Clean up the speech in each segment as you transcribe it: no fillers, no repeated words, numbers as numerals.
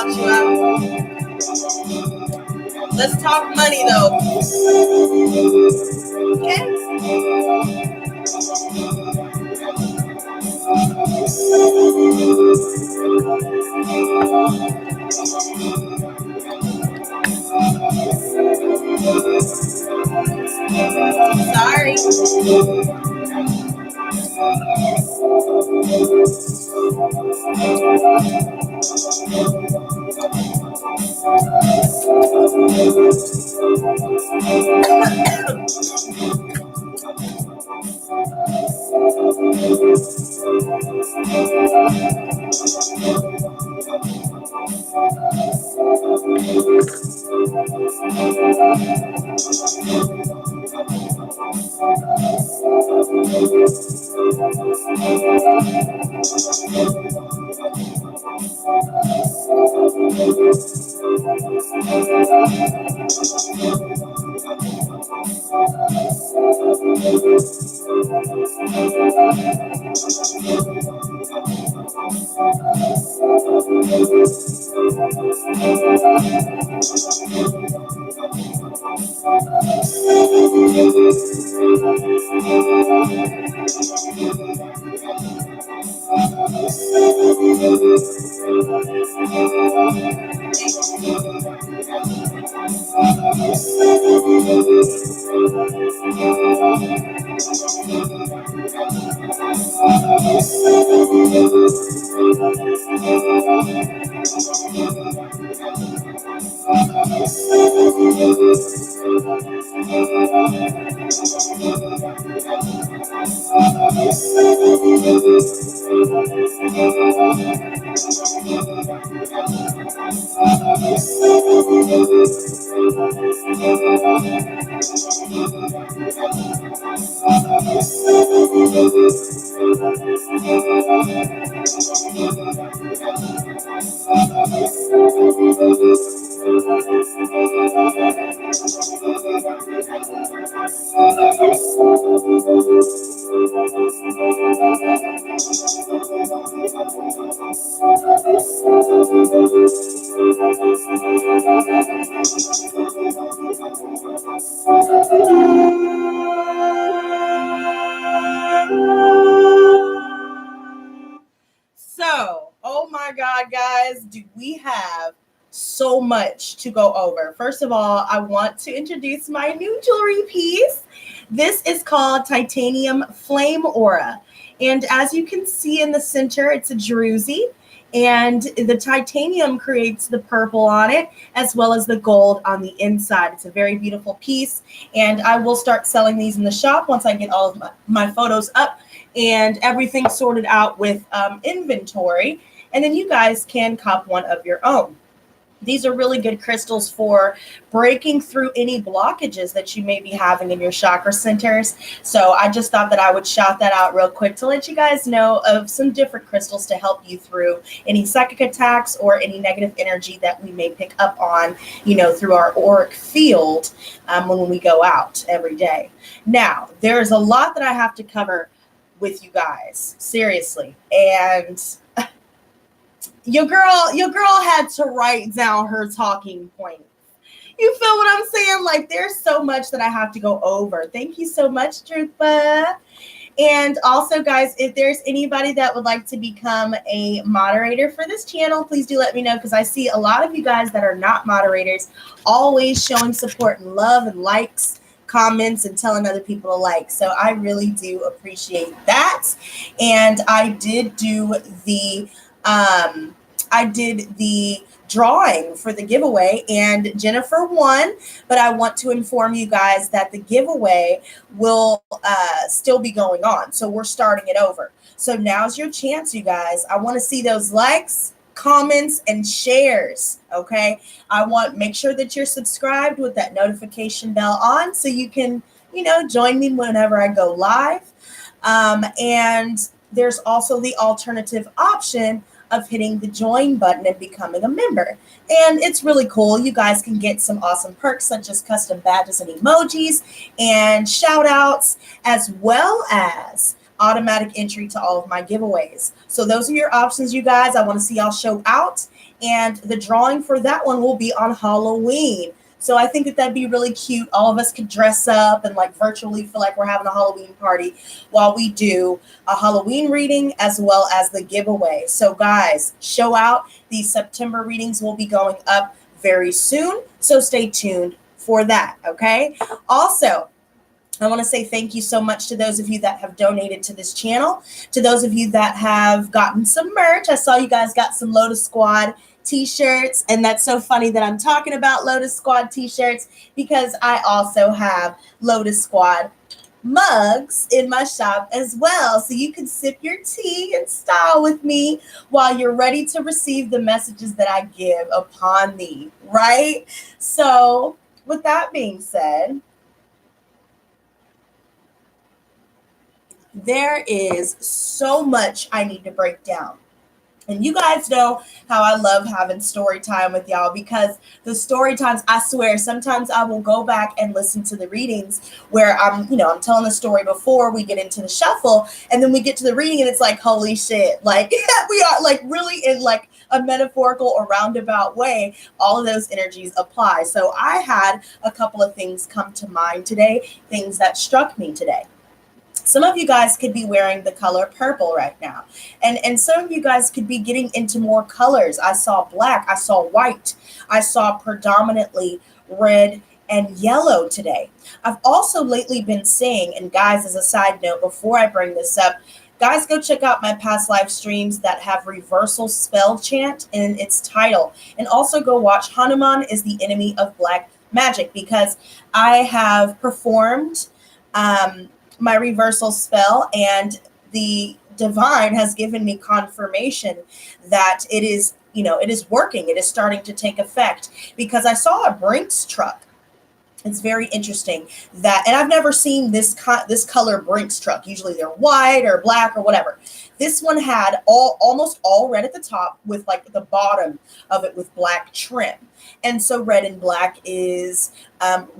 shout you out. Let's talk money though. Okay. Sorry. So, oh my God, guys, do we have so much to go over. First of all, I want to introduce my new jewelry piece. This is called Titanium Flame Aura. And as you can see in the center, it's a druzy. And the titanium creates the purple on it, as well as the gold on the inside. It's a very beautiful piece. And I will start selling these in the shop once I get all of my photos up and everything sorted out with inventory. And then you guys can cop one of your own. These are really good crystals for breaking through any blockages that you may be having in your chakra centers. So I just thought that I would shout that out real quick to let you guys know of some different crystals to help you through any psychic attacks or any negative energy that we may pick up on, you know, through our auric field when we go out every day. Now, there's a lot that I have to cover with you guys, seriously. And your girl had to write down her talking points. You feel what I'm saying? Like, there's so much that I have to go over. Thank you so much, Drupa. And also, guys, if there's anybody that would like to become a moderator for this channel, please do let me know, because I see a lot of you guys that are not moderators always showing support and love and likes, comments, and telling other people to like. So I really do appreciate that. And I did do the drawing for the giveaway, and Jennifer won, but I want to inform you guys that the giveaway will still be going on. So we're starting it over. So now's your chance, you guys. I want to see those likes, comments, and shares. Okay. Make sure that you're subscribed with that notification bell on so you can, you know, join me whenever I go live. And there's also the alternative option of hitting the join button and becoming a member. And it's really cool. You guys can get some awesome perks such as custom badges and emojis and shout outs, as well as automatic entry to all of my giveaways. So those are your options, you guys. I want to see y'all show out. And the drawing for that one will be on Halloween. So I think that that'd be really cute. All of us could dress up and like virtually feel like we're having a Halloween party while we do a Halloween reading as well as the giveaway. So guys, show out. These September readings will be going up very soon. So stay tuned for that. Okay. Also, I want to say thank you so much to those of you that have donated to this channel, to those of you that have gotten some merch. I saw you guys got some Lotus Squad t-shirts, and that's so funny that I'm talking about Lotus Squad t-shirts because I also have Lotus Squad mugs in my shop as well. So you can sip your tea in style with me while you're ready to receive the messages that I give upon thee, right? So with that being said, there is so much I need to break down. And you guys know how I love having story time with y'all because the story times, I swear, sometimes I will go back and listen to the readings where I'm telling the story before we get into the shuffle. And then we get to the reading and it's like, holy shit, like we are like really in like a metaphorical or roundabout way. All of those energies apply. So I had a couple of things come to mind today, things that struck me today. Some of you guys could be wearing the color purple right now. And some of you guys could be getting into more colors. I saw black, I saw white, I saw predominantly red and yellow today. I've also lately been seeing, and guys, as a side note, before I bring this up, guys, go check out my past live streams that have reversal spell chant in its title. And also go watch Hanuman is the Enemy of Black Magic, because I have performed my reversal spell, and the divine has given me confirmation that it is working. It is starting to take effect, because I saw a Brinks truck. It's very interesting that, and I've never seen this color Brinks truck. Usually they're white or black or whatever. This one had almost all red at the top with like the bottom of it with black trim. And so red and black is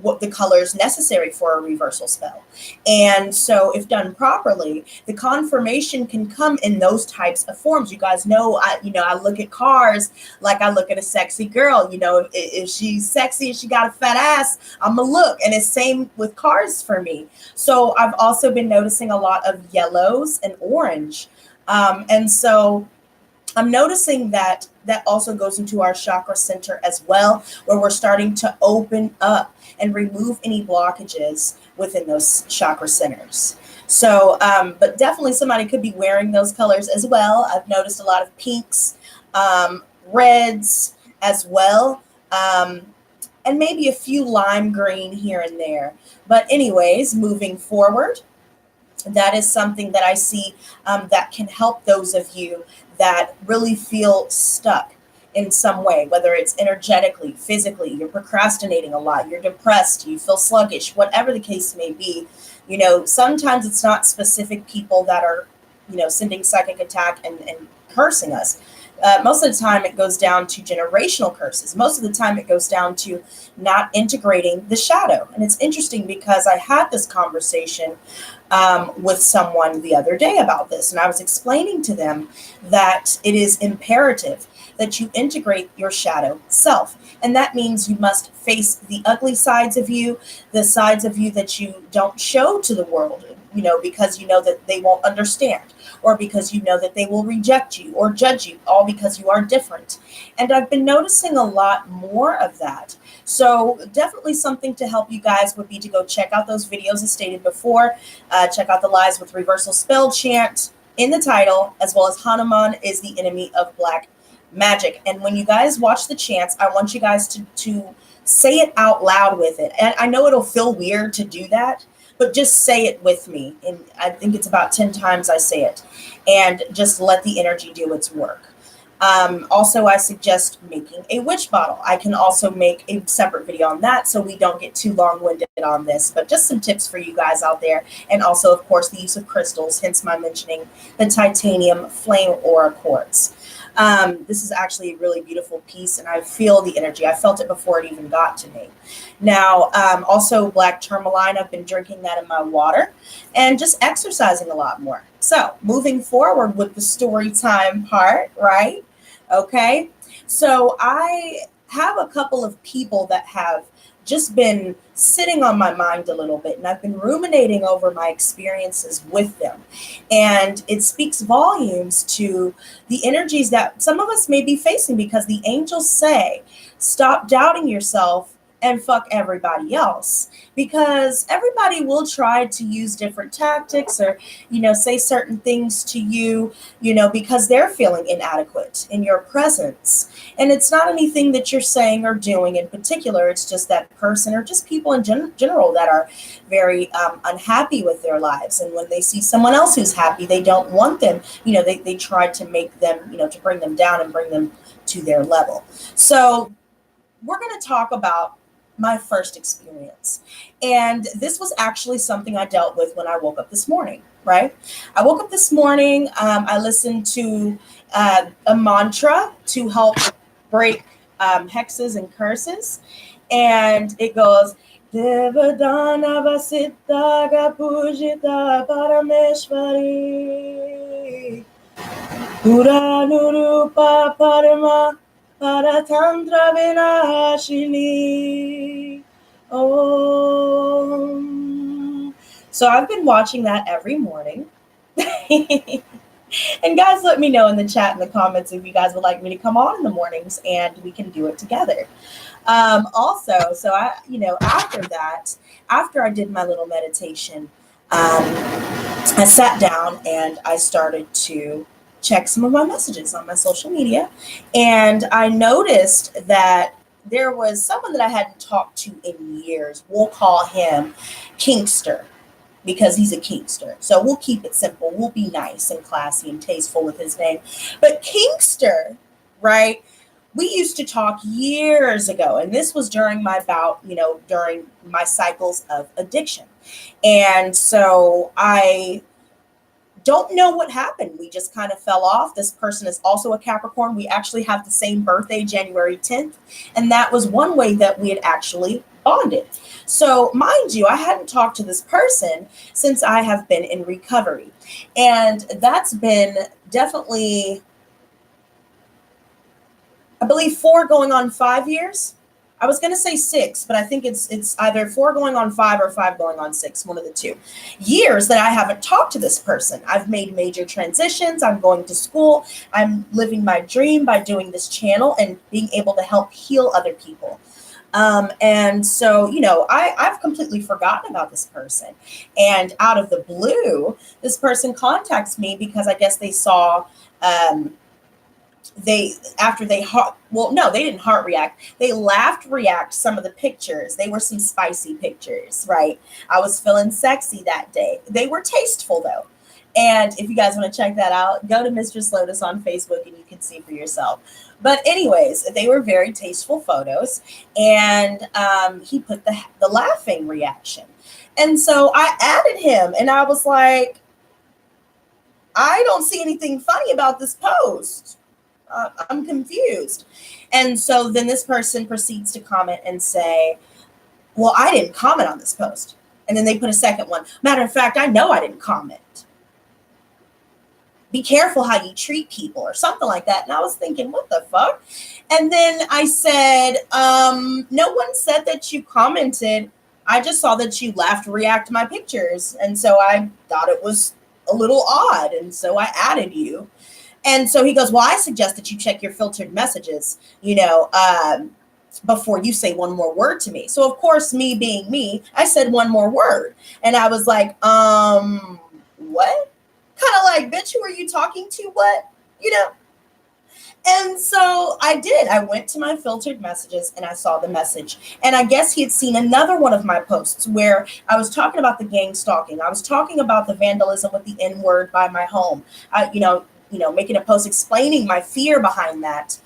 what the colors necessary for a reversal spell. And so if done properly, the confirmation can come in those types of forms. You guys know, I look at cars like I look at a sexy girl. If she's sexy and she got a fat ass, I'm gonna look. And it's same with cars for me. So I've also been noticing a lot of yellows and orange. And so I'm noticing that also goes into our chakra center as well, where we're starting to open up and remove any blockages within those chakra centers. So, but definitely somebody could be wearing those colors as well. I've noticed a lot of pinks, reds as well, and maybe a few lime green here and there. But anyways, moving forward, that is something that I see that can help those of you that really feel stuck in some way, whether it's energetically, physically, you're procrastinating a lot, you're depressed, you feel sluggish, whatever the case may be. Sometimes it's not specific people that are, sending psychic attack and cursing us. Most of the time it goes down to generational curses. Most of the time it goes down to not integrating the shadow. And it's interesting because I had this conversation with someone the other day about this, and I was explaining to them that it is imperative that you integrate your shadow self. And that means you must face the ugly sides of you, the sides of you that you don't show to the world, because you know that they won't understand, or because you know that they will reject you or judge you, all because you are different. And I've been noticing a lot more of that. So definitely something to help you guys would be to go check out those videos as stated before. Check out the lives with reversal spell chant in the title, as well as Hanuman is the Enemy of Black Magic. And when you guys watch the chants, I want you guys to say it out loud with it. And I know it'll feel weird to do that, but just say it with me. And I think it's about 10 times I say it. And just let the energy do its work. Also, I suggest making a witch bottle. I can also make a separate video on that so we don't get too long-winded on this, but just some tips for you guys out there. And also, of course, the use of crystals, hence my mentioning the titanium flame aura quartz. This is actually a really beautiful piece, and I feel the energy. I felt it before it even got to me. Now, also black tourmaline, I've been drinking that in my water and just exercising a lot more. So moving forward with the story time part, right? Okay. So I have a couple of people that have just been sitting on my mind a little bit, and I've been ruminating over my experiences with them. And it speaks volumes to the energies that some of us may be facing, because the angels say, stop doubting yourself and fuck everybody else, because everybody will try to use different tactics, or say certain things to you, because they're feeling inadequate in your presence. And it's not anything that you're saying or doing in particular. It's just that person, or just people in general, that are very unhappy with their lives. And when they see someone else who's happy, they don't want them. They try to make them, to bring them down and bring them to their level. So we're going to talk about my first experience. And this was actually something I dealt with when I woke up this morning, right? I woke up this morning, I listened to a mantra to help break hexes and curses. And it goes, Devadana Vasita Gapujita Parameshvari Puranurupa Parama Paratandra Vinashini. So I've been watching that every morning. And guys, let me know in the chat, in the comments, if you guys would like me to come on in the mornings and we can do it together. Also, so after I did my little meditation, I sat down and I started to check some of my messages on my social media. And I noticed that there was someone that I hadn't talked to in years. We'll call him Kinkster, because he's a Kinkster. So we'll keep it simple. We'll be nice and classy and tasteful with his name. But Kinkster, right? We used to talk years ago, and this was during my bout, during my cycles of addiction. And so I don't know what happened. We just kind of fell off. This person is also a Capricorn. We actually have the same birthday, January 10th. And that was one way that we had actually bonded. So mind you, I hadn't talked to this person since I have been in recovery. And that's been definitely, I believe, 4 going on 5 years. I was going to say 6, but I think it's either 4 going on 5 or 5 going on 6, one of the two. Years that I haven't talked to this person. I've made major transitions. I'm going to school. I'm living my dream by doing this channel and being able to help heal other people. And so, I've completely forgotten about this person. And out of the blue, this person contacts me because I guess they saw, they didn't heart react. They laughed react some of the pictures. They were some spicy pictures, right? I was feeling sexy that day. They were tasteful though. And if you guys want to check that out, go to Mistress Lotus on Facebook and you can see for yourself. But anyways, they were very tasteful photos. And he put the laughing reaction. And so I added him and I was like, I don't see anything funny about this post. I'm confused. And so then this person proceeds to comment and say, well, I didn't comment on this post. And then they put a second one. Matter of fact, I know I didn't comment. Be careful how you treat people or something like that. And I was thinking, what the fuck? And then I said, no one said that you commented. I just saw that you laughed react to my pictures. And so I thought it was a little odd. And so I added you. And so he goes, well, I suggest that you check your filtered messages, before you say one more word to me. So, of course, me being me, I said one more word. And I was like, what? Kind of like, bitch, who are you talking to? What? And so I did. I went to my filtered messages and I saw the message. And I guess he had seen another one of my posts where I was talking about the gang stalking. I was talking about the vandalism with the N-word by my home. Making a post explaining my fear behind that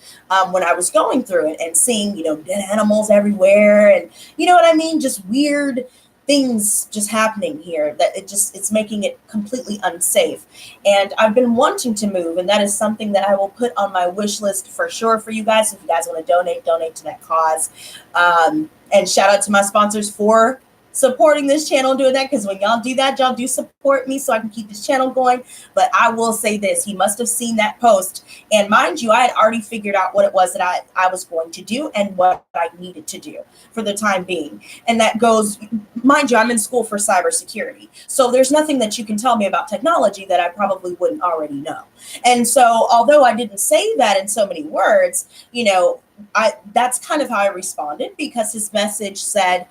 when I was going through it and seeing, dead animals everywhere. And you know what I mean? Just weird things just happening here that it's making it completely unsafe. And I've been wanting to move. And that is something that I will put on my wish list for sure for you guys. If you guys want to donate to that cause. And shout out to my sponsors for supporting this channel, doing that, because when y'all do that, y'all do support me so I can keep this channel going. But I will say this, he must have seen that post, and mind you, I had already figured out what it was that I was going to do and what I needed to do for the time being. And that goes, mind you, I'm in school for cybersecurity, so there's nothing that you can tell me about technology that I probably wouldn't already know. And so although I didn't say that in so many words, you know, that's kind of how I responded, because his message said,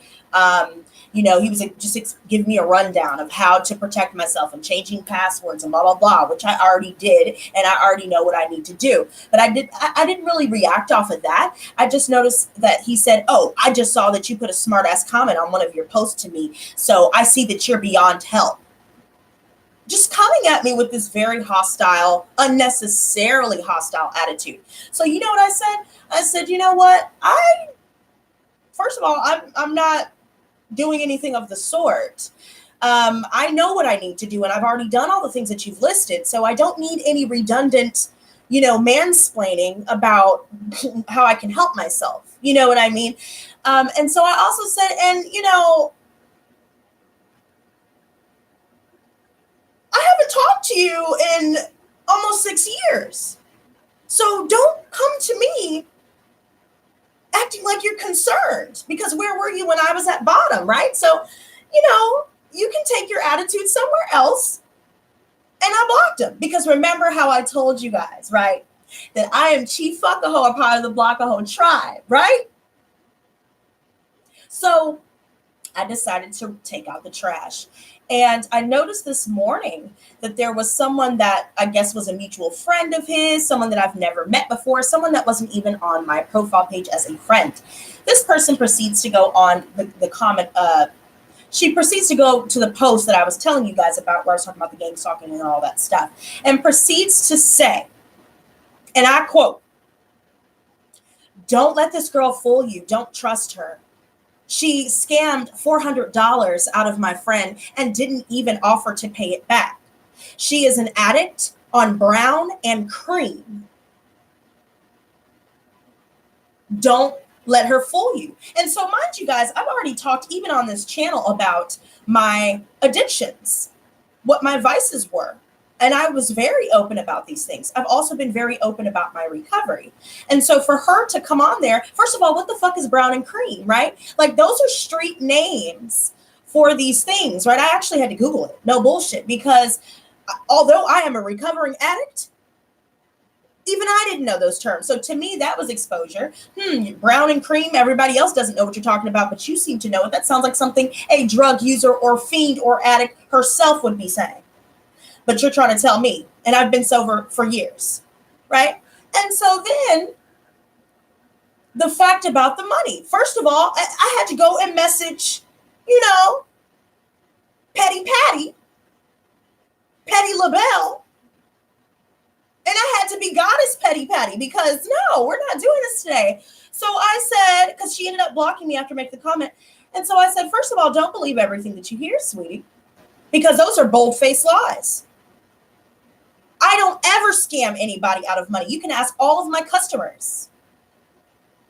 you know, he was just giving me a rundown of how to protect myself and changing passwords and blah, blah, blah, which I already did. And I already know what I need to do. But I didn't really react off of that. I just noticed that he said, oh, I just saw that you put a smart ass comment on one of your posts to me. So I see that you're beyond help. Just coming at me with this very hostile, unnecessarily hostile attitude. So you know what I said? I said, you know what? First of all, I'm not doing anything of the sort. I know what I need to do, and I've already done all the things that you've listed. So I don't need any redundant, you know, mansplaining about how I can help myself. You know what I mean? And so I also said, and you know, I haven't talked to you in almost 6 years. So don't come to me acting like you're concerned, because where were you when I was at bottom, right? So, you know, you can take your attitude somewhere else. And I blocked him, because remember how I told you guys, right? That I am Chief Fuckahoe, a part of the Blockahoe tribe, right? So I decided to take out the trash. And I noticed this morning that there was someone that I guess was a mutual friend of his, someone that I've never met before, someone that wasn't even on my profile page as a friend. This person proceeds to go on the comment. She proceeds to go to the post that I was telling you guys about, where I was talking about the gang stalking and all that stuff, and proceeds to say, and I quote, "Don't let this girl fool you. Don't trust her. She scammed $400 out of my friend and didn't even offer to pay it back. She is an addict on brown and cream. Don't let her fool you." And so, mind you guys, I've already talked even on this channel about my addictions, what my vices were. And I was very open about these things. I've also been very open about my recovery. And so for her to come on there, first of all, what the fuck is brown and cream, right? Like, those are street names for these things, right? I actually had to Google it. No bullshit. Because although I am a recovering addict, even I didn't know those terms. So to me, that was exposure. Brown and cream, everybody else doesn't know what you're talking about, but you seem to know it. That sounds like something a drug user or fiend or addict herself would be saying. But you're trying to tell me, and I've been sober for years, right? And so then the fact about the money. First of all, I had to go and message, you know, Petty LaBelle. And I had to be Goddess Petty Patty, because no, we're not doing this today. So I said, because she ended up blocking me after making the comment. And so I said, first of all, don't believe everything that you hear, sweetie, because those are bold-faced lies. I don't ever scam anybody out of money. You can ask all of my customers.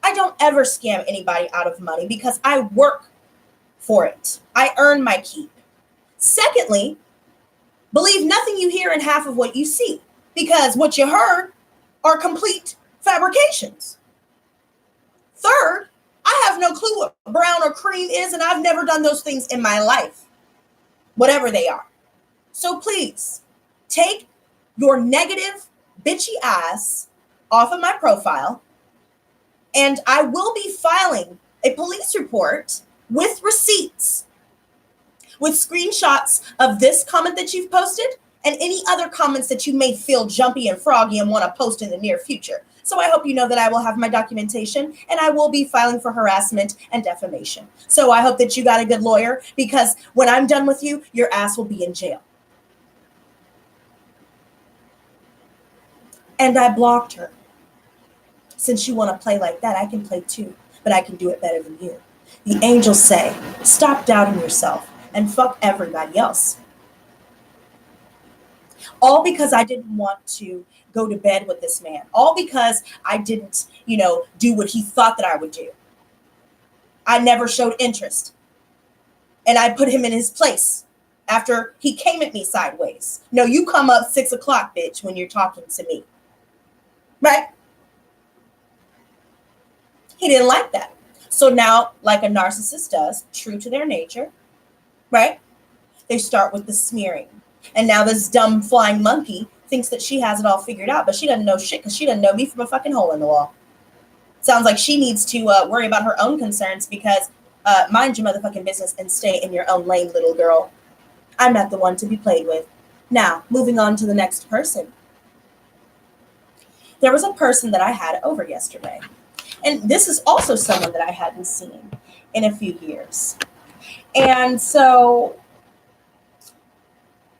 I don't ever scam anybody out of money, because I work for it. I earn my keep. Secondly, believe nothing you hear and half of what you see, because what you heard are complete fabrications. Third, I have no clue what brown or cream is, and I've never done those things in my life, whatever they are. So please, take your negative, bitchy ass off of my profile, and I will be filing a police report with receipts, with screenshots of this comment that you've posted and any other comments that you may feel jumpy and froggy and want to post in the near future. So I hope you know that I will have my documentation, and I will be filing for harassment and defamation. So I hope that you got a good lawyer, because when I'm done with you, your ass will be in jail. And I blocked her. Since you want to play like that, I can play too, but I can do it better than you. The angels say, stop doubting yourself and fuck everybody else. All because I didn't want to go to bed with this man. All because I didn't, do what he thought that I would do. I never showed interest. and I put him in his place after he came at me sideways. No, you come up 6 o'clock, bitch, when you're talking to me. Right? He didn't like that. So now, like a narcissist does, true to their nature, right? They start with the smearing. And now this dumb flying monkey thinks that she has it all figured out, but she doesn't know shit because she doesn't know me from a fucking hole in the wall. Sounds like she needs to worry about her own concerns because mind your motherfucking business and stay in your own lane, little girl. I'm not the one to be played with. Now, moving on to the next person. There was a person that I had over yesterday. And this is also someone that I hadn't seen in a few years. And so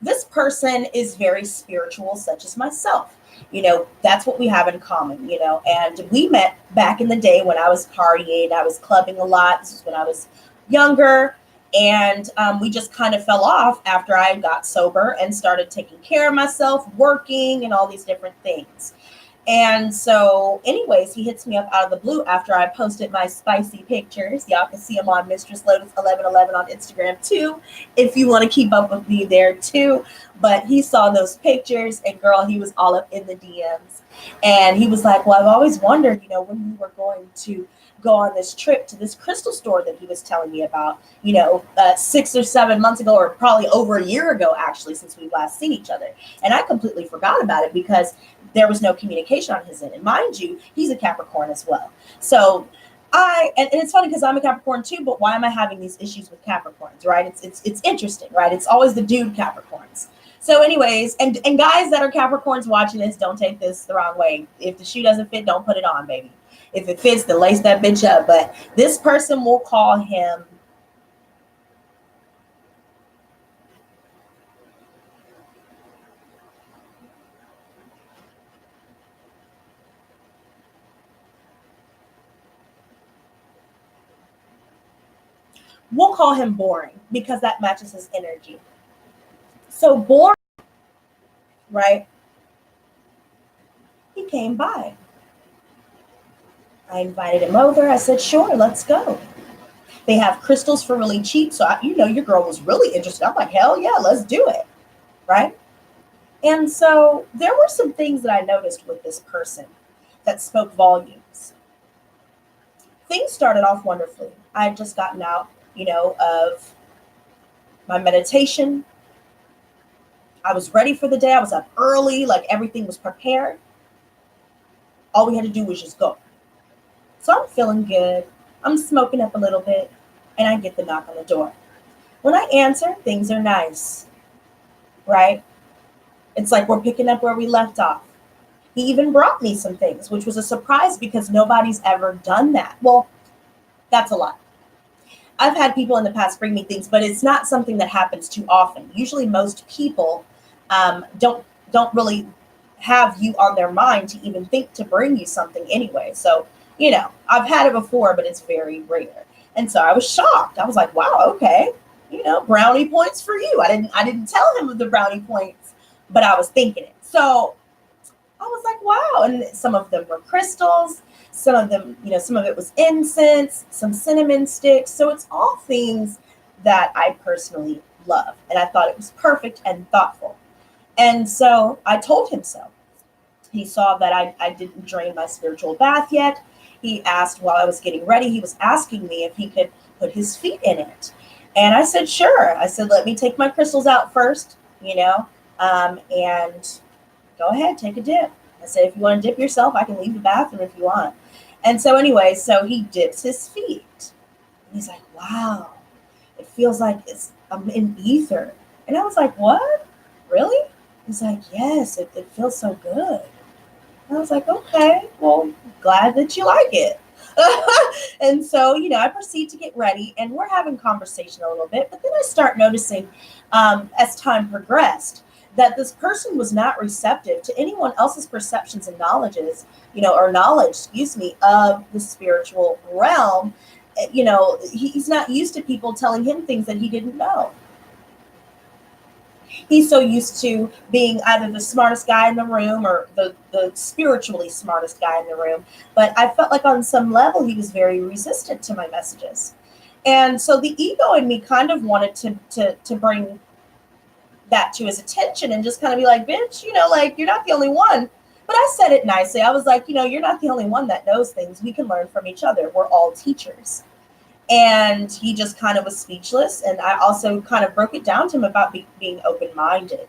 this person is very spiritual, such as myself. You know, that's what we have in common, you know. And we met back in the day when I was partying. I was clubbing a lot. This is when I was younger. And we just kind of fell off after I got sober and started taking care of myself, working, and all these different things. And so anyways, he hits me up out of the blue after I posted my spicy pictures. Y'all can see them on Mistress Lotus 1111 on Instagram too, if you want to keep up with me there too. But he saw those pictures and girl, he was all up in the DMs. And he was like, well, I've always wondered, you know, when we were going to go on this trip to this crystal store that he was telling me about, you know, 6 or 7 months ago, or probably over a year ago, actually, since we've last seen each other. And I completely forgot about it because there was no communication on his end. And mind you, he's a Capricorn as well. So and it's funny because I'm a Capricorn too, but why am I having these issues with Capricorns, right? It's interesting, right? It's always the dude Capricorns. So anyways, and guys that are Capricorns watching this, don't take this the wrong way. If the shoe doesn't fit, don't put it on, baby. If it fits, then lace that bitch up. But this person will call him boring because that matches his energy. So boring, right? He came by. I invited him over. I said, sure, let's go. They have crystals for really cheap. So, your girl was really interested. I'm like, hell yeah, let's do it. Right? And so there were some things that I noticed with this person that spoke volumes. Things started off wonderfully. I had just gotten out, of my meditation. I was ready for the day. I was up early, like everything was prepared. All we had to do was just go. So I'm feeling good. I'm smoking up a little bit, and I get the knock on the door. When I answer, things are nice, right? It's like we're picking up where we left off. He even brought me some things, which was a surprise because nobody's ever done that. Well, that's a lot. I've had people in the past bring me things, but it's not something that happens too often. Usually most people don't really have you on their mind to even think to bring you something anyway. So, I've had it before, but it's very rare. And so I was shocked. I was like, wow, okay. Brownie points for you. I didn't tell him of the brownie points, but I was thinking it. So I was like, wow. And some of them were crystals. Some of them, some of it was incense, some cinnamon sticks. So it's all things that I personally love. And I thought it was perfect and thoughtful. And so I told him so. He saw that I didn't drain my spiritual bath yet. He asked while I was getting ready, he was asking me if he could put his feet in it. And I said, sure. I said, let me take my crystals out first, and go ahead, take a dip. I said, if you want to dip yourself, I can leave the bathroom if you want. And so anyway, so he dips his feet. And he's like, wow, it feels like I'm in ether. And I was like, what? Really? He's like, yes, it feels so good. I was like, okay, well, glad that you like it. And so, I proceed to get ready and we're having conversation a little bit, but then I start noticing as time progressed that this person was not receptive to anyone else's perceptions and knowledge, of the spiritual realm. He's not used to people telling him things that he didn't know. He's so used to being either the smartest guy in the room or the spiritually smartest guy in the room. But I felt like on some level, he was very resistant to my messages. And so the ego in me kind of wanted to bring that to his attention and just kind of be like, bitch, like, you're not the only one. But I said it nicely. I was like, you're not the only one that knows things. We can learn from each other. We're all teachers. And he just kind of was speechless. And I also kind of broke it down to him about being open-minded.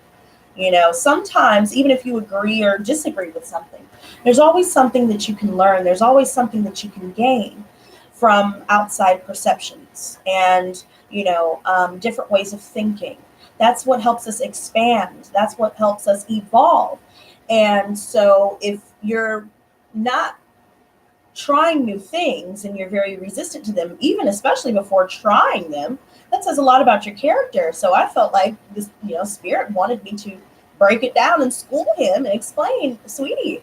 Sometimes, even if you agree or disagree with something, there's always something that you can learn. There's always something that you can gain from outside perceptions and, different ways of thinking. That's what helps us expand. That's what helps us evolve. And so if you're not trying new things and you're very resistant to them, even especially before trying them, that says a lot about your character. So I felt like this, spirit wanted me to break it down and school him and explain, sweetie,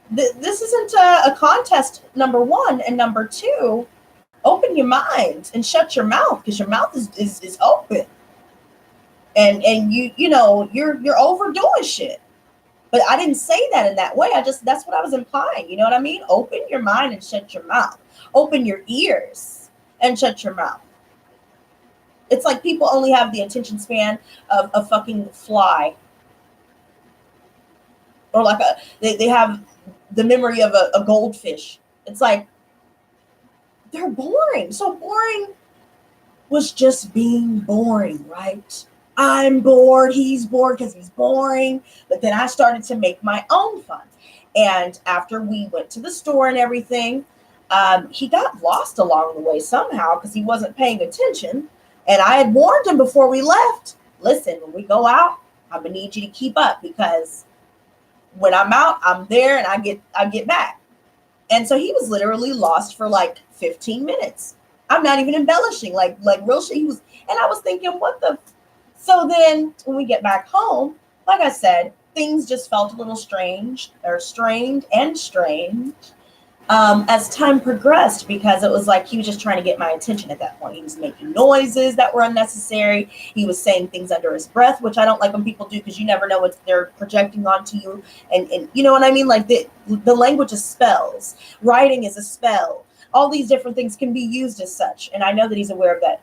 this isn't a contest, number one, and number two, open your mind and shut your mouth, because your mouth is open. And you're overdoing shit. But I didn't say that in that way. That's what I was implying. You know what I mean? Open your mind and shut your mouth. Open your ears and shut your mouth. It's like people only have the attention span of a fucking fly. Or like they have the memory of a goldfish. It's like, they're boring. So boring was just being boring, right? I'm bored, he's bored because he's boring. But then I started to make my own fun. And after we went to the store and everything, he got lost along the way somehow because he wasn't paying attention. And I had warned him before we left, listen, when we go out, I'm going to need you to keep up, because when I'm out, I'm there and I get back. And so he was literally lost for like 15 minutes. I'm not even embellishing, like real shit. And I was thinking, what the... So then when we get back home, like I said, things just felt a little strange, or strained and strange as time progressed, because it was like he was just trying to get my attention at that point. He was making noises that were unnecessary. He was saying things under his breath, which I don't like when people do, because you never know what they're projecting onto you. And you know what I mean? Like the language is spells. Writing is a spell. All these different things can be used as such. And I know that he's aware of that,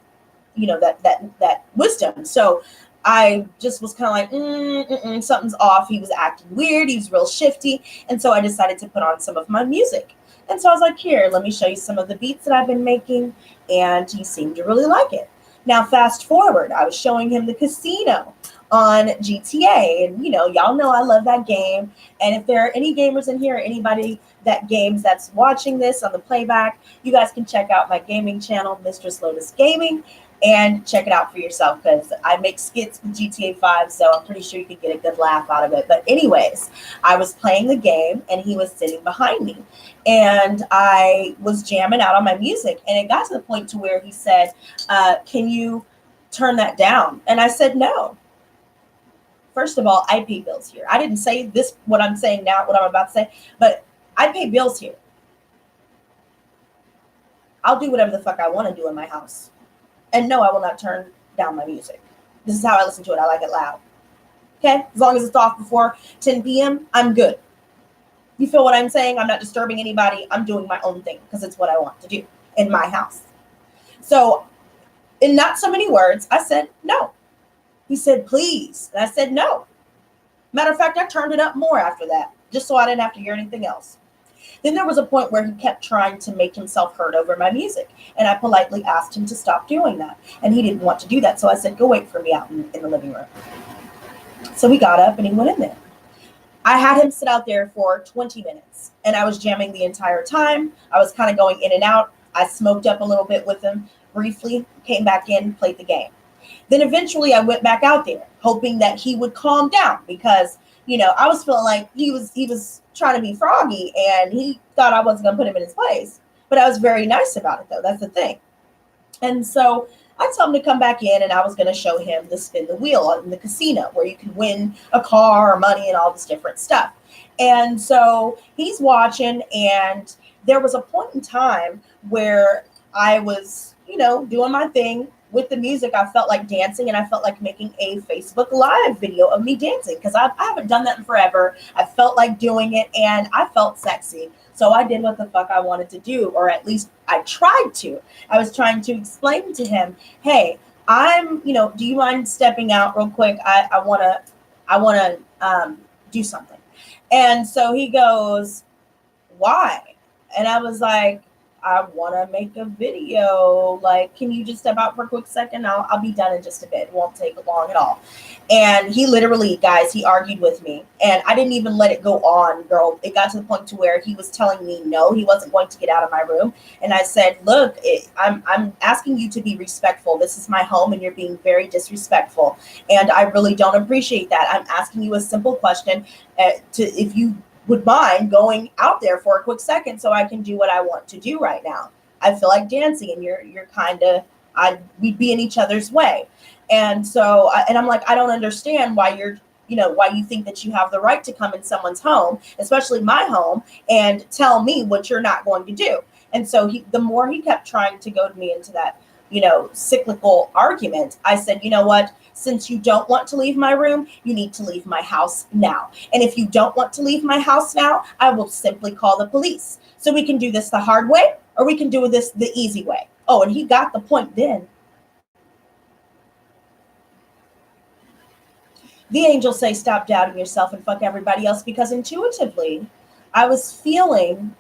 that wisdom. So I just was kind of like, something's off. He was acting weird. He was real shifty. And so I decided to put on some of my music. And so I was like, here, let me show you some of the beats that I've been making. And he seemed to really like it. Now, fast forward, I was showing him the casino on GTA. And, y'all know I love that game. And if there are any gamers in here, or anybody that games that's watching this on the playback, you guys can check out my gaming channel, Mistress Lotus Gaming, and check it out for yourself, because I make skits with GTA 5, so I'm pretty sure you could get a good laugh out of it. But anyways, I was playing the game, and he was sitting behind me, and I was jamming out on my music, and it got to the point to where he said, can you turn that down? And I said, no. First of all, I pay bills here. I didn't say this, what I'm saying now, what I'm about to say, but I pay bills here. I'll do whatever the fuck I want to do in my house. And no, I will not turn down my music. This is how I listen to it. I like it loud. Okay? As long as it's off before 10 p.m., I'm good. You feel what I'm saying? I'm not disturbing anybody. I'm doing my own thing because it's what I want to do in my house. So, in not so many words, I said no. He said, please. And I said no. Matter of fact, I turned it up more after that, just so I didn't have to hear anything else. Then there was a point where he kept trying to make himself heard over my music. And I politely asked him to stop doing that. And he didn't want to do that. So I said, go wait for me out in the living room. So he got up and he went in there. I had him sit out there for 20 minutes. And I was jamming the entire time. I was kind of going in and out. I smoked up a little bit with him briefly, came back in, played the game. Then eventually I went back out there, hoping that he would calm down, because I was feeling like he was trying to be froggy, and he thought I wasn't going to put him in his place. But I was very nice about it, though. That's the thing. And so I told him to come back in, and I was going to show him the spin the wheel in the casino, where you can win a car or money and all this different stuff. And so he's watching, and there was a point in time where I was, doing my thing, with the music, I felt like dancing, and I felt like making a Facebook Live video of me dancing because I haven't done that in forever. I felt like doing it, and I felt sexy. So I did what the fuck I wanted to do, or at least I tried to. I was trying to explain to him, hey, do you mind stepping out real quick? I wanna do something. And so he goes, why? And I was like, I want to make a video. Like, can you just step out for a quick second? I'll be done in just a bit. It won't take long at all. And he literally, guys, he argued with me. And I didn't even let it go on, girl. It got to the point to where he was telling me no, he wasn't going to get out of my room. And I said, look, I'm asking you to be respectful. This is my home, and you're being very disrespectful. And I really don't appreciate that. I'm asking you a simple question if you would mind going out there for a quick second so I can do what I want to do right now. I feel like dancing, and you're kind of, we'd be in each other's way. And so, and I'm like, I don't understand why why you think that you have the right to come in someone's home, especially my home, and tell me what you're not going to do. And so the more he kept trying to goad me into that, cyclical argument, I said, you know what? Since you don't want to leave my room, you need to leave my house now. And if you don't want to leave my house now, I will simply call the police. So we can do this the hard way, or we can do this the easy way. Oh, and he got the point then. The angels say, stop doubting yourself and fuck everybody else, because intuitively, I was feeling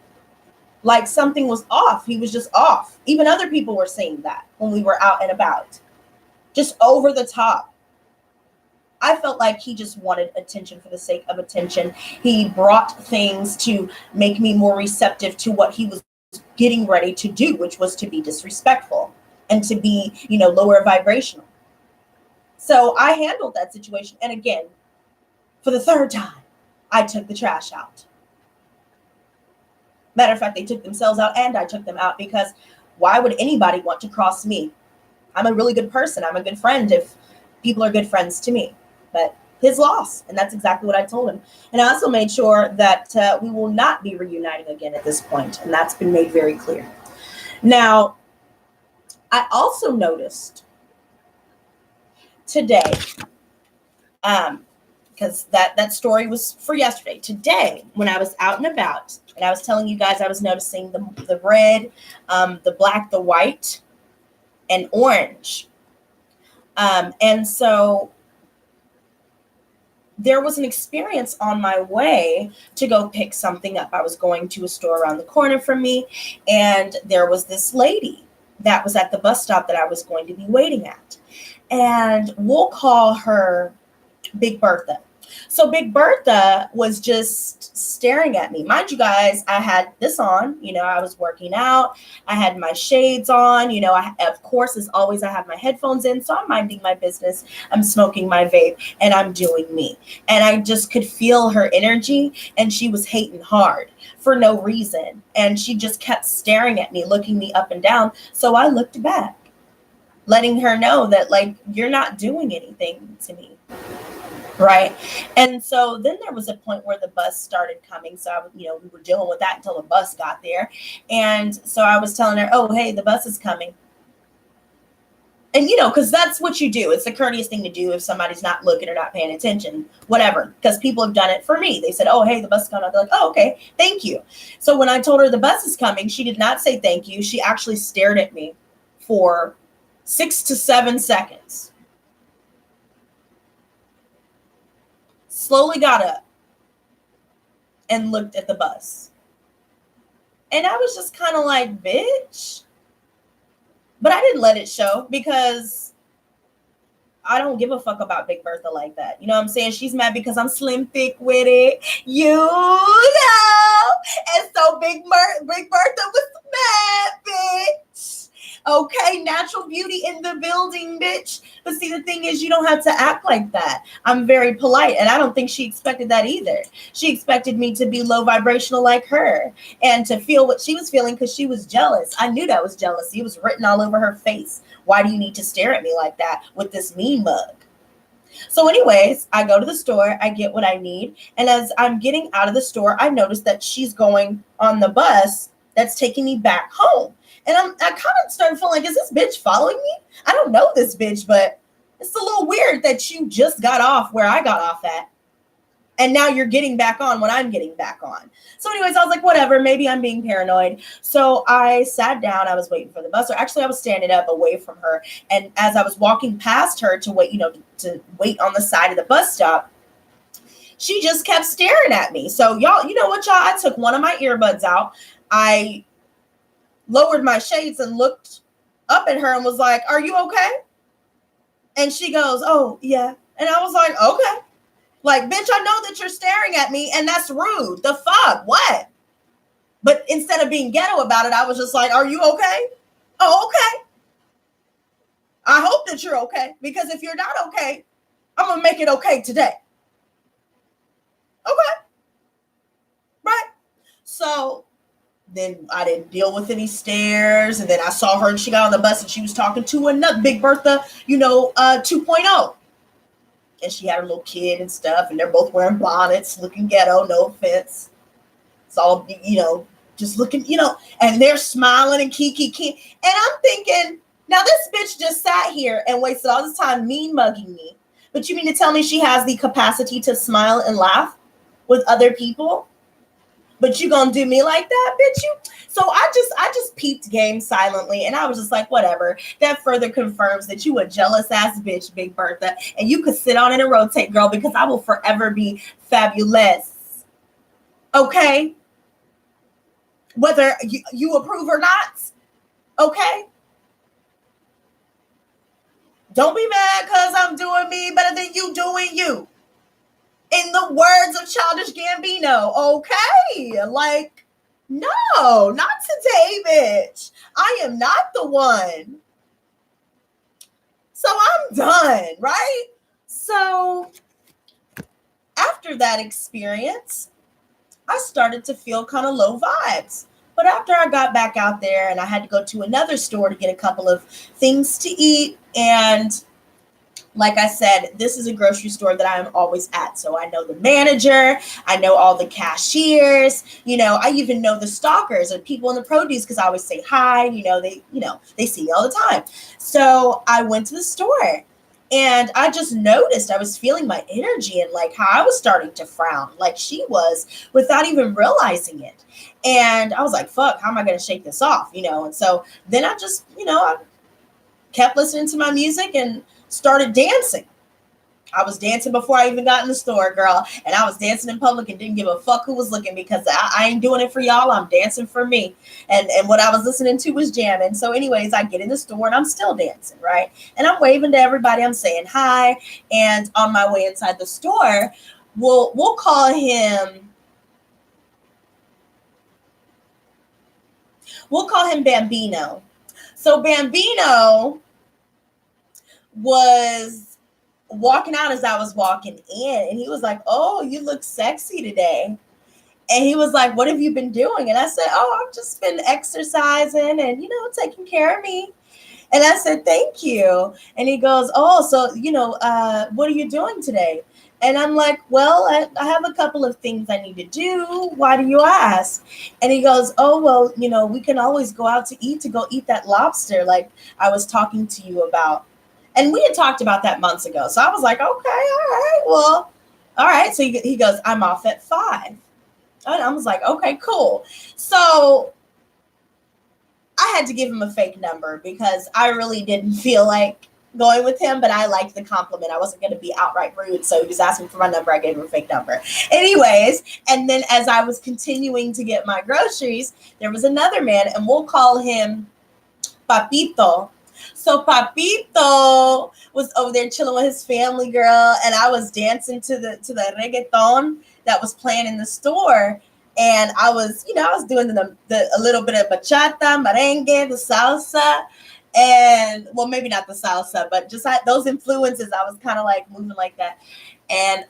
like something was off. He was just off. Even other people were saying that when we were out and about. Just over the top. I felt like he just wanted attention for the sake of attention. He brought things to make me more receptive to what he was getting ready to do, which was to be disrespectful and to be, lower vibrational. So I handled that situation. And again, for the third time, I took the trash out. Matter of fact, they took themselves out and I took them out, because why would anybody want to cross me? I'm a really good person. I'm a good friend if people are good friends to me. But his loss. And that's exactly what I told him. And I also made sure that we will not be reuniting again at this point. And that's been made very clear. Now, I also noticed today, because that story was for yesterday. Today, when I was out and about, and I was telling you guys I was noticing the red, the black, the white, and orange. And so there was an experience on my way to go pick something up. I was going to a store around the corner from me, and there was this lady that was at the bus stop that I was going to be waiting at. And we'll call her Big Bertha. So Big Bertha was just staring at me. Mind you guys, I had this on, I was working out. I had my shades on, of course, as always, I have my headphones in. So I'm minding my business. I'm smoking my vape and I'm doing me. And I just could feel her energy, and she was hating hard for no reason. And she just kept staring at me, looking me up and down. So I looked back, letting her know that, like, you're not doing anything to me. Right. And so then there was a point where the bus started coming. So, we were dealing with that until the bus got there. And so I was telling her, oh, hey, the bus is coming. And, because that's what you do. It's the courteous thing to do if somebody's not looking or not paying attention, whatever, because people have done it for me. They said, oh, hey, the bus is coming. I'll be like, oh, okay, thank you. So when I told her the bus is coming, she did not say thank you. She actually stared at me for 6 to 7 seconds. Slowly got up and looked at the bus. And I was just kind of like, bitch. But I didn't let it show, because I don't give a fuck about Big Bertha like that. You know what I'm saying? She's mad because I'm slim thick with it. And so Big Bertha was mad, bitch. Okay, natural beauty in the building, bitch. But see, the thing is, you don't have to act like that. I'm very polite, and I don't think she expected that either. She expected me to be low vibrational like her and to feel what she was feeling, because she was jealous. I knew that was jealousy. It was written all over her face. Why do you need to stare at me like that with this mean mug? So anyways, I go to the store, I get what I need. And as I'm getting out of the store, I notice that she's going on the bus that's taking me back home. And I kind of started feeling like, is this bitch following me? I don't know this bitch, but it's a little weird that you just got off where I got off at. And now you're getting back on when I'm getting back on. So anyways, I was like, whatever, maybe I'm being paranoid. So I sat down, I was waiting for the bus, or actually I was standing up away from her. And as I was walking past her to wait, to wait on the side of the bus stop, she just kept staring at me. So y'all, you know what, y'all? I took one of my earbuds out. I lowered my shades and looked up at her and was like, are you okay? And she goes, oh, yeah. And I was like, okay. Like, bitch, I know that you're staring at me and that's rude. The fuck? What? But instead of being ghetto about it, I was just like, are you okay? Oh, okay. I hope that you're okay, because if you're not okay, I'm going to make it okay today. Okay. Right. So then I didn't deal with any stares. And then I saw her and she got on the bus and she was talking to another Big Bertha, 2.0. And she had her little kid and stuff. And they're both wearing bonnets, looking ghetto, no offense. It's all, just looking, and they're smiling and kiki. And I'm thinking, now this bitch just sat here and wasted all this time mean mugging me. But you mean to tell me she has the capacity to smile and laugh with other people? But you gonna do me like that, bitch? So I just peeped game silently, and I was just like, whatever. That further confirms that you a jealous ass bitch, Big Bertha, and you could sit on it and rotate, girl, because I will forever be fabulous. Okay? Whether you approve or not, okay? Don't be mad because I'm doing me better than you doing you. In the words of Childish Gambino, okay? Like, no, not today, bitch. I am not the one. So I'm done, right? So after that experience, I started to feel kind of low vibes. But after I got back out there and I had to go to another store to get a couple of things to eat, and like I said, this is a grocery store that I'm always at. So I know the manager, I know all the cashiers, I even know the stalkers and people in the produce because I always say hi, they see me all the time. So I went to the store and I just noticed I was feeling my energy and like how I was starting to frown like she was without even realizing it. And I was like, fuck, how am I going to shake this off? And so then I just, I kept listening to my music and started dancing. I was dancing before I even got in the store, girl. And I was dancing in public and didn't give a fuck who was looking because I ain't doing it for y'all. I'm dancing for me. And what I was listening to was jamming. So anyways, I get in the store and I'm still dancing, right? And I'm waving to everybody. I'm saying hi. And on my way inside the store, we'll call him Bambino. So Bambino was walking out as I was walking in, and he was like, oh, you look sexy today. And he was like, what have you been doing? And I said, oh, I've just been exercising and, taking care of me. And I said, thank you. And he goes, oh, so, what are you doing today? And I'm like, well, I have a couple of things I need to do. Why do you ask? And he goes, oh, well, we can always go out to go eat that lobster like I was talking to you about. And we had talked about that months ago. So I was like, okay, all right, well, all right. So he goes, I'm off at 5. And I was like, okay, cool. So I had to give him a fake number because I really didn't feel like going with him, but I liked the compliment. I wasn't going to be outright rude. So he was asking for my number. I gave him a fake number. Anyways, and then as I was continuing to get my groceries, there was another man, and we'll call him Papito. So Papito was over there chilling with his family, girl, and I was dancing to the reggaeton that was playing in the store. And I was doing a little bit of bachata, merengue, the salsa, and well, maybe not the salsa, but just those influences. I was kind of like moving like that. And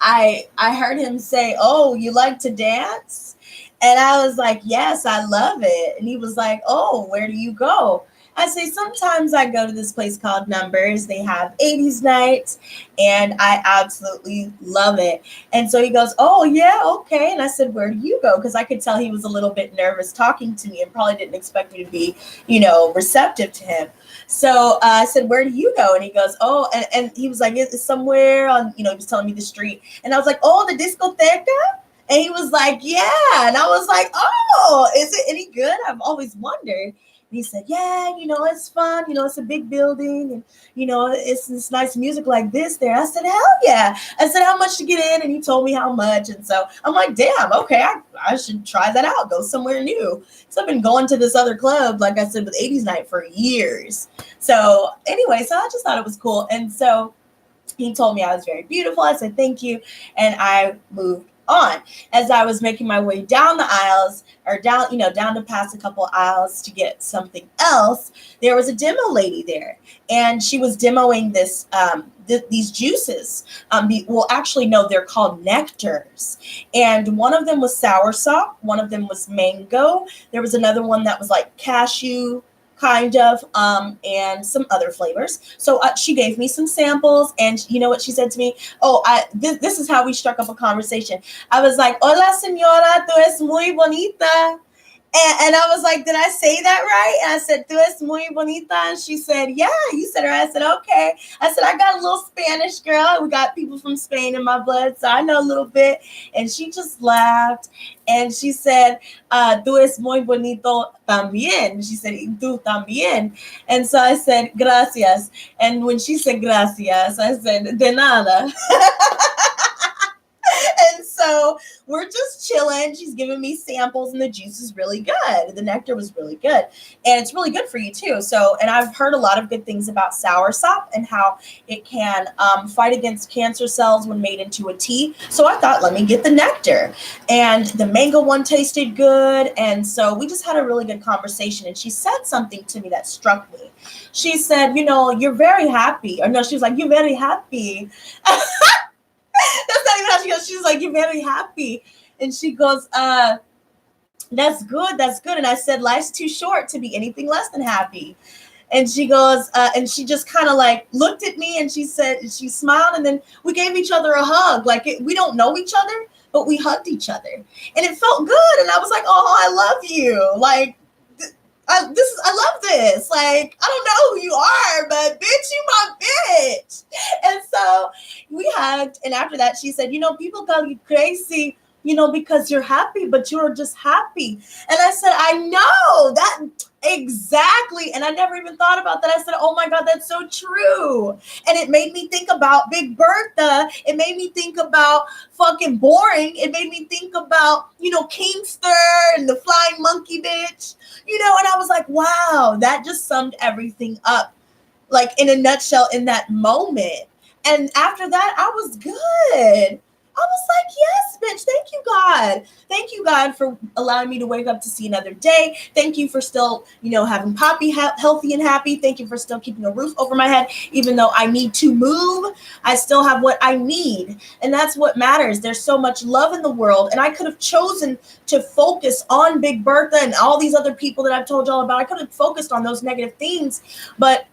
I heard him say, oh, you like to dance? And I was like, yes, I love it. And he was like, oh, where do you go? I say, sometimes I go to this place called Numbers. They have 80s nights, and I absolutely love it. And so he goes, oh, yeah, okay. And I said, where do you go? Because I could tell he was a little bit nervous talking to me and probably didn't expect me to be, receptive to him. So I said, where do you go? And he goes, oh, and he was like, it's somewhere on, he was telling me the street. And I was like, oh, the discoteca? And he was like, yeah. And I was like, oh, is it any good? I've always wondered. And he said, yeah, it's fun. It's a big building. And, it's this nice music like this there. I said, hell yeah. I said, how much to get in? And he told me how much. And so I'm like, damn, okay, I should try that out. Go somewhere new. So I've been going to this other club, like I said, with 80s night for years. So anyway, so I just thought it was cool. And so he told me I was very beautiful. I said, thank you. And I moved on. As I was making my way down the aisles, or down to pass a couple aisles to get something else, there was a demo lady there, and she was demoing this these juices. Actually, no, they're called nectars, and one of them was soursop, one of them was mango. There was another one that was like cashew, kind of, and some other flavors. So she gave me some samples, and you know what she said to me? Oh, this is how we struck up a conversation. I was like, hola, señora, tú es muy bonita. And I was like, did I say that right? And I said, tú es muy bonita. And she said, yeah, you said her. I said, okay. I said, I got a little Spanish, girl. We got people from Spain in my blood, so I know a little bit. And she just laughed. And she said, tú es muy bonito también. She said, tú también. And so I said, gracias. And when she said gracias, I said, de nada. And so we're just chilling. She's giving me samples, and the juice is really good. The nectar was really good, and it's really good for you too. So, and I've heard a lot of good things about soursop and how it can fight against cancer cells when made into a tea. So I thought, let me get the nectar, and the mango one tasted good. And so we just had a really good conversation, and she said something to me that struck me. She said, you're very happy. Or no, she was like, you're very happy. That's not even how she goes. She was like, you're very happy. And she goes, that's good. That's good. And I said, life's too short to be anything less than happy. And she goes, and she just kind of like looked at me, and she said, she smiled, and then we gave each other a hug. Like we don't know each other, but we hugged each other, and it felt good. And I was like, oh, I love you. Like, I love this. Like, I don't know who you are, but bitch, you my bitch. And so we hugged. And after that, she said, people call you crazy, because you're happy, but you're just happy. And I said, I know that exactly. And I never even thought about that. I said, oh my God, that's so true. And it made me think about Big Bertha. It made me think about fucking boring. It made me think about, Kingster and the flying monkey bitch, and I was like, wow, that just summed everything up, like in a nutshell in that moment. And after that, I was good. I was like, yes, bitch. Thank you, God. Thank you, God, for allowing me to wake up to see another day. Thank you for still, having Poppy healthy and happy. Thank you for still keeping a roof over my head. Even though I need to move, I still have what I need. And that's what matters. There's so much love in the world. And I could have chosen to focus on Big Bertha and all these other people that I've told y'all about. I could have focused on those negative things, but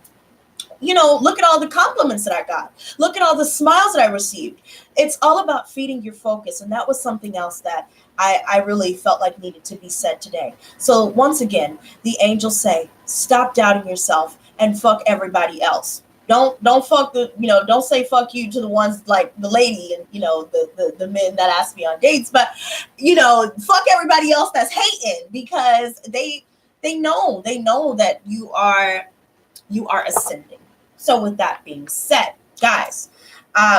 look at all the compliments that I got. Look at all the smiles that I received. It's all about feeding your focus. And that was something else that I really felt like needed to be said today. So once again, the angels say, stop doubting yourself and fuck everybody else. Don't fuck don't say fuck you to the ones like the lady and, the men that ask me on dates, but, fuck everybody else that's hating, because they know that you are ascending. So with that being said, guys,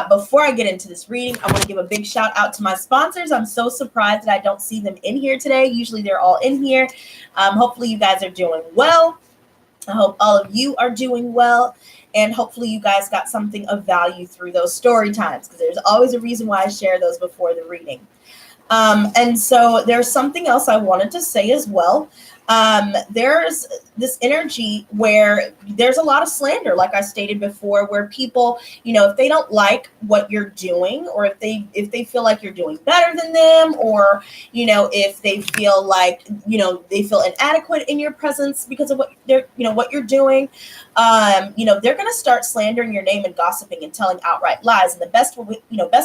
before I get into this reading, I want to give a big shout out to my sponsors. I'm so surprised that I don't see them in here today. Usually they're all in here. Hopefully you guys are doing well. I hope all of you are doing well. And hopefully you guys got something of value through those story times, because there's always a reason why I share those before the reading. And so there's something else I wanted to say as well. There's this energy where there's a lot of slander, like I stated before, where people, if they don't like what you're doing, or if they feel like you're doing better than them, or if they feel like they feel inadequate in your presence because of what you're doing, they're going to start slandering your name and gossiping and telling outright lies. And the best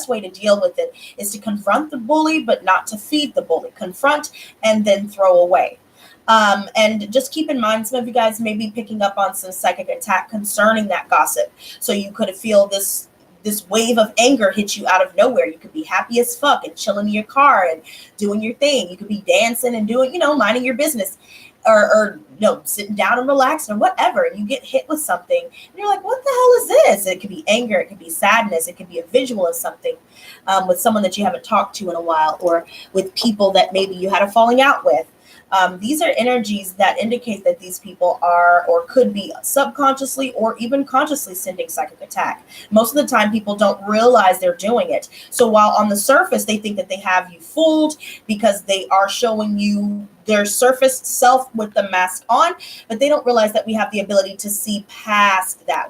way to deal with it is to confront the bully, but not to feed the bully. Confront and then throw away. And just keep in mind, some of you guys may be picking up on some psychic attack concerning that gossip. So you could feel this wave of anger hit you out of nowhere. You could be happy as fuck and chilling in your car and doing your thing. You could be dancing and doing, minding your business, or sitting down and relaxing or whatever. And you get hit with something and you're like, what the hell is this? It could be anger. It could be sadness. It could be a visual of something with someone that you haven't talked to in a while, or with people that maybe you had a falling out with. These are energies that indicate that these people are, or could be, subconsciously or even consciously sending psychic attack. Most of the time, people don't realize they're doing it. So while on the surface, they think that they have you fooled because they are showing you their surface self with the mask on, but they don't realize that we have the ability to see past that.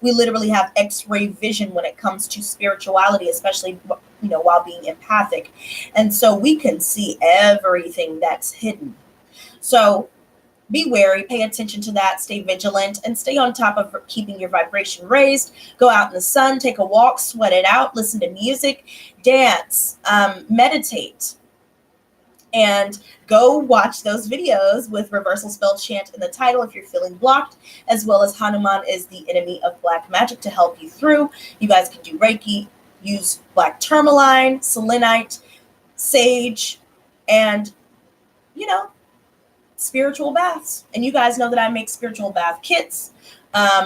We literally have X-ray vision when it comes to spirituality, especially while being empathic. And so we can see everything that's hidden. So be wary, pay attention to that, stay vigilant, and stay on top of keeping your vibration raised. Go out in the sun, take a walk, sweat it out, listen to music, dance, meditate, and go watch those videos with reversal spell chant in the title if you're feeling blocked, as well as Hanuman is the enemy of black magic to help you through. You guys can do Reiki, use black tourmaline, selenite, sage, and, spiritual baths. And you guys know that I make spiritual bath kits.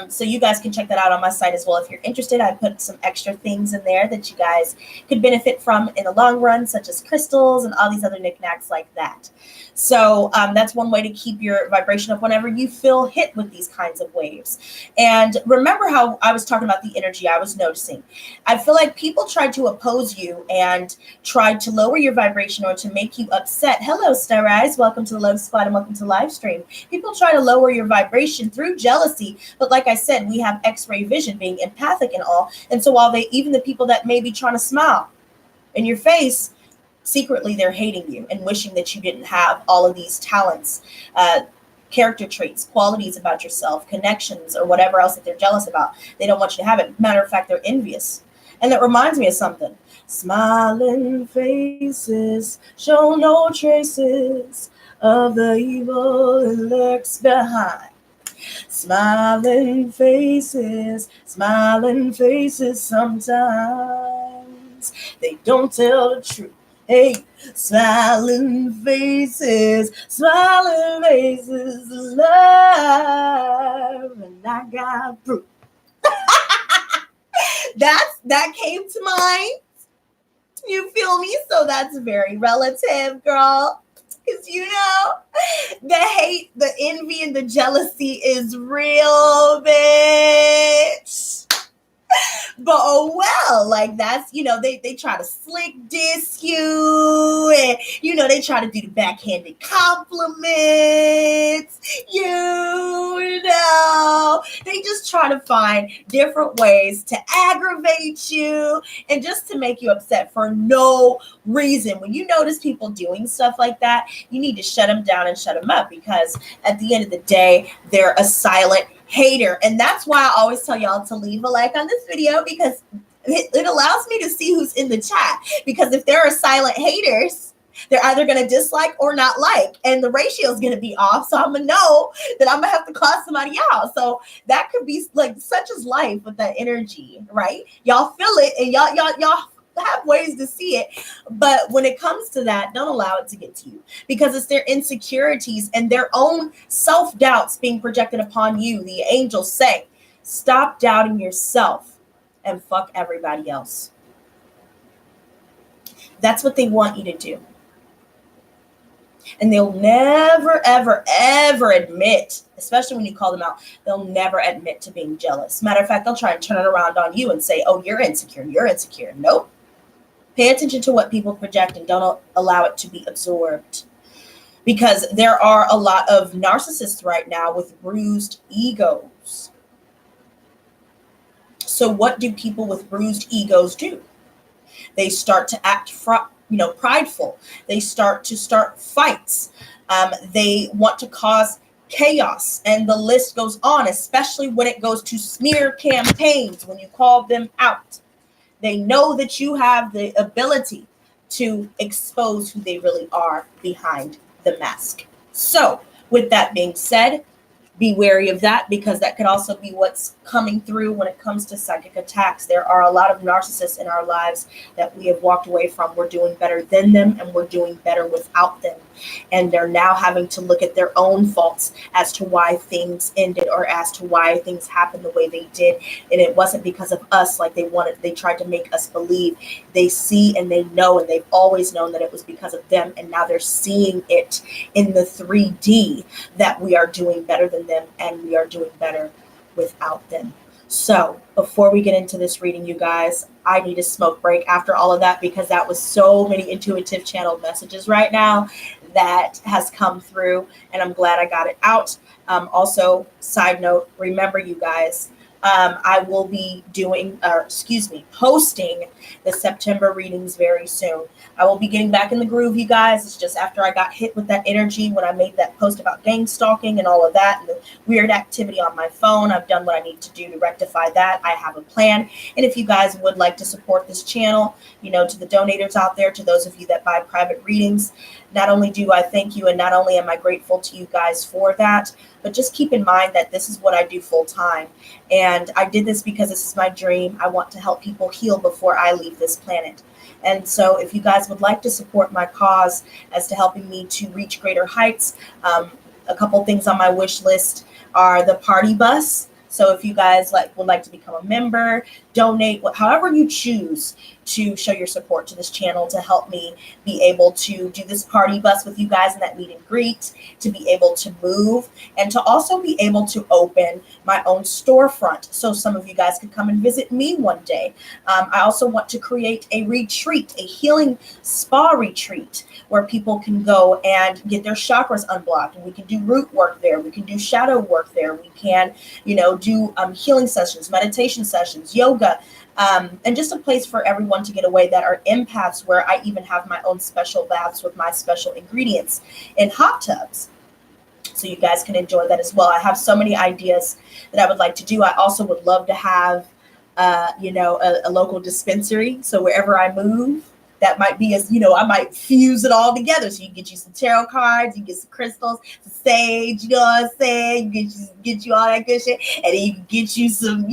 So you guys can check that out on my site as well. If you're interested, I put some extra things in there that you guys could benefit from in the long run, such as crystals and all these other knickknacks like that. So that's one way to keep your vibration up whenever you feel hit with these kinds of waves. And remember how I was talking about the energy I was noticing. I feel like people try to oppose you and try to lower your vibration or to make you upset. Hello, Star Eyes. Welcome to the Lotus Squad and welcome to live stream. People try to lower your vibration through jealousy. But like I said, we have X-ray vision, being empathic and all. And so while even the people that may be trying to smile in your face, secretly they're hating you and wishing that you didn't have all of these talents, character traits, qualities about yourself, connections, or whatever else that they're jealous about. They don't want you to have it. Matter of fact, they're envious. And that reminds me of something. Smiling faces show no traces of the evil that lurks behind. Smiling faces, sometimes they don't tell the truth. Hey, smiling faces, love, and I got proof. That came to mind. You feel me? So that's very relative, girl. Because the hate, the envy, and the jealousy is real, bitch. But oh well, like that's, they try to slick diss you, and they try to do the backhanded compliments, they just try to find different ways to aggravate you and just to make you upset for no reason. When you notice people doing stuff like that, you need to shut them down and shut them up, because at the end of the day, they're a silent hater. And that's why I always tell y'all to leave a like on this video, because it allows me to see who's in the chat. Because if there are silent haters, they're either going to dislike or not like, and the ratio is going to be off. So I'm going to know that I'm going to have to call somebody out. So that could be like, such as life with that energy, right? Y'all feel it, and y'all have ways to see it. But when it comes to that, don't allow it to get to you, because it's their insecurities and their own self-doubts being projected upon you. The angels say, stop doubting yourself and fuck everybody else. That's what they want you to do. And they'll never, ever, ever admit, especially when you call them out, they'll never admit to being jealous. Matter of fact, they'll try and turn it around on you and say, oh, you're insecure. Nope. Pay attention to what people project and don't allow it to be absorbed. because there are a lot of narcissists right now with bruised egos. So what do people with bruised egos do? They start to act prideful. They start fights. They want to cause chaos, and the list goes on, especially when it goes to smear campaigns, when you call them out. They know that you have the ability to expose who they really are behind the mask. So with that being said, be wary of that, because that could also be what's coming through when it comes to psychic attacks. There are a lot of narcissists in our lives that we have walked away from. We're doing better than them, and we're doing better without them. And they're now having to look at their own faults as to why things ended, or as to why things happened the way they did. And it wasn't because of us, like they tried to make us believe. They see and they know, and they've always known that it was because of them. And now they're seeing it in the 3D that we are doing better than them, and we are doing better without them. So before we get into this reading, you guys, I need a smoke break after all of that, because that was so many intuitive channel messages right now that has come through, and I'm glad I got it out. Also, side note, remember you guys, I will be hosting the September readings very soon. I will be getting back in the groove, you guys. It's just after I got hit with that energy when I made that post about gang stalking and all of that, and the weird activity on my phone. I've done what I need to do to rectify that. I have a plan. And if you guys would like to support this channel, to the donators out there, to those of you that buy private readings, not only do I thank you, and not only am I grateful to you guys for that, but just keep in mind that this is what I do full time. And I did this because this is my dream. I want to help people heal before I leave this planet. And so if you guys would like to support my cause as to helping me to reach greater heights, a couple things on my wish list are the party bus. So if you guys would like to become a member, donate, however you choose to show your support to this channel, to help me be able to do this party bus with you guys in that meet and greet, to be able to move, and to also be able to open my own storefront so some of you guys could come and visit me one day. I also want to create a retreat, a healing spa retreat, where people can go and get their chakras unblocked, and we can do root work there, we can do shadow work there, we can do healing sessions, meditation sessions, yoga, and just a place for everyone to get away that are empaths, where I even have my own special baths with my special ingredients in hot tubs. So you guys can enjoy that as well. I have so many ideas that I would like to do. I also would love to have, a local dispensary. So wherever I move, that might be I might fuse it all together. So you get you some tarot cards, you get some crystals, some sage, you know what I'm saying? Get you all that good shit. And then you can get you some,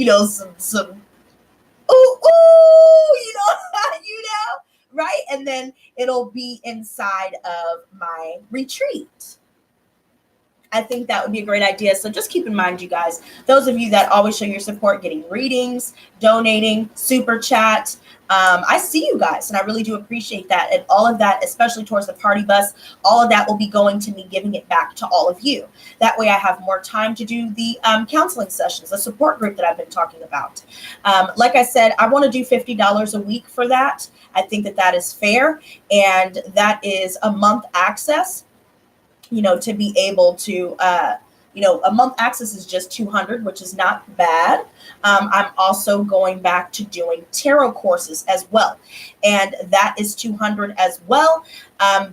some right? And then it'll be inside of my retreat. I think that would be a great idea. So just keep in mind, you guys, those of you that always show your support, getting readings, donating, super chat. I see you guys, and I really do appreciate that. And all of that, especially towards the party bus, all of that will be going to me giving it back to all of you. That way I have more time to do the counseling sessions, the support group that I've been talking about. Like I said, I want to do $50 a week for that. I think that is fair. And that is a month access, to be able to, a month access is just $200, which is not bad. I'm also going back to doing tarot courses as well. And that is $200 as well,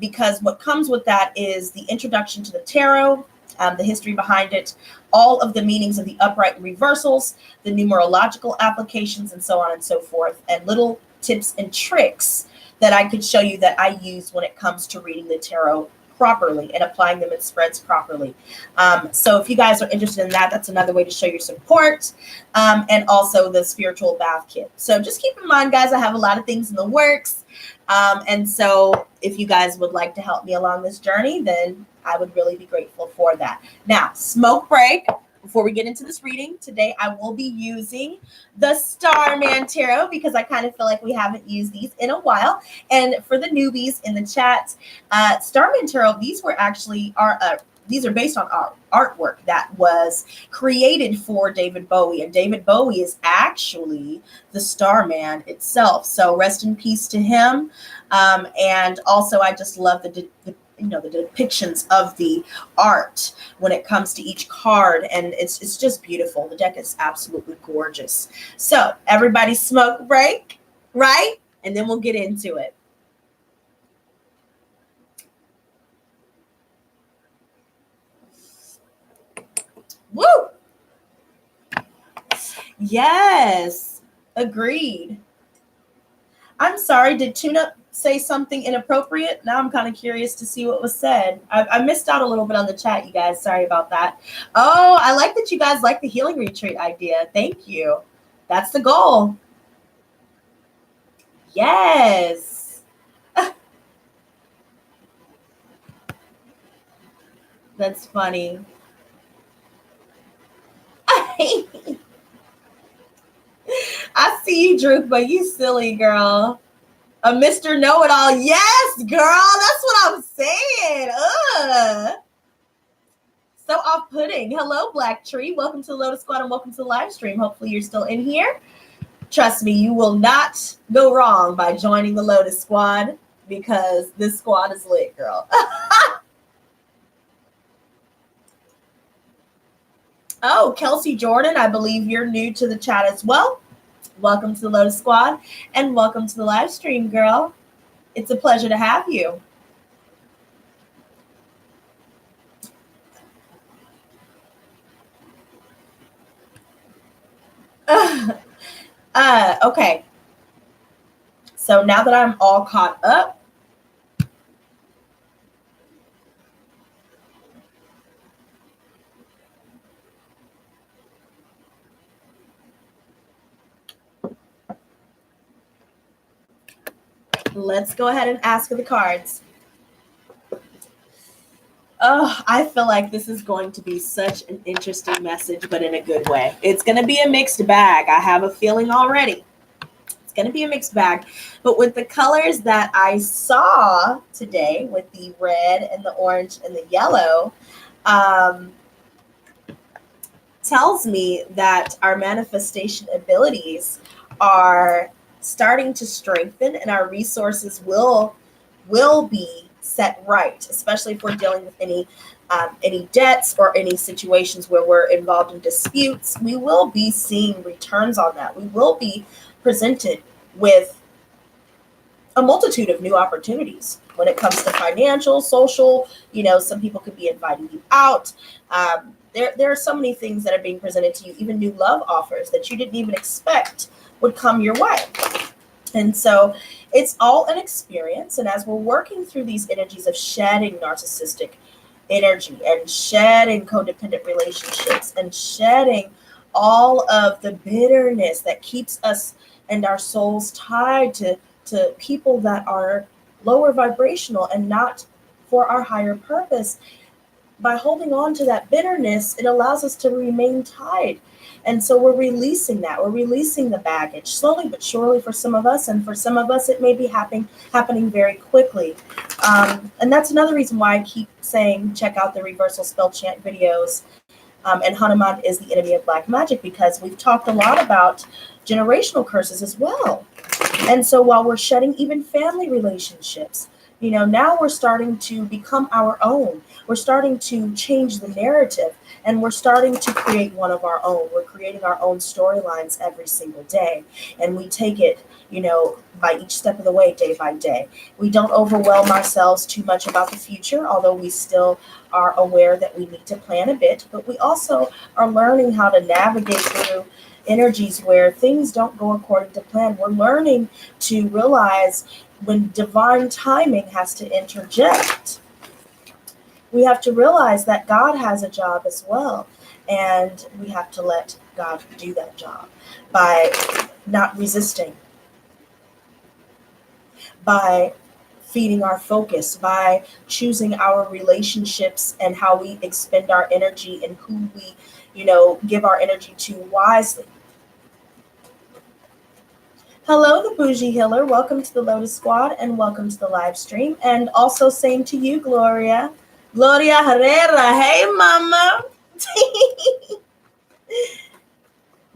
because what comes with that is the introduction to the tarot, the history behind it, all of the meanings of the upright and reversals, the numerological applications, and so on and so forth, and little tips and tricks that I could show you that I use when it comes to reading the tarot properly and applying them in spreads properly. So if you guys are interested in that, that's another way to show your support. And also the spiritual bath kit. So just keep in mind, guys, I have a lot of things in the works. And so if you guys would like to help me along this journey, then I would really be grateful for that. Now, smoke break. Before we get into this reading, today I will be using the Starman Tarot, because I kind of feel like we haven't used these in a while. And for the newbies in the chat, Starman Tarot, these are based on artwork that was created for David Bowie. And David Bowie is actually the Starman itself. So rest in peace to him. And also, I just love the the depictions of the art when it comes to each card, and it's just beautiful. The deck is absolutely gorgeous. So everybody smoke break, right? And then we'll get into it. Woo! Yes, agreed. I'm sorry, did Tuna say something inappropriate? Now I'm kind of curious to see what was said. I missed out a little bit on the chat, you guys. Sorry about that. Oh, I like that you guys like the healing retreat idea. Thank you. That's the goal. Yes. That's funny. I see you, Drew, but you silly girl. A Mr. Know-It-All. Yes, girl. That's what I'm saying. Ugh. So off-putting. Hello, Black Tree. Welcome to the Lotus Squad and welcome to the live stream. Hopefully you're still in here. Trust me, you will not go wrong by joining the Lotus Squad because this squad is lit, girl. Oh, Kelsey Jordan, I believe you're new to the chat as well. Welcome to the Lotus Squad and welcome to the live stream, girl. It's a pleasure to have you. Okay. So now that I'm all caught up, let's go ahead and ask the cards. Oh, I feel like this is going to be such an interesting message, but in a good way. It's going to be a mixed bag. I have a feeling already. It's going to be a mixed bag. But with the colors that I saw today, with the red and the orange and the yellow, tells me that our manifestation abilities are starting to strengthen and our resources will be set right, especially if we're dealing with any debts or any situations where we're involved in disputes. We will be seeing returns on that. We will be presented with a multitude of new opportunities when it comes to financial, social. Some people could be inviting you out. There are so many things that are being presented to you, even new love offers that you didn't even expect would come your way. And so it's all an experience. And as we're working through these energies of shedding narcissistic energy and shedding codependent relationships and shedding all of the bitterness that keeps us and our souls tied to people that are lower vibrational and not for our higher purpose, by holding on to that bitterness, it allows us to remain tied. And so we're releasing that. We're releasing the baggage slowly but surely for some of us. And for some of us, it may be happening very quickly. And that's another reason why I keep saying, check out the reversal spell chant videos. And Hanuman is the enemy of black magic, because we've talked a lot about generational curses as well. And so while we're shedding even family relationships, now we're starting to become our own. We're starting to change the narrative, and we're starting to create one of our own. We're creating our own storylines every single day, and we take it, by each step of the way, day by day. We don't overwhelm ourselves too much about the future, although we still are aware that we need to plan a bit, but we also are learning how to navigate through energies where things don't go according to plan. We're learning to realize when divine timing has to interject. We have to realize that God has a job as well, and we have to let God do that job by not resisting, by feeding our focus, by choosing our relationships and how we expend our energy and who we, give our energy to wisely. Hello, the Bougie Healer. Welcome to the Lotus Squad and welcome to the live stream. And also same to you, Gloria. Gloria Herrera. Hey, mama.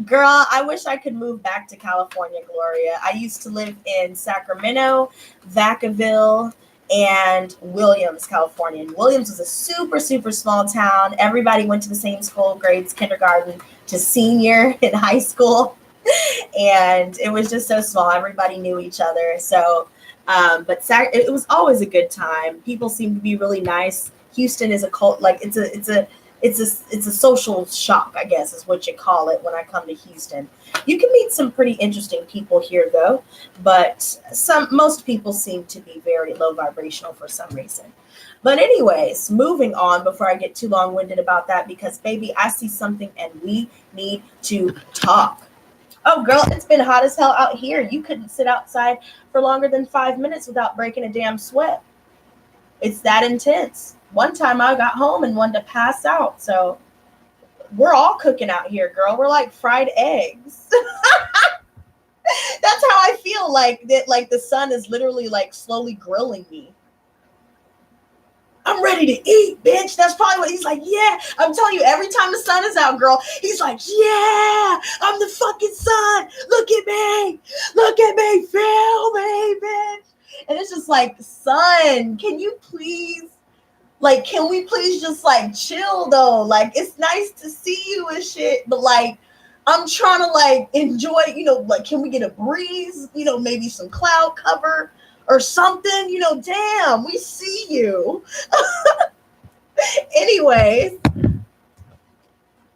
Girl, I wish I could move back to California, Gloria. I used to live in Sacramento, Vacaville, and Williams, California. And Williams was a super, super small town. Everybody went to the same school, grades, kindergarten to senior in high school. And it was just so small. Everybody knew each other. So, but it was always a good time. People seem to be really nice. Houston is a cult, like it's a social shock, I guess is what you call it when I come to Houston. You can meet some pretty interesting people here though, but most people seem to be very low vibrational for some reason. But anyways, moving on before I get too long-winded about that, because baby, I see something and we need to talk. Oh, girl, it's been hot as hell out here. You couldn't sit outside for longer than 5 minutes without breaking a damn sweat. It's that intense. One time I got home and wanted to pass out. So we're all cooking out here, girl. We're like fried eggs. That's how I feel, like that. Like the sun is literally like slowly grilling me. I'm ready to eat, bitch. That's probably what he's like. Yeah, I'm telling you, every time the sun is out, girl, he's like, yeah, I'm the fucking sun. Look at me. Look at me. Feel me, bitch. And it's just like, son, can you please, like, can we please just like chill though? Like, it's nice to see you and shit, but like, I'm trying to like enjoy, like, can we get a breeze? Maybe some cloud cover or something, damn, we see you. Anyways,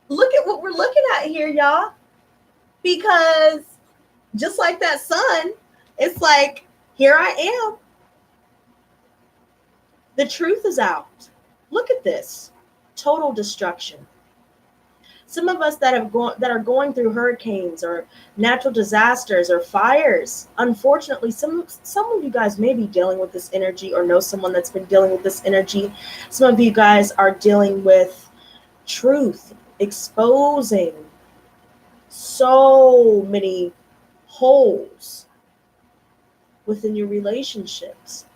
look at what we're looking at here, y'all. Because just like that sun, it's like, here I am. The truth is out. Look at this. Total destruction. Some of us that are going through hurricanes or natural disasters or fires, unfortunately, some of you guys may be dealing with this energy or know someone that's been dealing with this energy. Some of you guys are dealing with truth, exposing so many holes within your relationships.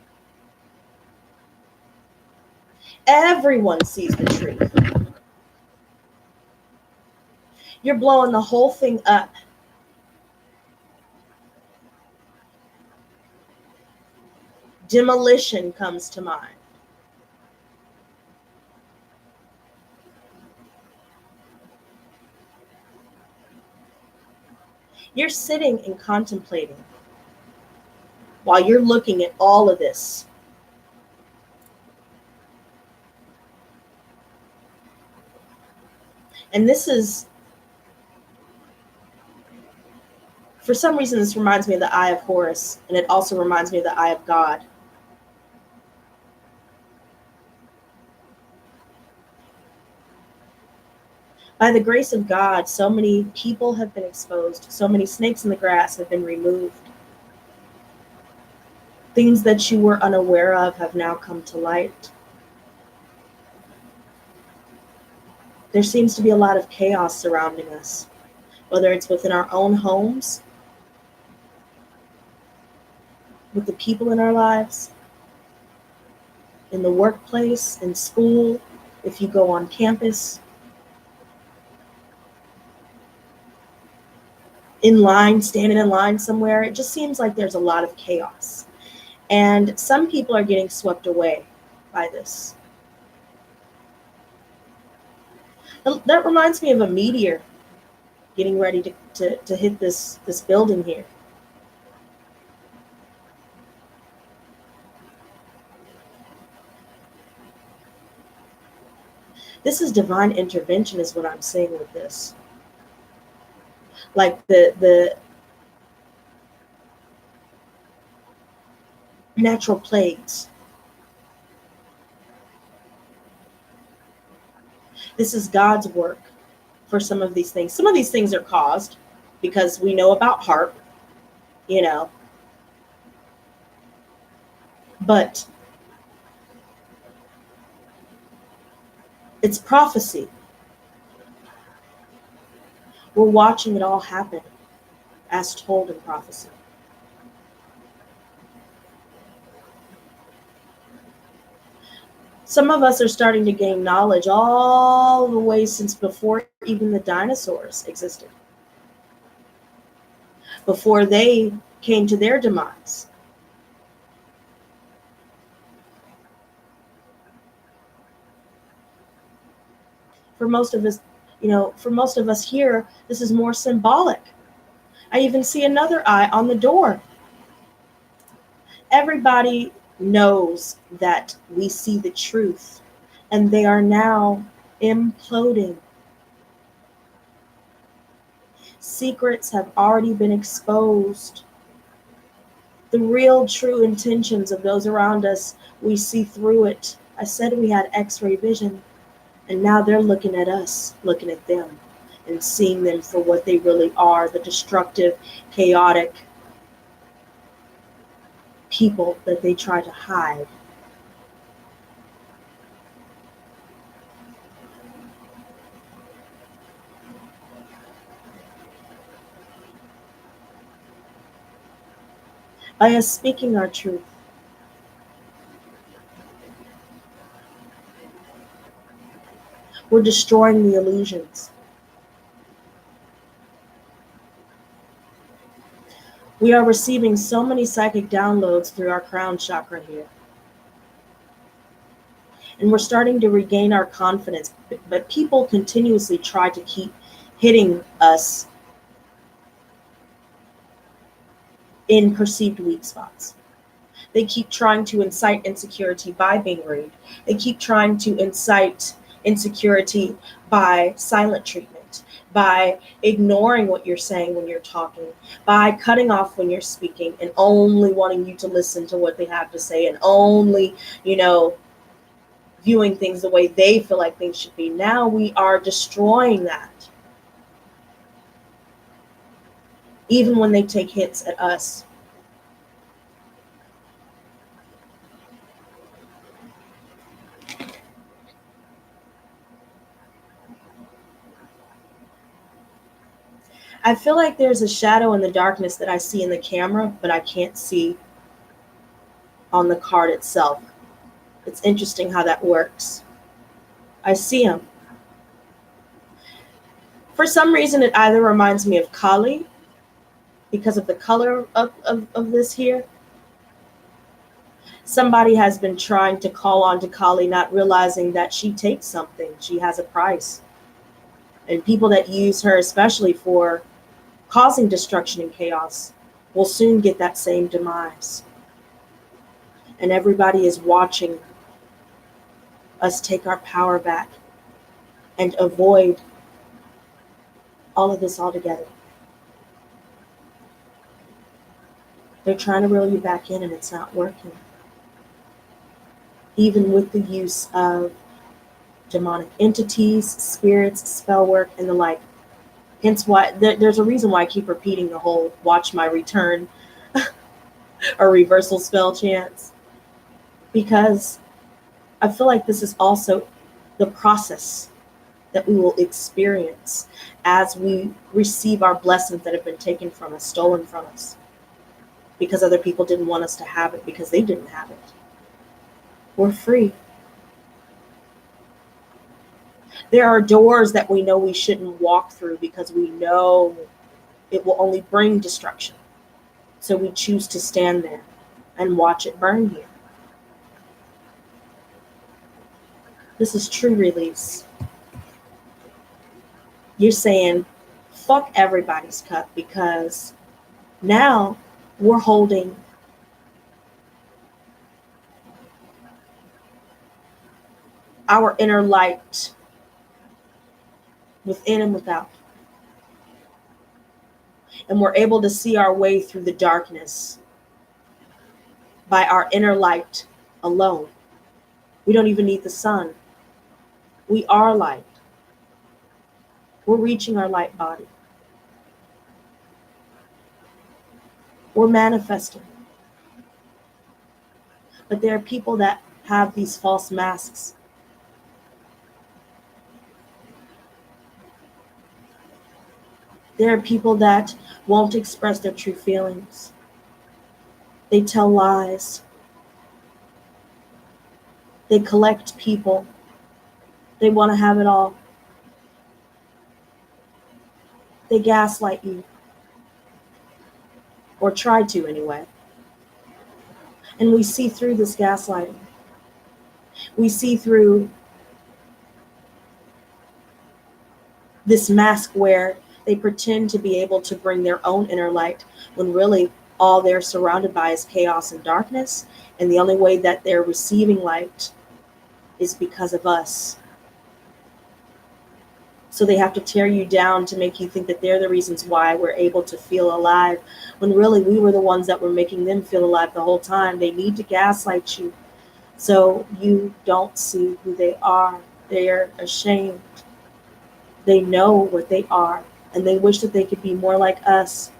Everyone sees the truth. You're blowing the whole thing up. Demolition comes to mind. You're sitting and contemplating while you're looking at all of this. And this is, for some reason, this reminds me of the Eye of Horus, and it also reminds me of the Eye of God. By the grace of God, so many people have been exposed. So many snakes in the grass have been removed. Things that you were unaware of have now come to light. There seems to be a lot of chaos surrounding us, whether it's within our own homes, with the people in our lives, in the workplace, in school, if you go on campus, in line, standing in line somewhere. It just seems like there's a lot of chaos. And some people are getting swept away by this. That reminds me of a meteor getting ready to hit this building here. This is divine intervention is what I'm saying with this. Like the natural plagues. This is God's work for some of these things. Some of these things are caused because we know about HARP, but it's prophecy. We're watching it all happen as told in prophecy. Some of us are starting to gain knowledge all the way since before even the dinosaurs existed. Before they came to their demise. For most of us, for most of us here, this is more symbolic. I even see another eye on the door. Everybody knows that we see the truth, and they are now imploding. Secrets have already been exposed. The real true intentions of those around us, we see through it. I said we had x-ray vision, and now they're looking at us, looking at them, and seeing them for what they really are, the destructive, chaotic people that they try to hide. By us speaking our truth, we're destroying the illusions. We are receiving so many psychic downloads through our crown chakra here. And we're starting to regain our confidence. But people continuously try to keep hitting us in perceived weak spots. They keep trying to incite insecurity by being rude. They keep trying to incite insecurity by silent treatment, by ignoring what you're saying when you're talking, by cutting off when you're speaking and only wanting you to listen to what they have to say and only, viewing things the way they feel like things should be. Now we are destroying that. Even when they take hits at us. I feel like there's a shadow in the darkness that I see in the camera, but I can't see on the card itself. It's interesting how that works. I see him. For some reason, it either reminds me of Kali, because of the color of this here. Somebody has been trying to call on to Kali, not realizing that she takes something. She has a price. And people that use her, especially for causing destruction and chaos, will soon get that same demise. And everybody is watching us take our power back and avoid all of this altogether. They're trying to reel you back in, and it's not working. Even with the use of demonic entities, spirits, spell work, and the like. Hence why there's a reason why I keep repeating the whole watch my return or reversal spell chants. Because I feel like this is also the process that we will experience as we receive our blessings that have been taken from us, stolen from us. Because other people didn't want us to have it, because they didn't have it. We're free. There are doors that we know we shouldn't walk through because we know it will only bring destruction. So we choose to stand there and watch it burn here. This is true release. You're saying, fuck everybody's cup, because now we're holding our inner light within and without. And we're able to see our way through the darkness by our inner light alone. We don't even need the sun. We are light. We're reaching our light body. We're manifesting. But there are people that have these false masks. There are people that won't express their true feelings. They tell lies. They collect people. They want to have it all. They gaslight you. Or try to anyway. And we see through this gaslighting. We see through this mask where they pretend to be able to bring their own inner light when really all they're surrounded by is chaos and darkness. And the only way that they're receiving light is because of us. So they have to tear you down to make you think that they're the reasons why we're able to feel alive, when really we were the ones that were making them feel alive the whole time. They need to gaslight you so you don't see who they are. They're ashamed. They know what they are, and they wish that they could be more like us.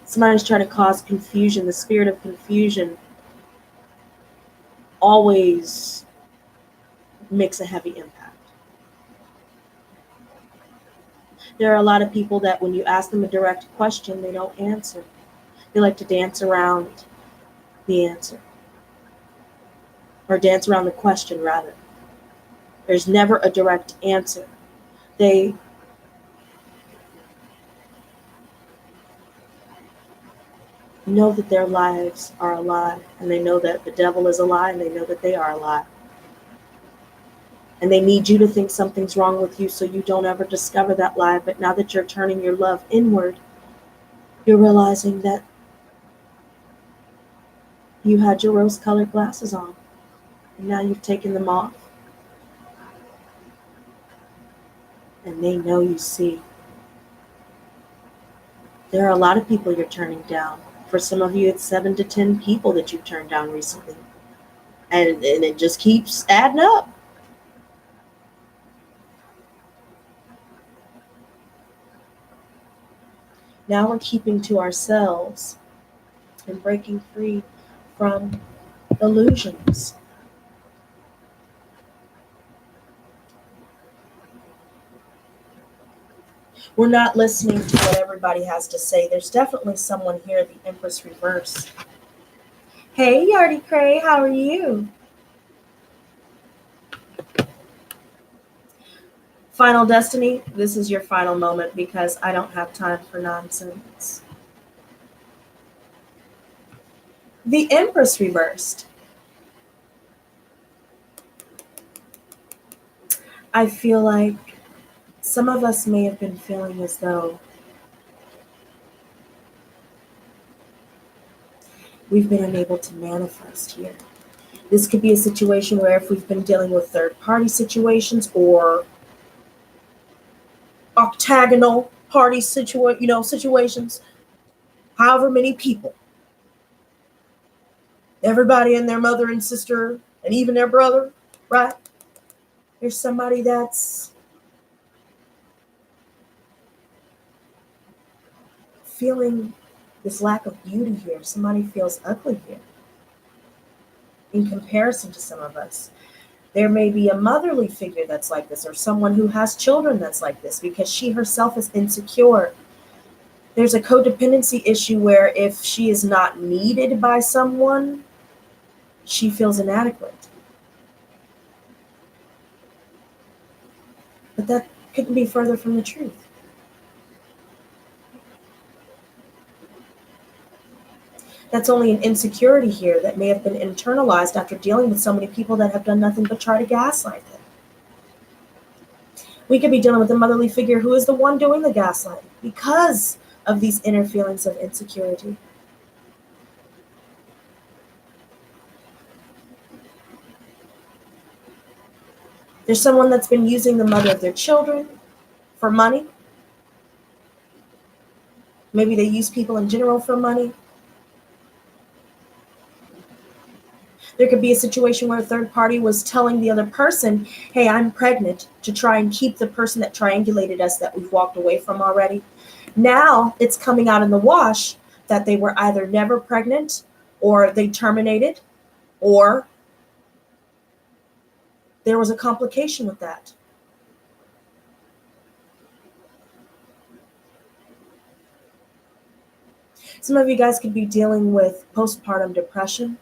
Somebody's trying to cause confusion. The spirit of confusion always makes a heavy impact. There are a lot of people that when you ask them a direct question, they don't answer. They like to dance around the answer, or dance around the question, rather. There's never a direct answer. They know that their lives are a lie, and they know that the devil is a lie, and they know that they are a lie. And they need you to think something's wrong with you so you don't ever discover that lie. But now that you're turning your love inward, you're realizing that you had your rose-colored glasses on, and now you've taken them off. And they know you see. There are a lot of people you're turning down. For some of you, it's 7 to 10 people that you've turned down recently. And it just keeps adding up. Now we're keeping to ourselves and breaking free from illusions. We're not listening to what everybody has to say. There's definitely someone here, the Empress Reverse. Hey, Yardy Cray, how are you? Final Destiny, this is your final moment because I don't have time for nonsense. The Empress reversed. I feel like some of us may have been feeling as though we've been unable to manifest here. This could be a situation where if we've been dealing with third-party situations or octagonal party situations, however many people, everybody and their mother and sister and even their brother, right? There's somebody that's feeling this lack of beauty here. Somebody feels ugly here in comparison to some of us. There may be a motherly figure that's like this, or someone who has children that's like this because she herself is insecure. There's a codependency issue where if she is not needed by someone, she feels inadequate. But that couldn't be further from the truth. That's only an insecurity here that may have been internalized after dealing with so many people that have done nothing but try to gaslight them. We could be dealing with a motherly figure who is the one doing the gaslighting because of these inner feelings of insecurity. There's someone that's been using the mother of their children for money. Maybe they use people in general for money. There could be a situation where a third party was telling the other person, hey, I'm pregnant, to try and keep the person that triangulated us that we've walked away from already. Now it's coming out in the wash that they were either never pregnant or they terminated or there was a complication with that. Some of you guys could be dealing with postpartum depression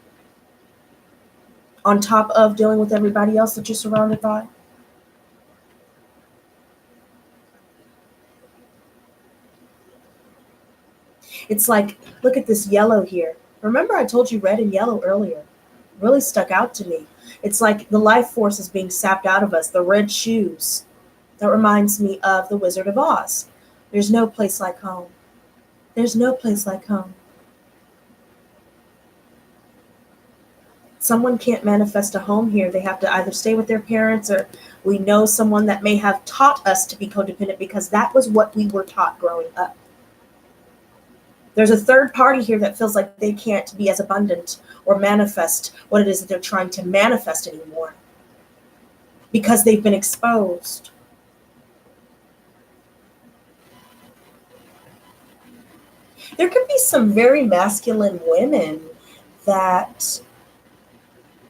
on top of dealing with everybody else that you're surrounded by. It's like, look at this yellow here. Remember I told you red and yellow earlier. really stuck out to me. It's like the life force is being sapped out of us. The red shoes. That reminds me of the Wizard of Oz. There's no place like home. There's no place like home. Someone can't manifest a home here. They have to either stay with their parents, or we know someone that may have taught us to be codependent because that was what we were taught growing up. There's a third party here that feels like they can't be as abundant or manifest what it is that they're trying to manifest anymore because they've been exposed. There could be some very masculine women that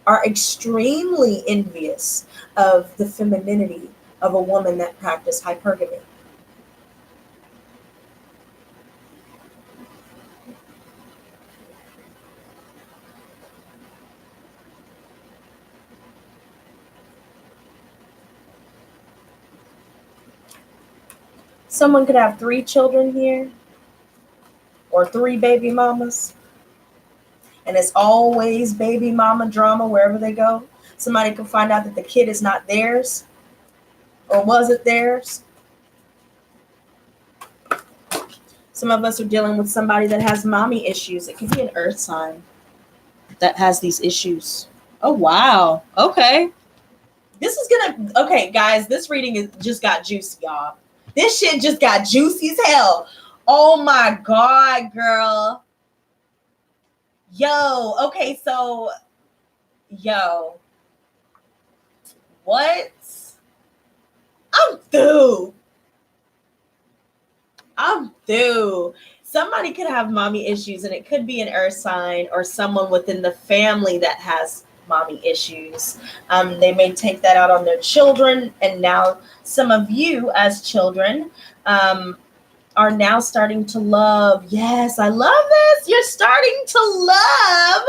are extremely envious of the femininity of a woman that practiced hypergamy. Someone could have 3 children here, or 3 baby mamas, and it's always baby mama drama wherever they go. Somebody can find out that the kid is not theirs, or wasn't theirs. Some of us are dealing with somebody that has mommy issues. It could be an earth sign that has these issues. Oh, wow. Okay. Okay, guys, this reading just got juicy, y'all. This shit just got juicy as hell. Oh my God, girl. Yo, okay, so, what? I'm through. Somebody could have mommy issues, and it could be an earth sign or someone within the family that has mommy issues. They may take that out on their children, and now some of you as children are now starting to love. Yes, I love this. You're starting to love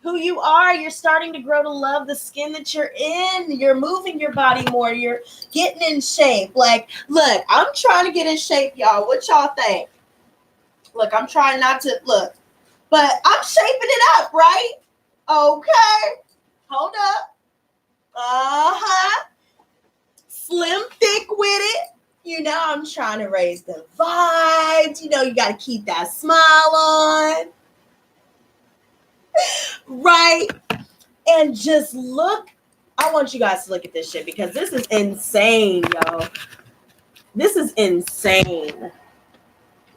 who you are. You're starting to grow to love the skin that you're in. You're moving your body more. You're getting in shape. Like, look, I'm trying to get in shape, y'all. What y'all think? Look, I'm trying not to look, but I'm shaping it up, right? Okay. Hold up. Uh-huh. Slim thick with it. You know, I'm trying to raise the vibes. You know, you got to keep that smile on. Right? And just look. I want you guys to look at this shit because this is insane, yo. This is insane.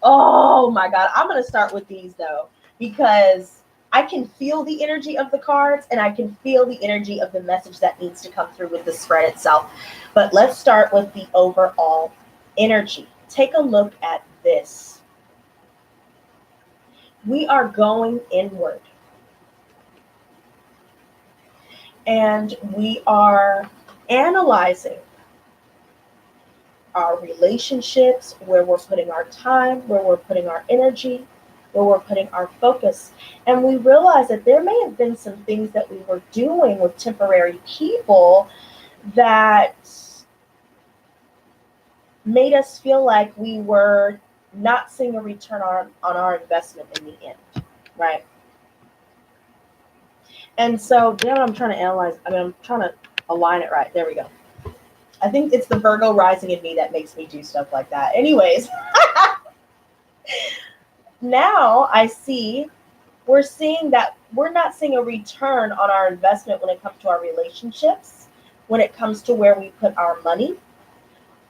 Oh my God. I'm going to start with these though, because I can feel the energy of the cards and I can feel the energy of the message that needs to come through with the spread itself. But let's start with the overall energy. Take a look at this. We are going inward. And we are analyzing our relationships, where we're putting our time, where we're putting our energy, where we're putting our focus. And we realize that there may have been some things that we were doing with temporary people that made us feel like we were not seeing a return on our investment in the end, right? And so, you know what I'm trying to analyze? I'm trying to align it right. There we go. I think it's the Virgo rising in me that makes me do stuff like that. Anyways, now I see we're seeing that we're not seeing a return on our investment when it comes to our relationships, when it comes to where we put our money,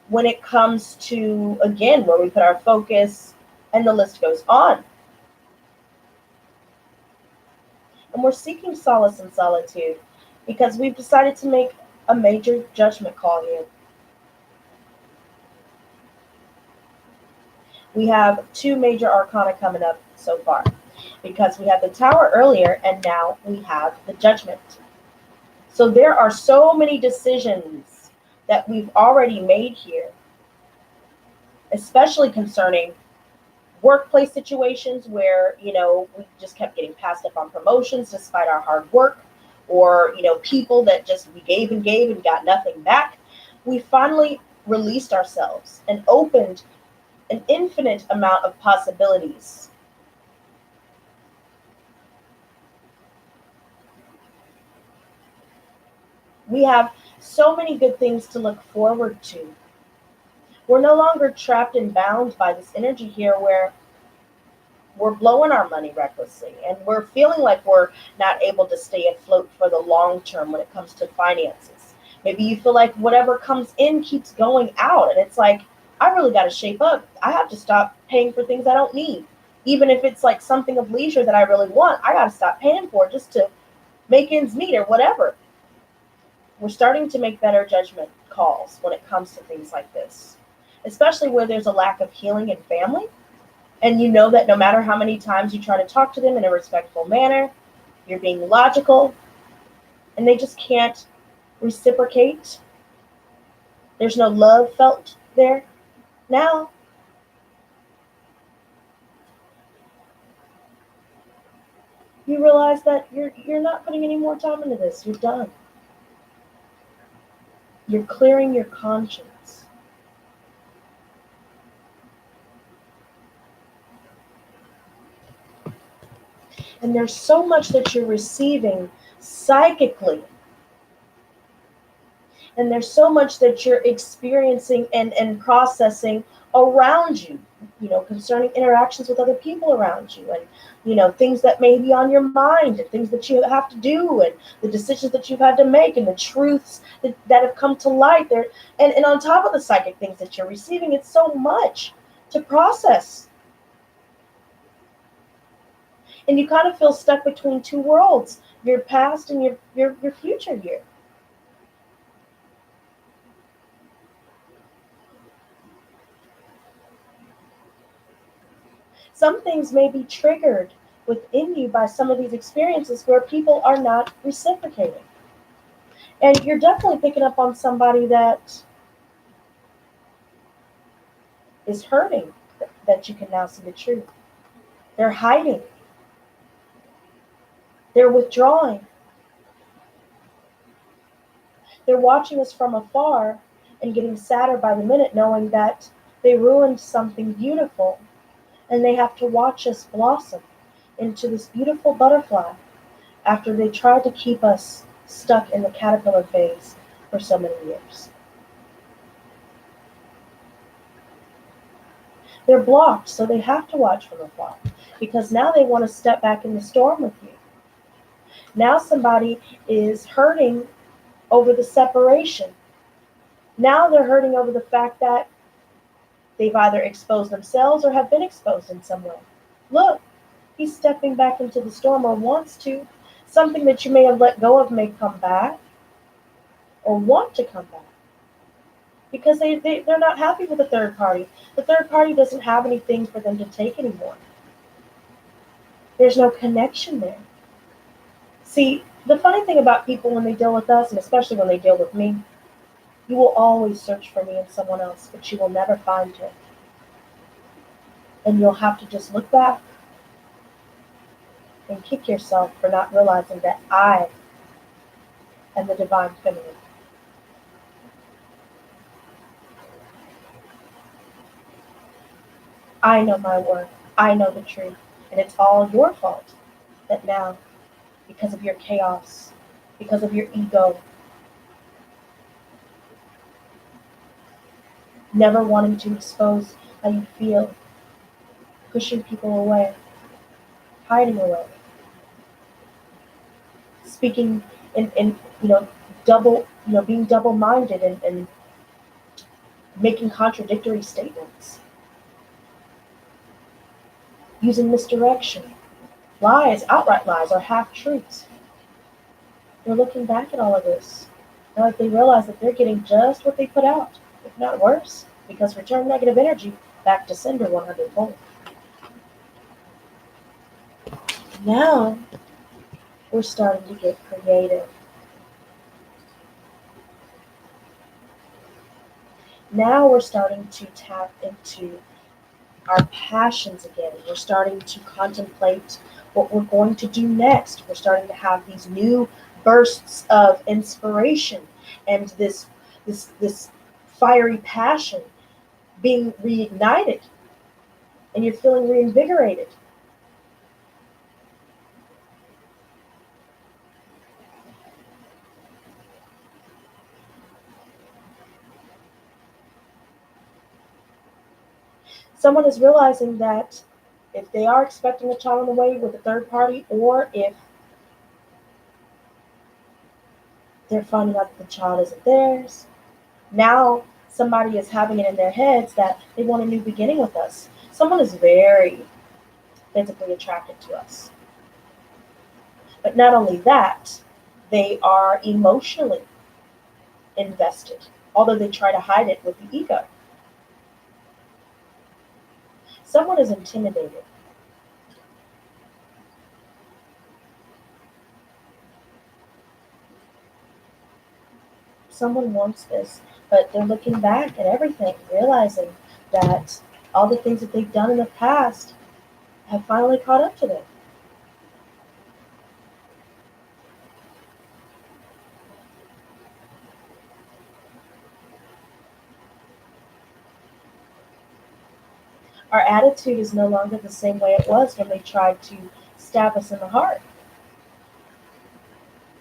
when it comes to, again, where we put our focus, and the list goes on. And we're seeking solace in solitude because we've decided to make a major judgment call here. We have 2 major arcana coming up so far because we had the Tower earlier and now we have the Judgment. So there are so many decisions that we've already made here, especially concerning workplace situations where, you know, we just kept getting passed up on promotions despite our hard work, or, you know, people that just we gave and got nothing back. We finally released ourselves and opened an infinite amount of possibilities. We have so many good things to look forward to. We're no longer trapped and bound by this energy here where we're blowing our money recklessly and we're feeling like we're not able to stay afloat for the long term when it comes to finances. Maybe you feel like whatever comes in keeps going out, and it's like, I really got to shape up. I have to stop paying for things I don't need. Even if it's like something of leisure that I really want, I got to stop paying for it just to make ends meet or whatever. We're starting to make better judgment calls when it comes to things like this, especially where there's a lack of healing in family. And you know that no matter how many times you try to talk to them in a respectful manner, you're being logical, and they just can't reciprocate. There's no love felt there. Now, you realize that you're not putting any more time into this. You're done. You're clearing your conscience. And there's so much that you're receiving psychically. And there's so much that you're experiencing and processing around you, concerning interactions with other people around you, and, things that may be on your mind, and things that you have to do, and the decisions that you've had to make, and the truths that have come to light there. And on top of the psychic things that you're receiving, it's so much to process. And you kind of feel stuck between two worlds, your past and your future here. Some things may be triggered within you by some of these experiences where people are not reciprocating. And you're definitely picking up on somebody that is hurting, that you can now see the truth. They're hiding. They're withdrawing. They're watching us from afar and getting sadder by the minute, knowing that they ruined something beautiful, and they have to watch us blossom into this beautiful butterfly after they tried to keep us stuck in the caterpillar phase for so many years. They're blocked, so they have to watch from afar, because now they want to step back in the storm with you. Now somebody is hurting over the separation. Now they're hurting over the fact that they've either exposed themselves or have been exposed in some way. Look, he's stepping back into the storm, or wants to. Something that you may have let go of may come back, or want to come back, because they're not happy with the third party. The third party doesn't have anything for them to take anymore. There's no connection there. See, the funny thing about people when they deal with us, and especially when they deal with me, you will always search for me in someone else, but you will never find it. And you'll have to just look back and kick yourself for not realizing that I am the divine feminine. I know my worth. I know the truth. And it's all your fault that now, because of your chaos, because of your ego, never wanting to expose how you feel, pushing people away, hiding away, speaking in double, being double-minded and making contradictory statements, using misdirection, lies, outright lies, or half-truths. They're looking back at all of this. Now that they realize that they're getting just what they put out, if not worse, because return negative energy back to sender 100-fold. Now, we're starting to get creative. Now we're starting to tap into our passions again. We're starting to contemplate what we're going to do next. We're starting to have these new bursts of inspiration and this fiery passion being reignited, and you're feeling reinvigorated. Someone is realizing that if they are expecting a child on the way with a third party, or if they're finding out that the child isn't theirs, now somebody is having it in their heads that they want a new beginning with us. Someone is very physically attracted to us. But not only that, they are emotionally invested, although they try to hide it with the ego. Someone is intimidated. Someone wants this, but they're looking back at everything, realizing that all the things that they've done in the past have finally caught up to them. Our attitude is no longer the same way it was when they tried to stab us in the heart.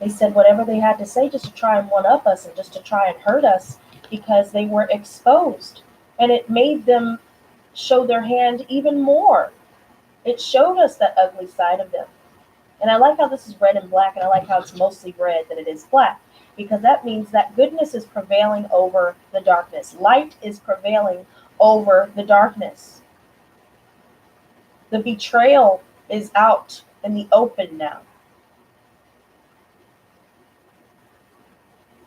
They said whatever they had to say just to try and one up us and just to try and hurt us because they were exposed. And it made them show their hand even more. It showed us that ugly side of them. And I like how this is red and black, and I like how it's mostly red than it is black, because that means that goodness is prevailing over the darkness. Light is prevailing over the darkness. The betrayal is out in the open now.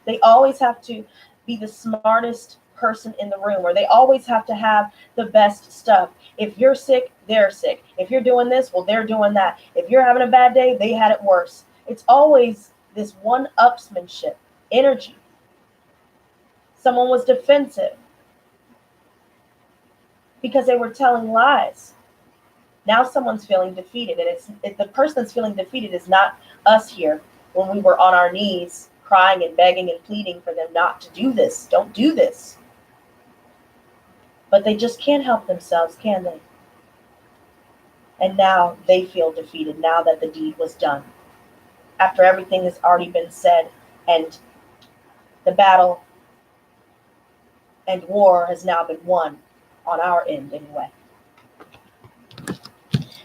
They always have to be the smartest person in the room, or they always have to have the best stuff. If you're sick, they're sick. If you're doing this, well, they're doing that. If you're having a bad day, they had it worse. It's always this one-upsmanship energy. Someone was defensive because they were telling lies. Now someone's feeling defeated, and the person that's feeling defeated is not us here when we were on our knees crying and begging and pleading for them not to do this. Don't do this. But they just can't help themselves, can they? And now they feel defeated now that the deed was done. After everything has already been said, and the battle and war has now been won on our end anyway.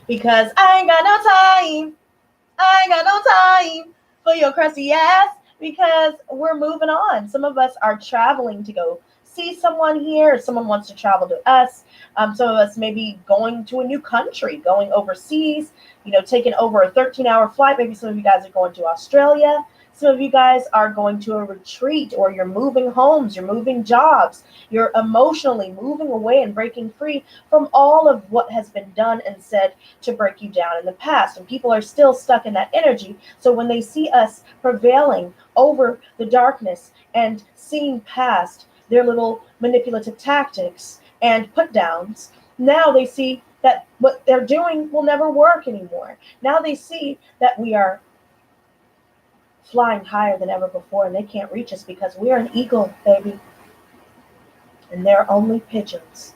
Because I ain't got no time. I ain't got no time for your crusty ass, because we're moving on. Some of us are traveling to go see someone here. Someone wants to travel to us. Some of us may be going to a new country, going overseas, taking over a 13-hour flight. Maybe some of you guys are going to Australia. Some of you guys are going to a retreat, or you're moving homes, you're moving jobs. You're emotionally moving away and breaking free from all of what has been done and said to break you down in the past. And people are still stuck in that energy. So when they see us prevailing over the darkness and seeing past their little manipulative tactics and put downs, now they see that what they're doing will never work anymore. Now they see that we are flying higher than ever before, and they can't reach us because we're an eagle, baby. And they're only pigeons.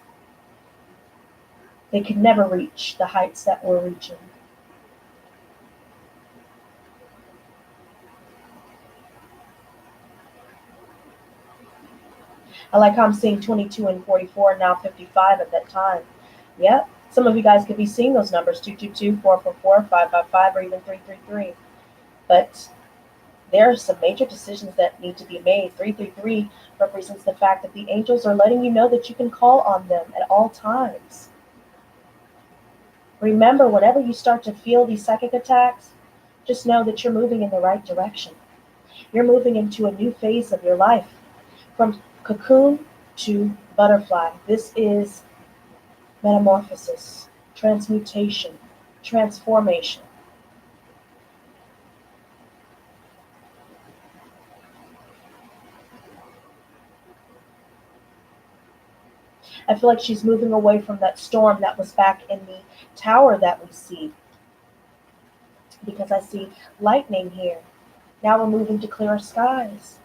They can never reach the heights that we're reaching. I like how I'm seeing 22 and 44, now 55 at that time. Yep. Some of you guys could be seeing those numbers, 222, 444, 555, or even 333. But there are some major decisions that need to be made. 333 represents the fact that the angels are letting you know that you can call on them at all times. Remember, whenever you start to feel these psychic attacks, just know that you're moving in the right direction. You're moving into a new phase of your life. From cocoon to butterfly. This is metamorphosis, transmutation, transformation. I feel like she's moving away from that storm that was back in the tower that we see. Because I see lightning here. Now we're moving to clearer skies.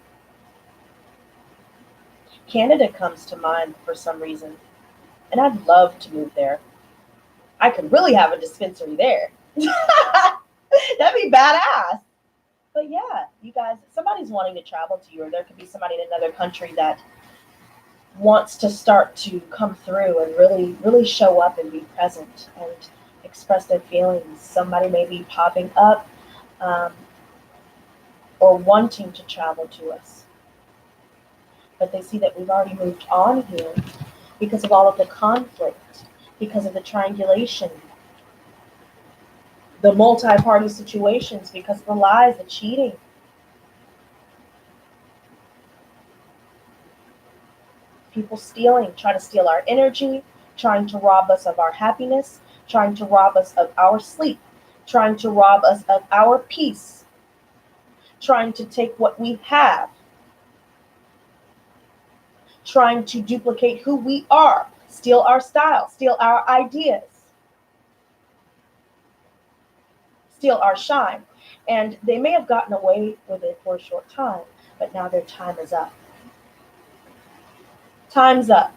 Canada comes to mind for some reason. And I'd love to move there. I could really have a dispensary there. That'd be badass. But yeah, you guys, somebody's wanting to travel to you, or there could be somebody in another country that wants to start to come through and really, really show up and be present and express their feelings. Somebody may be popping up um, or wanting to travel to us, but they see that we've already moved on here because of all of the conflict, because of the triangulation, the multi-party situations, because of the lies, the cheating. People stealing, trying to steal our energy, trying to rob us of our happiness, trying to rob us of our sleep, trying to rob us of our peace, trying to take what we have, trying to duplicate who we are, steal our style, steal our ideas, steal our shine. And they may have gotten away with it for a short time, but now their time is up. Time's up.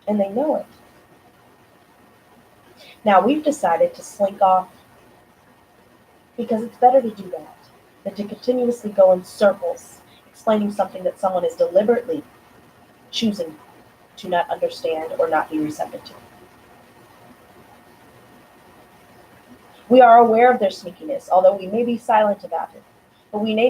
And they know it. Now we've decided to slink off because it's better to do that than to continuously go in circles explaining something that someone is deliberately choosing to not understand or not be receptive to. We are aware of their sneakiness, although we may be silent about it. But we may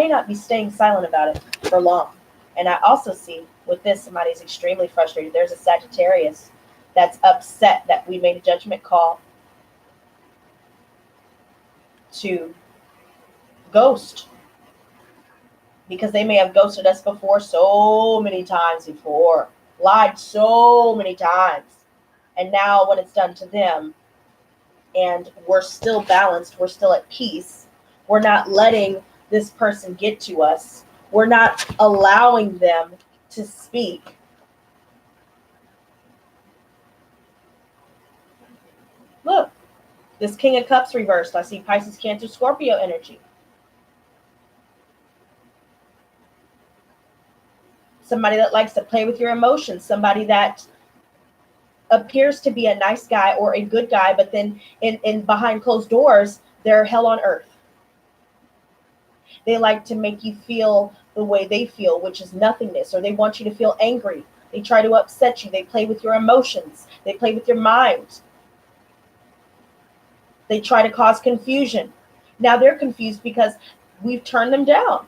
not be staying silent about it for long. And I also see with this, somebody's extremely frustrated. There's a Sagittarius that's upset that we made a judgment call to ghost, because they may have ghosted us before, so many times before, lied so many times. And now when it's done to them and we're still balanced, we're still at peace, we're not letting this person get to us, we're not allowing them to speak. Look, this King of Cups reversed. I see Pisces, Cancer, Scorpio energy. Somebody that likes to play with your emotions, somebody that appears to be a nice guy or a good guy, but then in behind closed doors, they're hell on earth. They like to make you feel the way they feel, which is nothingness, or they want you to feel angry. They try to upset you. They play with your emotions. They play with your mind. They try to cause confusion. Now they're confused because we've turned them down.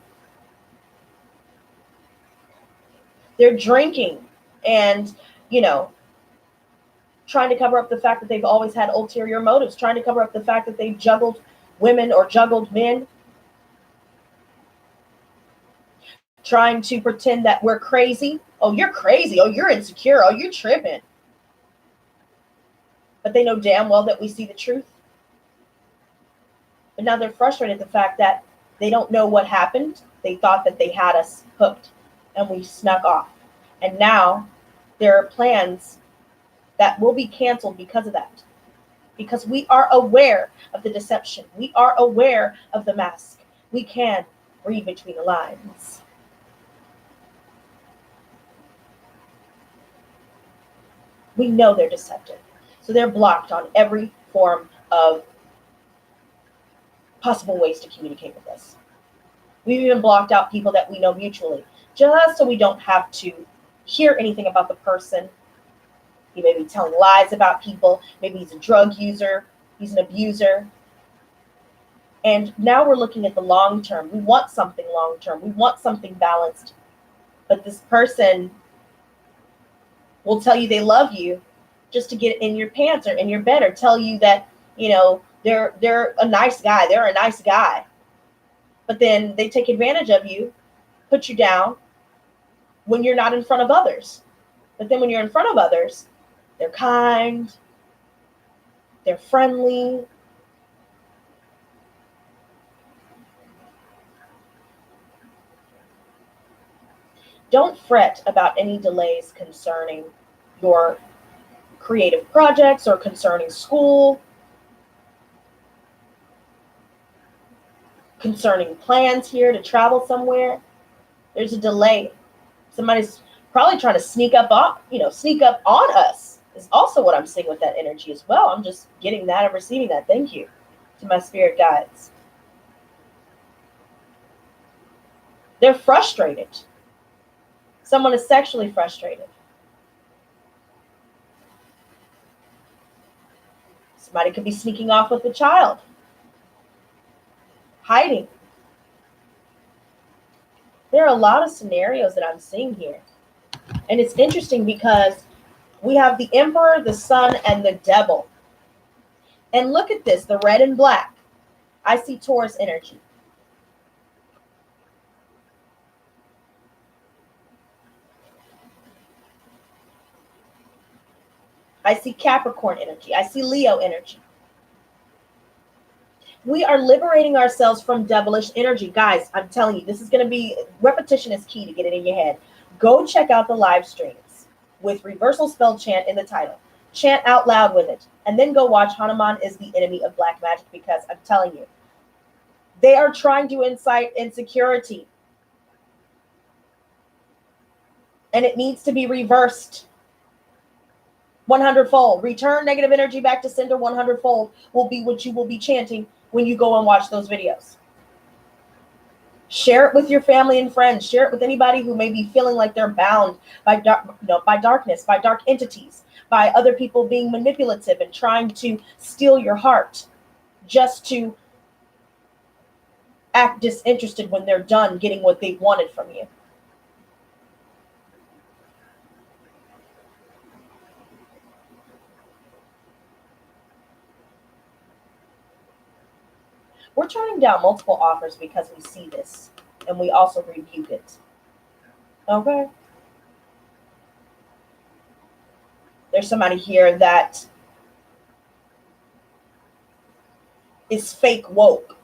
They're drinking and, trying to cover up the fact that they've always had ulterior motives, trying to cover up the fact that they've juggled women or juggled men, trying to pretend that we're crazy. Oh, you're crazy. Oh, you're insecure. Oh, you're tripping. But they know damn well that we see the truth. But now they're frustrated at the fact that they don't know what happened. They thought that they had us hooked and we snuck off. And now there are plans that will be canceled because of that. Because we are aware of the deception. We are aware of the mask. We can read between the lines. We know they're deceptive. So they're blocked on every form of possible ways to communicate with us. We've even blocked out people that we know mutually, just so we don't have to hear anything about the person. He may be telling lies about people. Maybe he's a drug user. He's an abuser. And now we're looking at the long term. We want something long term. We want something balanced. But this person will tell you they love you just to get in your pants or in your bed, or tell you that, they're a nice guy. They're a nice guy. But then they take advantage of you, put you down when you're not in front of others. But then when you're in front of others, they're kind, they're friendly. Don't fret about any delays concerning your creative projects or concerning school, concerning plans here to travel somewhere. There's a delay. Somebody's probably trying to sneak up on us, is also what I'm seeing with that energy as well. I'm just getting that and receiving that. Thank you to my spirit guides. They're frustrated. Someone is sexually frustrated. Somebody could be sneaking off with a child, hiding. There are a lot of scenarios that I'm seeing here. And it's interesting because we have the Emperor, the Sun, and the Devil. And look at this, the red and black. I see Taurus energy. I see Capricorn energy. I see Leo energy. We are liberating ourselves from devilish energy. Guys, I'm telling you, this is going to be, repetition is key to get it in your head. Go check out the live streams with reversal spell chant in the title. Chant out loud with it. And then go watch Hanuman is the enemy of black magic, because I'm telling you, they are trying to incite insecurity. And it needs to be reversed 100-fold. Return negative energy back to sender 100-fold will be what you will be chanting when you go and watch those videos. Share it with your family and friends. Share it with anybody who may be feeling like they're bound by darkness, by dark entities, by other people being manipulative and trying to steal your heart just to act disinterested when they're done getting what they wanted from you. We're turning down multiple offers because we see this, and we also rebuke it. Okay? There's somebody here that is fake woke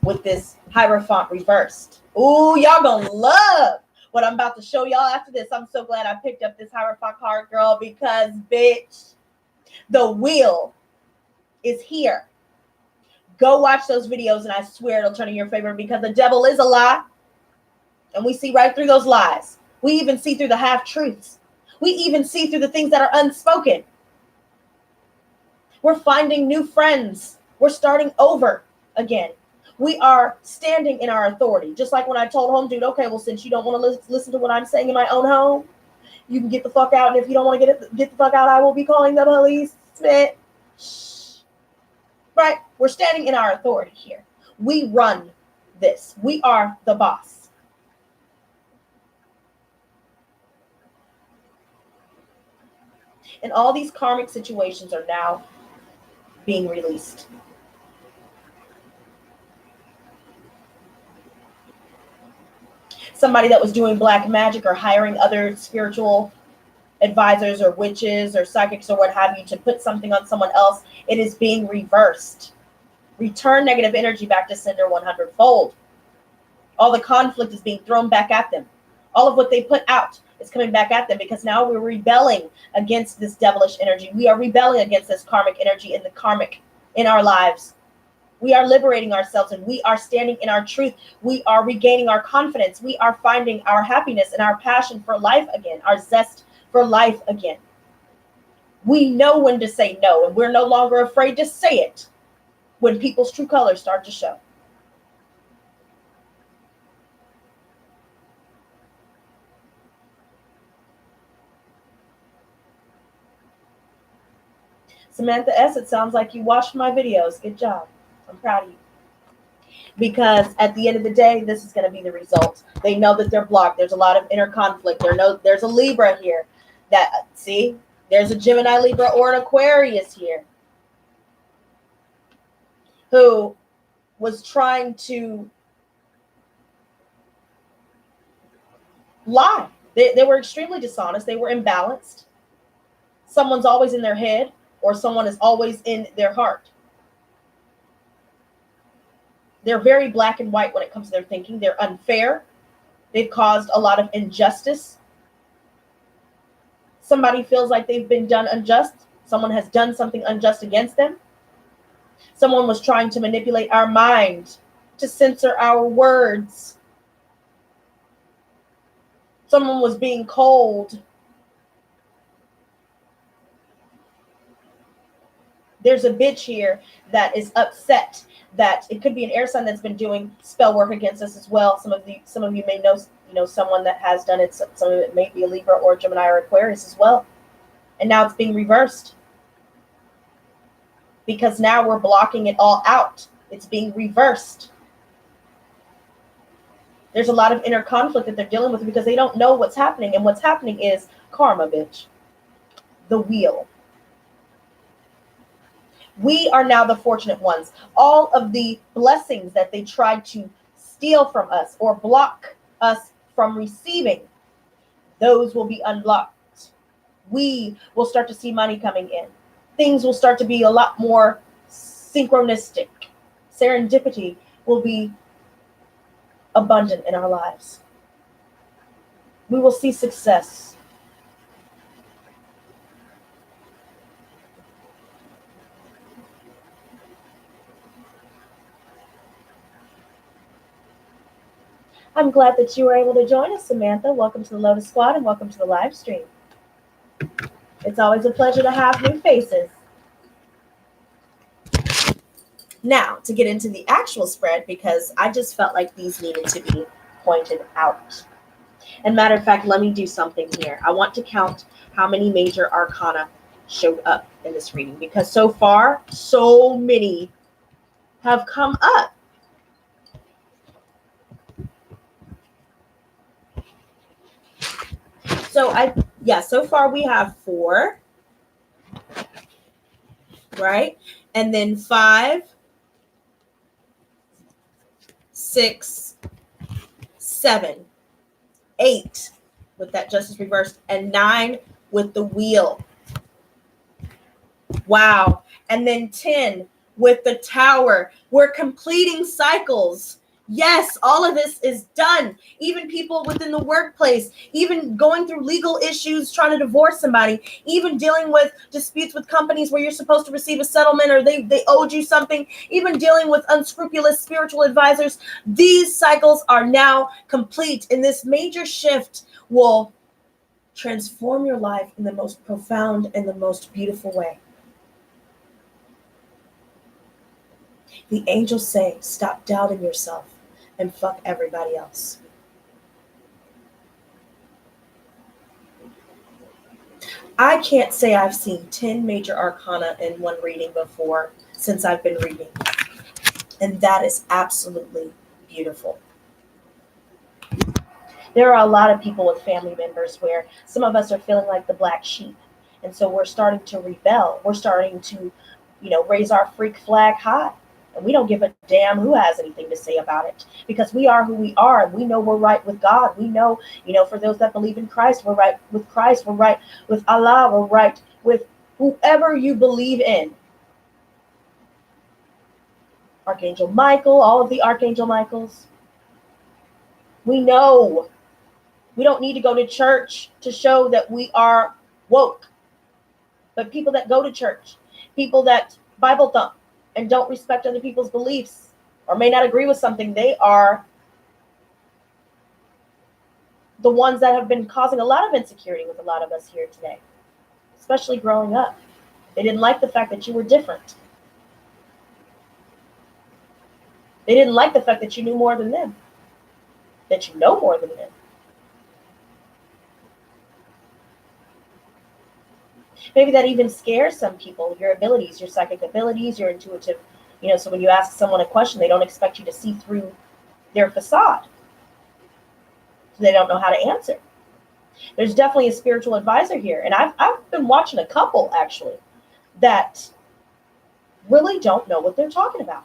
with this Hierophant reversed. Ooh, y'all gonna love what I'm about to show y'all after this. I'm so glad I picked up this Hierophant card, girl, because, bitch, the wheel is here. Go watch those videos, and I swear it'll turn in your favor, because the devil is a lie. And we see right through those lies. We even see through the half-truths. We even see through the things that are unspoken. We're finding new friends. We're starting over again. We are standing in our authority. Just like when I told home dude, okay, well, since you don't want to listen to what I'm saying in my own home, you can get the fuck out. And if you don't want to get the fuck out, I will be calling the police. Shh. Right? We're standing in our authority here. We run this. We are the boss. And all these karmic situations are now being released. Somebody that was doing black magic or hiring other spiritual advisors or witches or psychics or what have you to put something on someone else, it is being reversed. Return negative energy back to sender 100-fold. All the conflict is being thrown back at them. All of what they put out is coming back at them, because now we're rebelling against this devilish energy. We are rebelling against this karmic energy and the karmic in our lives. We are liberating ourselves, and we are standing in our truth. We are regaining our confidence. We are finding our happiness and our passion for life again, our zest for life again. We know when to say no, and we're no longer afraid to say it when people's true colors start to show. Samantha S., it sounds like you watched my videos. Good job. I'm proud of you. Because at the end of the day, this is going to be the result. They know that they're blocked. There's a lot of inner conflict. There's a Libra here. See, there's a Gemini, Libra, or an Aquarius here who was trying to lie. They were extremely dishonest. They were imbalanced. Someone's always in their head, or someone is always in their heart. They're very black and white when it comes to their thinking. They're unfair. They've caused a lot of injustice. Somebody feels like they've been done unjust. Someone has done something unjust against them. Someone was trying to manipulate our mind, to censor our words. Someone was being cold. There's a bitch here that is upset that it could be an air sign that's been doing spell work against us as well. Some of you may know someone that has done it. Some of it may be a Libra or Gemini or Aquarius as well. And now it's being reversed. Because now we're blocking it all out. It's being reversed. There's a lot of inner conflict that they're dealing with because they don't know what's happening. And what's happening is karma, bitch. The wheel. We are now the fortunate ones. All of the blessings that they tried to steal from us or block us from receiving, those will be unblocked. We will start to see money coming in. Things will start to be a lot more synchronistic. Serendipity will be abundant in our lives. We will see success. I'm glad that you were able to join us, Samantha. Welcome to the Lotus Squad and welcome to the live stream. It's always a pleasure to have new faces. Now, to get into the actual spread, because I just felt like these needed to be pointed out. And matter of fact, let me do something here. I want to count how many major arcana showed up in this reading, because so far, so many have come up. So far we have 4, right? And then 5, 6, 7, 8 with that justice reversed, and 9 with the wheel. Wow. And then 10 with the tower. We're completing cycles. Yes, all of this is done. Even people within the workplace, even going through legal issues, trying to divorce somebody, even dealing with disputes with companies where you're supposed to receive a settlement or they owed you something, even dealing with unscrupulous spiritual advisors. These cycles are now complete, and this major shift will transform your life in the most profound and the most beautiful way. The angels say, stop doubting yourself and fuck everybody else. I can't say I've seen 10 major arcana in one reading before since I've been reading. And that is absolutely beautiful. There are a lot of people with family members where some of us are feeling like the black sheep. And so we're starting to rebel. We're starting to, raise our freak flag high. And we don't give a damn who has anything to say about it, because we are who we are. We know we're right with God. We know, for those that believe in Christ, we're right with Christ. We're right with Allah. We're right with whoever you believe in. Archangel Michael, all of the Archangel Michaels. We know. We don't need to go to church to show that we are woke. But people that go to church, people that Bible thump, and don't respect other people's beliefs or may not agree with something, they are the ones that have been causing a lot of insecurity with a lot of us here today, especially growing up. They didn't like the fact that you were different. They didn't like the fact that you knew more than them, that you know more than them. Maybe that even scares some people, your abilities, your psychic abilities, your intuitive, so when you ask someone a question, they don't expect you to see through their facade. So they don't know how to answer. There's definitely a spiritual advisor here. And I've been watching a couple, actually, that really don't know what they're talking about.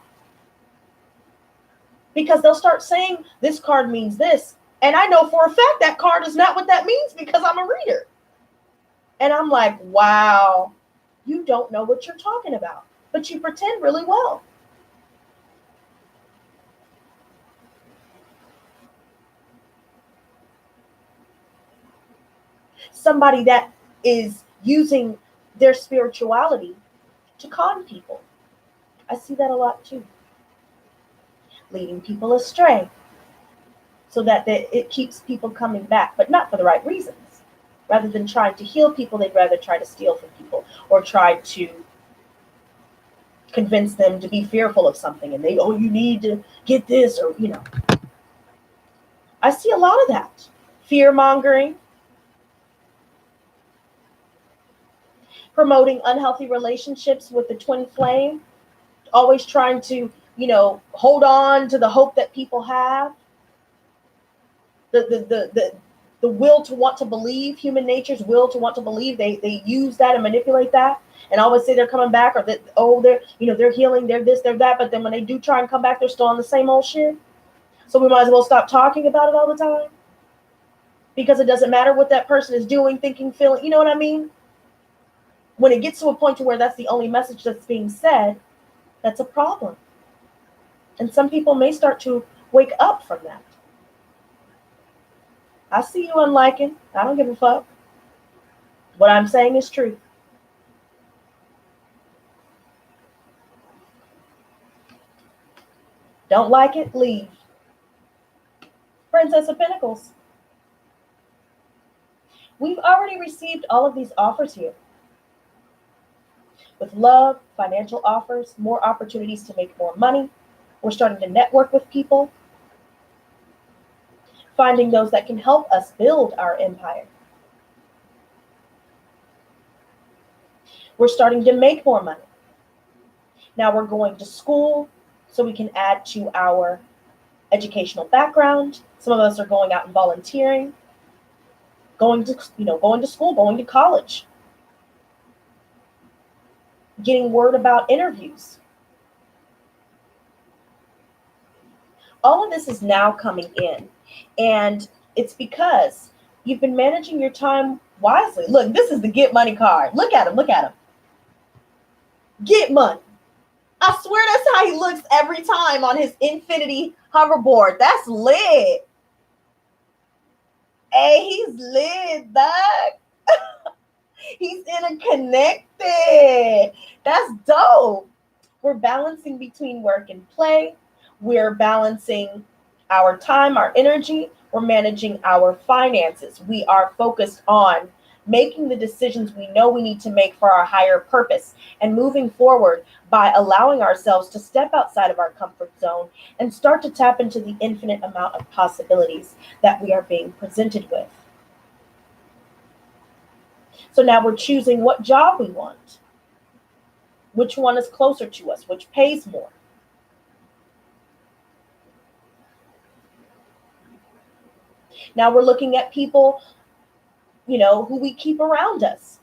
Because they'll start saying, this card means this. And I know for a fact that card is not what that means because I'm a reader. And I'm like, wow, you don't know what you're talking about, but you pretend really well. Somebody that is using their spirituality to con people. I see that a lot too. Leading people astray so that it keeps people coming back, but not for the right reasons. Rather than trying to heal people, they'd rather try to steal from people or try to convince them to be fearful of something. And you need to get this or. I see a lot of that. Fear mongering, promoting unhealthy relationships with the twin flame, always trying to, hold on to the hope that people have. The will to want to believe, human nature's will to want to believe, they use that and manipulate that and always say they're coming back, or that, they're healing, they're this, they're that, but then when they do try and come back, they're still on the same old shit. So we might as well stop talking about it all the time, because it doesn't matter what that person is doing, thinking, feeling, you know what I mean? When it gets to a point to where that's the only message that's being said, that's a problem. And some people may start to wake up from that. I see you unliking. I don't give a fuck. What I'm saying is truth. Don't like it? Leave. Princess of Pentacles. We've already received all of these offers here. With love, financial offers, more opportunities to make more money. We're starting to network with people. Finding those that can help us build our empire. We're starting to make more money. Now we're going to school so we can add to our educational background. Some of us are going out and volunteering, going to school, going to college, getting word about interviews. All of this is now coming in, and it's because you've been managing your time wisely. Look, this is the get money card. Look at him. Look at him. Get money. I swear that's how he looks every time on his infinity hoverboard. That's lit. Hey, he's lit, dog. He's interconnected. That's dope. We're balancing between work and play. We're balancing our time, our energy. We're managing our finances. We are focused on making the decisions we know we need to make for our higher purpose and moving forward by allowing ourselves to step outside of our comfort zone and start to tap into the infinite amount of possibilities that we are being presented with. So now we're choosing what job we want, which one is closer to us, which pays more. Now we're looking at people, who we keep around us.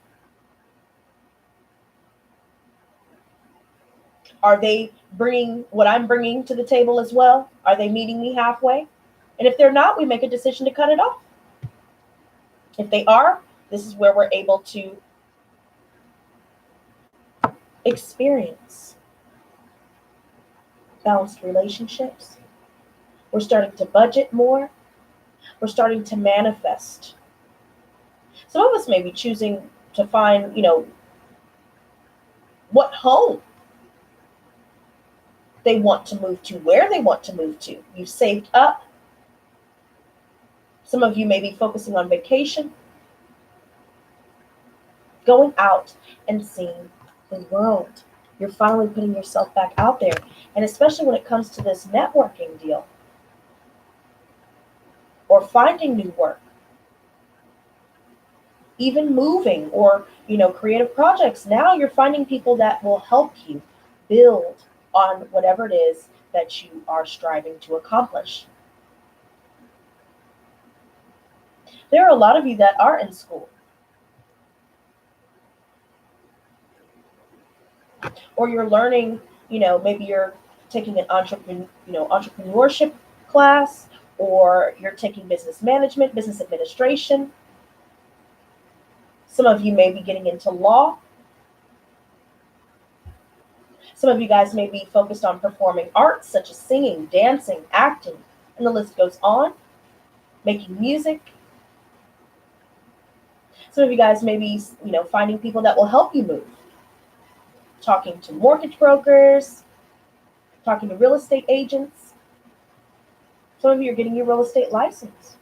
Are they bringing what I'm bringing to the table as well? Are they meeting me halfway? And if they're not, we make a decision to cut it off. If they are, this is where we're able to experience balanced relationships. We're starting to budget more. We're starting to manifest. Some of us may be choosing to find, what home they want to move to, where they want to move to. You've saved up. Some of you may be focusing on vacation, going out and seeing the world. You're finally putting yourself back out there. And especially when it comes to this networking deal or finding new work, even moving or, creative projects. Now you're finding people that will help you build on whatever it is that you are striving to accomplish. There are a lot of you that are in school. Or you're learning, maybe you're taking an entrepreneurship class, or you're taking business management, business administration. Some of you may be getting into law. Some of you guys may be focused on performing arts, such as singing, dancing, acting, and the list goes on. Making music. Some of you guys may be, finding people that will help you move. Talking to mortgage brokers, talking to real estate agents. Some of you are getting your real estate license.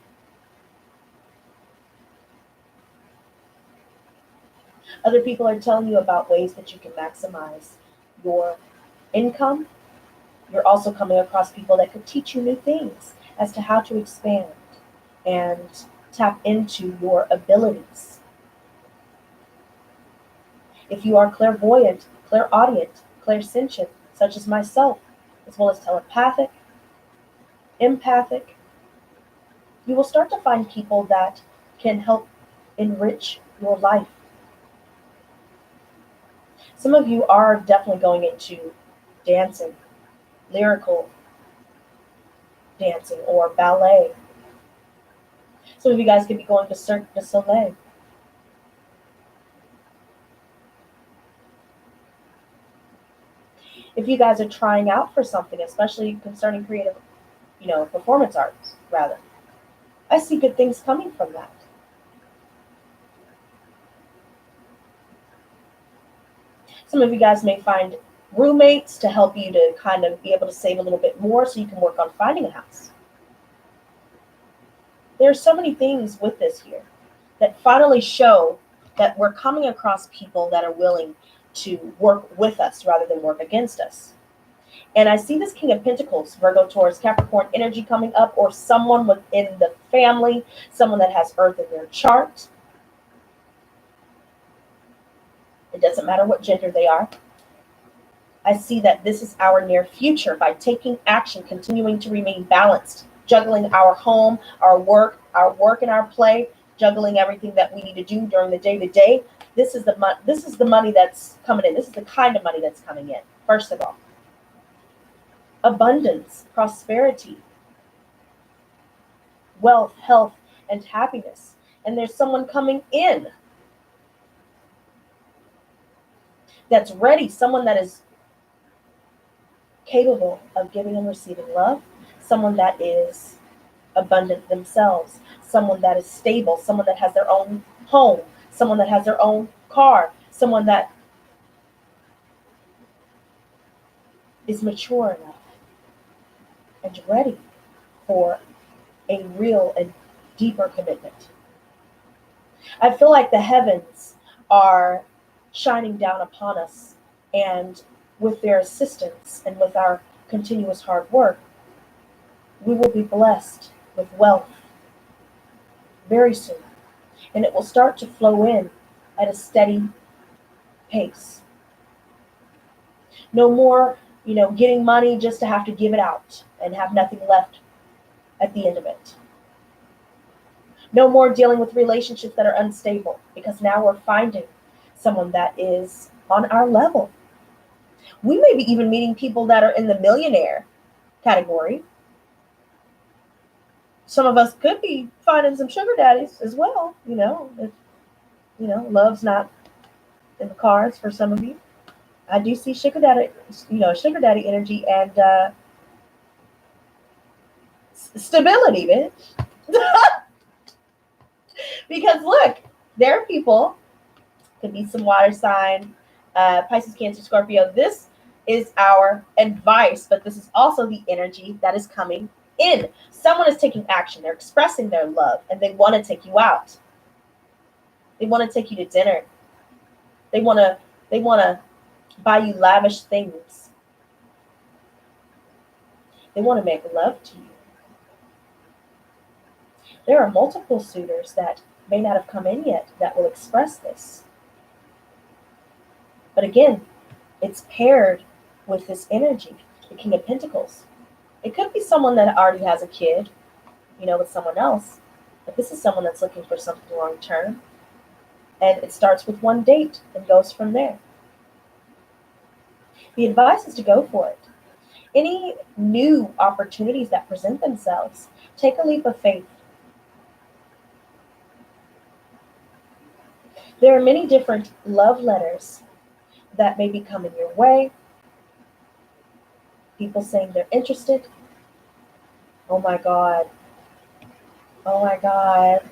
Other people are telling you about ways that you can maximize your income. You're also coming across people that could teach you new things as to how to expand. and tap into your abilities. If you are clairvoyant, clairaudient, clairsentient, such as myself, as well as telepathic, empathic, you will start to find people that can help enrich your life. Some of you are definitely going into dancing, lyrical dancing, or ballet. Some of you guys could be going to Cirque du Soleil. If you guys are trying out for something, especially concerning creative, performance arts, rather, I see good things coming from that. Some of you guys may find roommates to help you to kind of be able to save a little bit more so you can work on finding a house. There are so many things with this here that finally show that we're coming across people that are willing to work with us rather than work against us. And I see this King of Pentacles, Virgo, Taurus, Capricorn energy coming up, or someone within the family, someone that has Earth in their chart. It doesn't matter what gender they are. I see that this is our near future by taking action, continuing to remain balanced, juggling our home, our work and our play, juggling everything that we need to do during the day to day. This is the money that's coming in. This is the kind of money that's coming in. First of all, abundance, prosperity, wealth, health, and happiness. And there's someone coming in that's ready, someone that is capable of giving and receiving love, someone that is abundant themselves, someone that is stable, someone that has their own home, someone that has their own car, someone that is mature enough and ready for a real and deeper commitment. I feel like the heavens are shining down upon us, and with their assistance and with our continuous hard work, we will be blessed with wealth very soon. And it will start to flow in at a steady pace. No more, getting money just to have to give it out and have nothing left at the end of it. No more dealing with relationships that are unstable, because now we're finding someone that is on our level. We may be even meeting people that are in the millionaire category. Some of us could be finding some sugar daddies as well, if love's not in the cards for some of you. I do see sugar daddy energy and stability, bitch. Because look, there are people, could be some water sign, Pisces, Cancer, Scorpio. This is our advice, but this is also the energy that is coming in. Someone is taking action. They're expressing their love, and they want to take you out. They want to take you to dinner. They want to buy you lavish things. They want to make love to you. There are multiple suitors that may not have come in yet that will express this. But again, it's paired with this energy, the King of Pentacles. It could be someone that already has a kid, with someone else. But this is someone that's looking for something long term. And it starts with one date and goes from there. The advice is to go for it. Any new opportunities that present themselves, take a leap of faith. There are many different love letters that may be coming your way. People saying they're interested. Oh my God. Oh my God.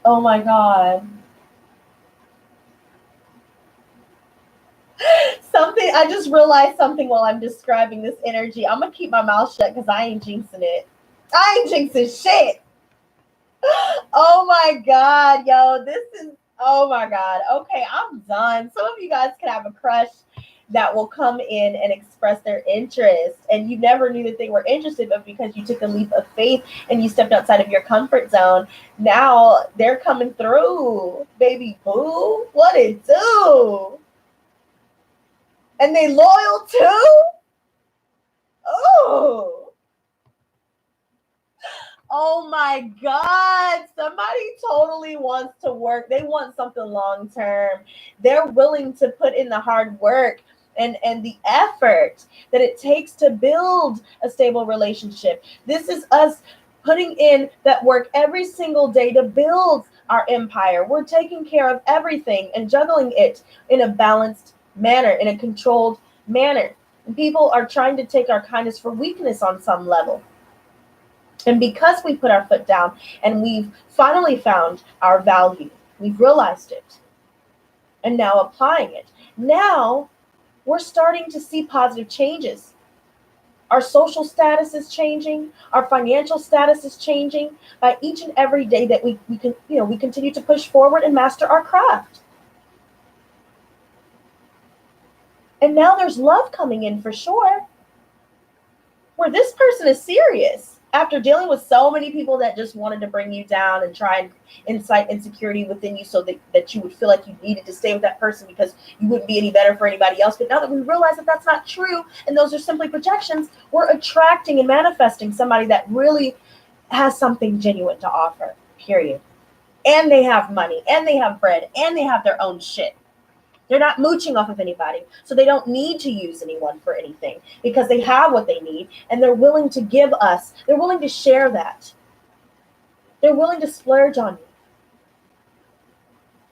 Oh my God. I just realized something while I'm describing this energy. I'm going to keep my mouth shut because I ain't jinxing it. I ain't jinxing shit. Oh my God, yo. Oh my God. Okay, I'm done. Some of you guys could have a crush. that will come in and express their interest. And you never knew that they were interested, but because you took a leap of faith and you stepped outside of your comfort zone, now they're coming through. Baby boo, what it do? And they loyal too? Oh. Oh my God. Somebody totally wants to work. They want something long term. They're willing to put in the hard work and the effort that it takes to build a stable relationship. This is us putting in that work every single day to build our empire. We're taking care of everything and juggling it in a balanced manner, in a controlled manner. And people are trying to take our kindness for weakness on some level. And because we put our foot down and we've finally found our value, we've realized it, and now applying it, now we're starting to see positive changes. Our social status is changing. Our financial status is changing by each and every day that we continue to push forward and master our craft. And now there's love coming in for sure, where this person is serious. After dealing with so many people that just wanted to bring you down and try and incite insecurity within you so that you would feel like you needed to stay with that person because you wouldn't be any better for anybody else. But now that we realize that that's not true and those are simply projections, we're attracting and manifesting somebody that really has something genuine to offer, period. And they have money, and they have bread, and they have their own shit. They're not mooching off of anybody, so they don't need to use anyone for anything because they have what they need, and they're willing to give us. They're willing to share that. They're willing to splurge on you.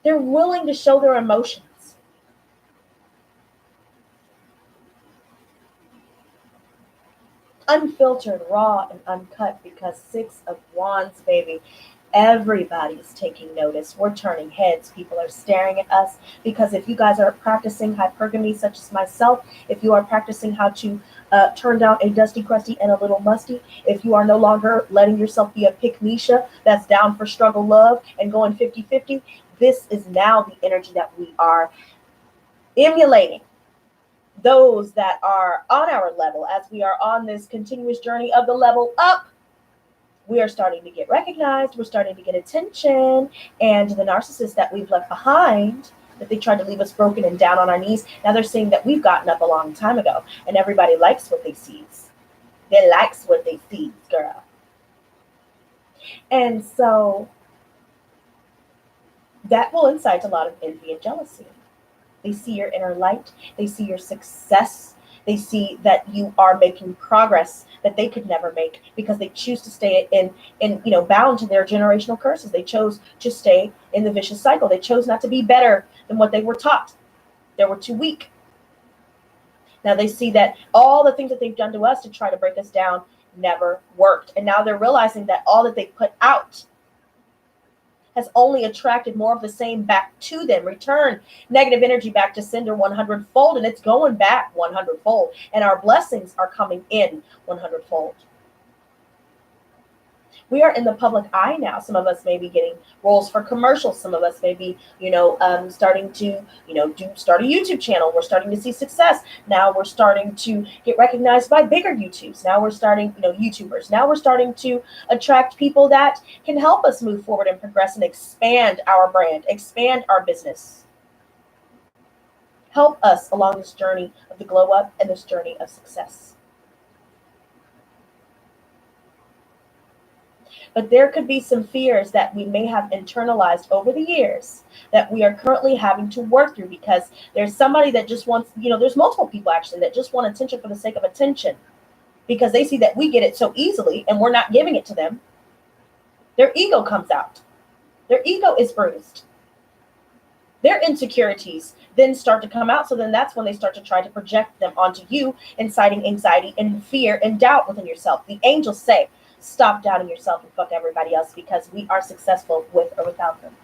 They're willing to show their emotions. Unfiltered, raw, and uncut, because 6 of Wands, baby. Everybody's taking notice. We're turning heads. People are staring at us because if you guys are practicing hypergamy, such as myself, if you are practicing how to turn down a dusty, crusty, and a little musty, if you are no longer letting yourself be a pick-Misha that's down for struggle love and going 50-50, this is now the energy that we are emulating. Those that are on our level, as we are on this continuous journey of the level up, we are starting to get recognized. We're starting to get attention. And the narcissists that we've left behind, that they tried to leave us broken and down on our knees, now they're seeing that we've gotten up a long time ago. And everybody likes what they see. They likes what they see, girl. And so that will incite a lot of envy and jealousy. They see your inner light. They see your success. They see that you are making progress that they could never make because they choose to stay in bound to their generational curses. They chose to stay in the vicious cycle. They chose not to be better than what they were taught. They were too weak. Now they see that all the things that they've done to us to try to break us down never worked. And now they're realizing that all that they put out has only attracted more of the same back to them. Return negative energy back to sender 100-fold, and it's going back 100-fold. And our blessings are coming in 100-fold. We are in the public eye now. Some of us may be getting roles for commercials. Some of us may be, starting to, start a YouTube channel. We're starting to see success. Now we're starting to get recognized by bigger YouTubes. Now we're starting, YouTubers. Now we're starting to attract people that can help us move forward and progress and expand our brand, expand our business. Help us along this journey of the glow up and this journey of success. But there could be some fears that we may have internalized over the years that we are currently having to work through because there's somebody that just wants, there's multiple people actually that just want attention for the sake of attention because they see that we get it so easily and we're not giving it to them. Their ego comes out. Their ego is bruised. Their insecurities then start to come out. So then that's when they start to try to project them onto you, inciting anxiety and fear and doubt within yourself. The angels say, stop doubting yourself and fuck everybody else because we are successful with or without them.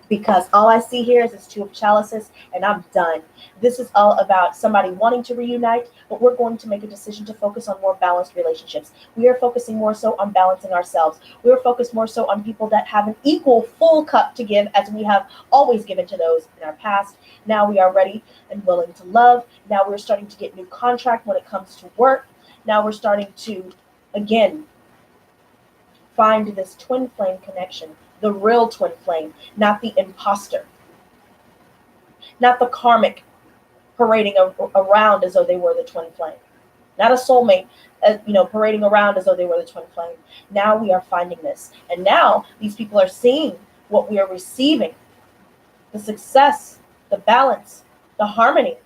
because all I see here is this two of chalices and I'm done. This is all about somebody wanting to reunite, but we're going to make a decision to focus on more balanced relationships. We are focusing more so on balancing ourselves. We are focused more so on people that have an equal full cup to give as we have always given to those in our past. Now we are ready and willing to love. Now we're starting to get new contract when it comes to work. Now we're starting to, again, find this twin flame connection, the real twin flame, not the imposter, not the karmic parading around as though they were the twin flame, not a soulmate, parading around as though they were the twin flame. Now we are finding this, and now these people are seeing what we are receiving, the success, the balance, the harmony.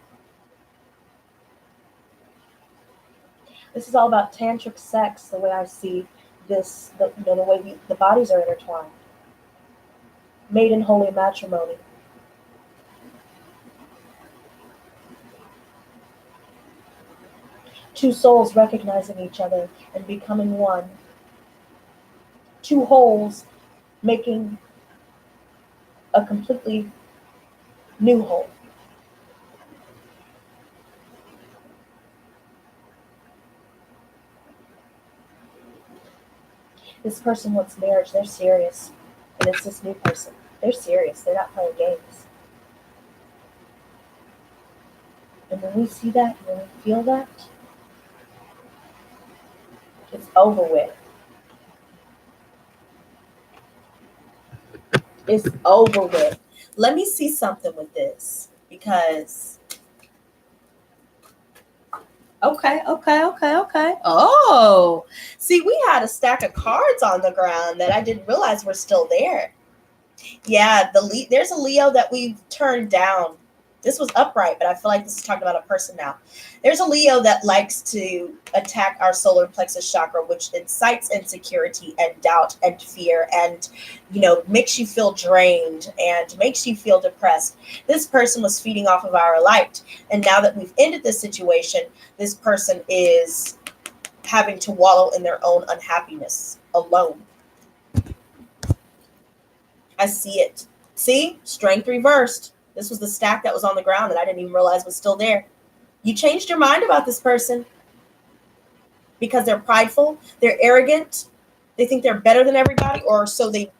This is all about tantric sex, the way I see this, the way the bodies are intertwined. Made in holy matrimony. Two souls recognizing each other and becoming one. Two wholes making a completely new whole. This person wants marriage. They're serious. And it's this new person. They're serious. They're not playing games. And when we see that, when we feel that, it's over with. It's over with. Let me see something with this, because okay. Oh, see, we had a stack of cards on the ground that I didn't realize were still there. Yeah, there's a Leo that we've turned down. This was upright, but I feel like this is talking about a person now. There's a Leo that likes to attack our solar plexus chakra, which incites insecurity and doubt and fear and, makes you feel drained and makes you feel depressed. This person was feeding off of our light. And now that we've ended this situation, this person is having to wallow in their own unhappiness alone. I see it. See? Strength reversed. This was the stack that was on the ground that I didn't even realize was still there. You changed your mind about this person because they're prideful, they're arrogant, they think they're better than everybody, or so they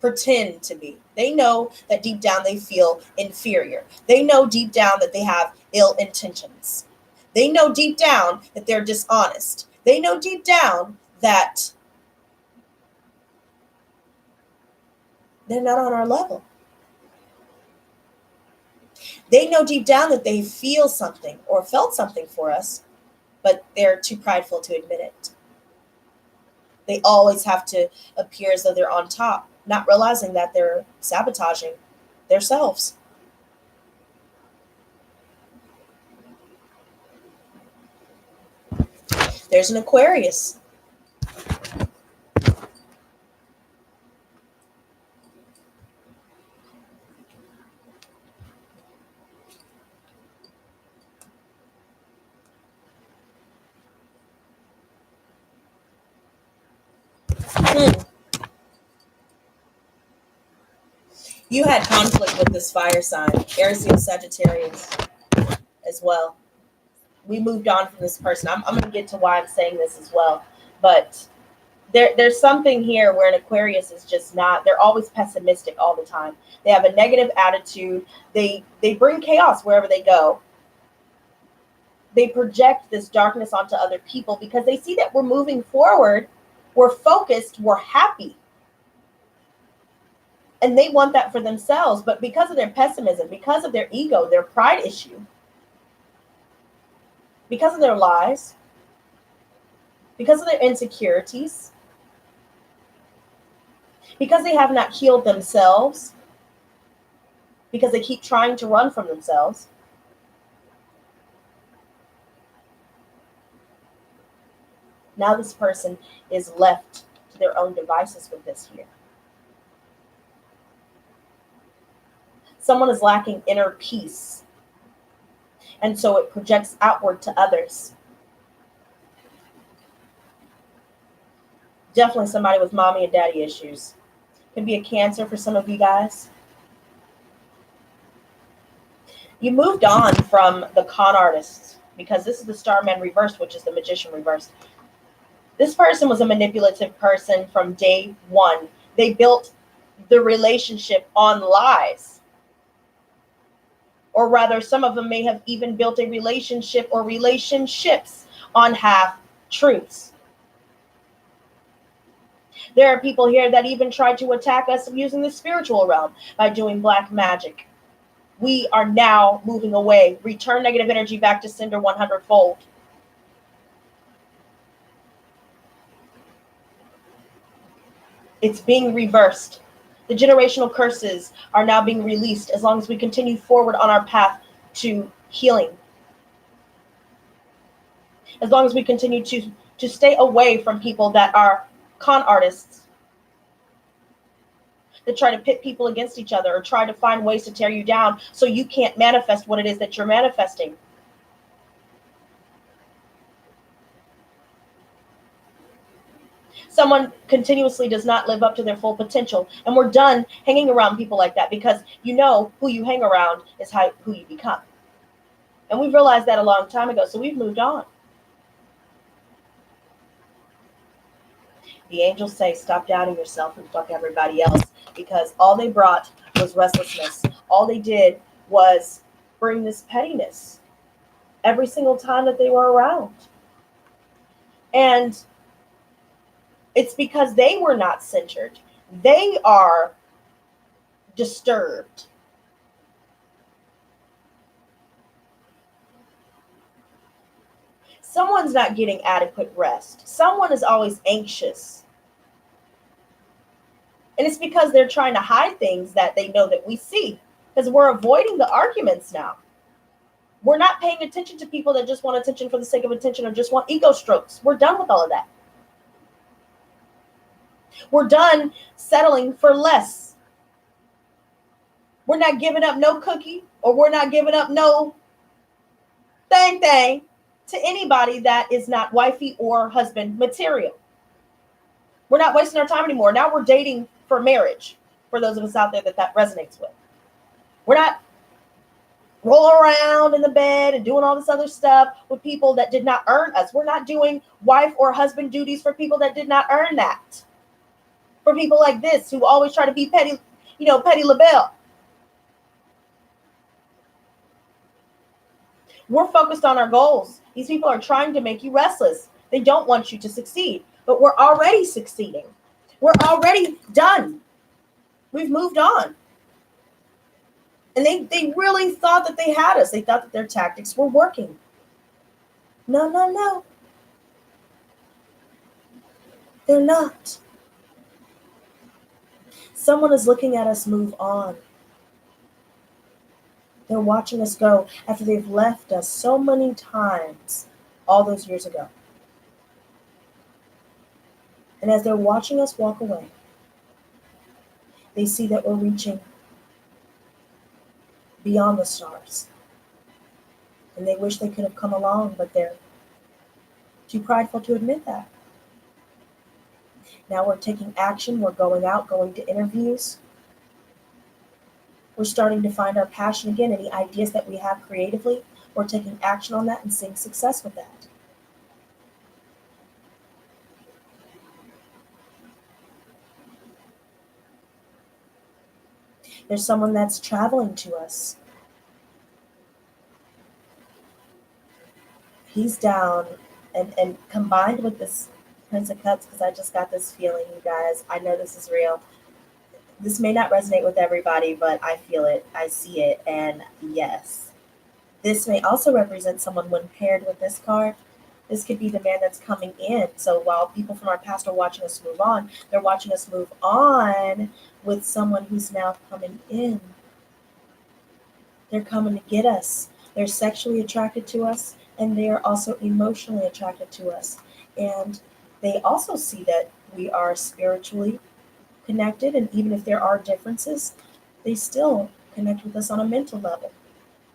pretend to be. They know that deep down they feel inferior. They know deep down that they have ill intentions. They know deep down that they're dishonest. They know deep down that they're not on our level. They know deep down that they feel something or felt something for us, but they're too prideful to admit it. They always have to appear as though they're on top, not realizing that they're sabotaging themselves. There's an Aquarius. You had conflict with this fire sign, Aries and Sagittarius as well. We moved on from this person. I'm going to get to why I'm saying this as well. But there's something here where an Aquarius is just not, they're always pessimistic all the time. They have a negative attitude. They bring chaos wherever they go. They project this darkness onto other people because they see that we're moving forward. We're focused. We're happy. And they want that for themselves. But because of their pessimism, because of their ego, their pride issue, because of their lies, because of their insecurities, because they have not healed themselves, because they keep trying to run from themselves, now this person is left to their own devices with this here. Someone is lacking inner peace, and so it projects outward to others. Definitely somebody with mommy and daddy issues. Could be a Cancer for some of you guys. You moved on from the con artists because this is the Starman reversed, which is the Magician reversed. This person was a manipulative person from day one. They built the relationship on lies. Or rather, some of them may have even built a relationship or relationships on half-truths. There are people here that even tried to attack us using the spiritual realm by doing black magic. We are now moving away. Return negative energy back to sender 100-fold. It's being reversed. The generational curses are now being released as long as we continue forward on our path to healing. As long as we continue to stay away from people that are con artists, that try to pit people against each other or try to find ways to tear you down so you can't manifest what it is that you're manifesting. Someone continuously does not live up to their full potential, and we're done hanging around people like that, because you know who you hang around is who you become. And we've realized that a long time ago, so we've moved on. The angels say, stop doubting yourself and fuck everybody else, because all they brought was restlessness. All they did was bring this pettiness every single time that they were around. And it's because they were not centered. They are disturbed. Someone's not getting adequate rest. Someone is always anxious. And it's because they're trying to hide things that they know that we see, because we're avoiding the arguments now. We're not paying attention to people that just want attention for the sake of attention or just want ego strokes. We're done with all of that. We're done settling for less. We're not giving up no cookie, or we're not giving up no thing to anybody that is not wifey or husband material. We're not wasting our time anymore. Now we're dating for marriage, for those of us out there that resonates with. We're not rolling around in the bed and doing all this other stuff with people that did not earn us. We're not doing wife or husband duties for people that did not earn that. For people like this who always try to be petty, petty LaBelle. We're focused on our goals. These people are trying to make you restless. They don't want you to succeed, but we're already succeeding. We're already done. We've moved on. And they really thought that they had us. They thought that their tactics were working. No. They're not. Someone is looking at us move on. They're watching us go after they've left us so many times all those years ago. And as they're watching us walk away, they see that we're reaching beyond the stars. And they wish they could have come along, but they're too prideful to admit that. Now we're taking action. We're going out, going to interviews. We're starting to find our passion again. Any ideas that we have creatively, we're taking action on that and seeing success with that. There's someone that's traveling to us. He's down, and combined with this Prince of Cups, because I just got this feeling, you guys. I know this is real. This may not resonate with everybody, but I feel it. I see it. And yes, this may also represent someone when paired with this card. This could be the man that's coming in. So while people from our past are watching us move on, they're watching us move on with someone who's now coming in. They're coming to get us. They're sexually attracted to us, and they are also emotionally attracted to us. And they also see that we are spiritually connected, and even if there are differences, they still connect with us on a mental level.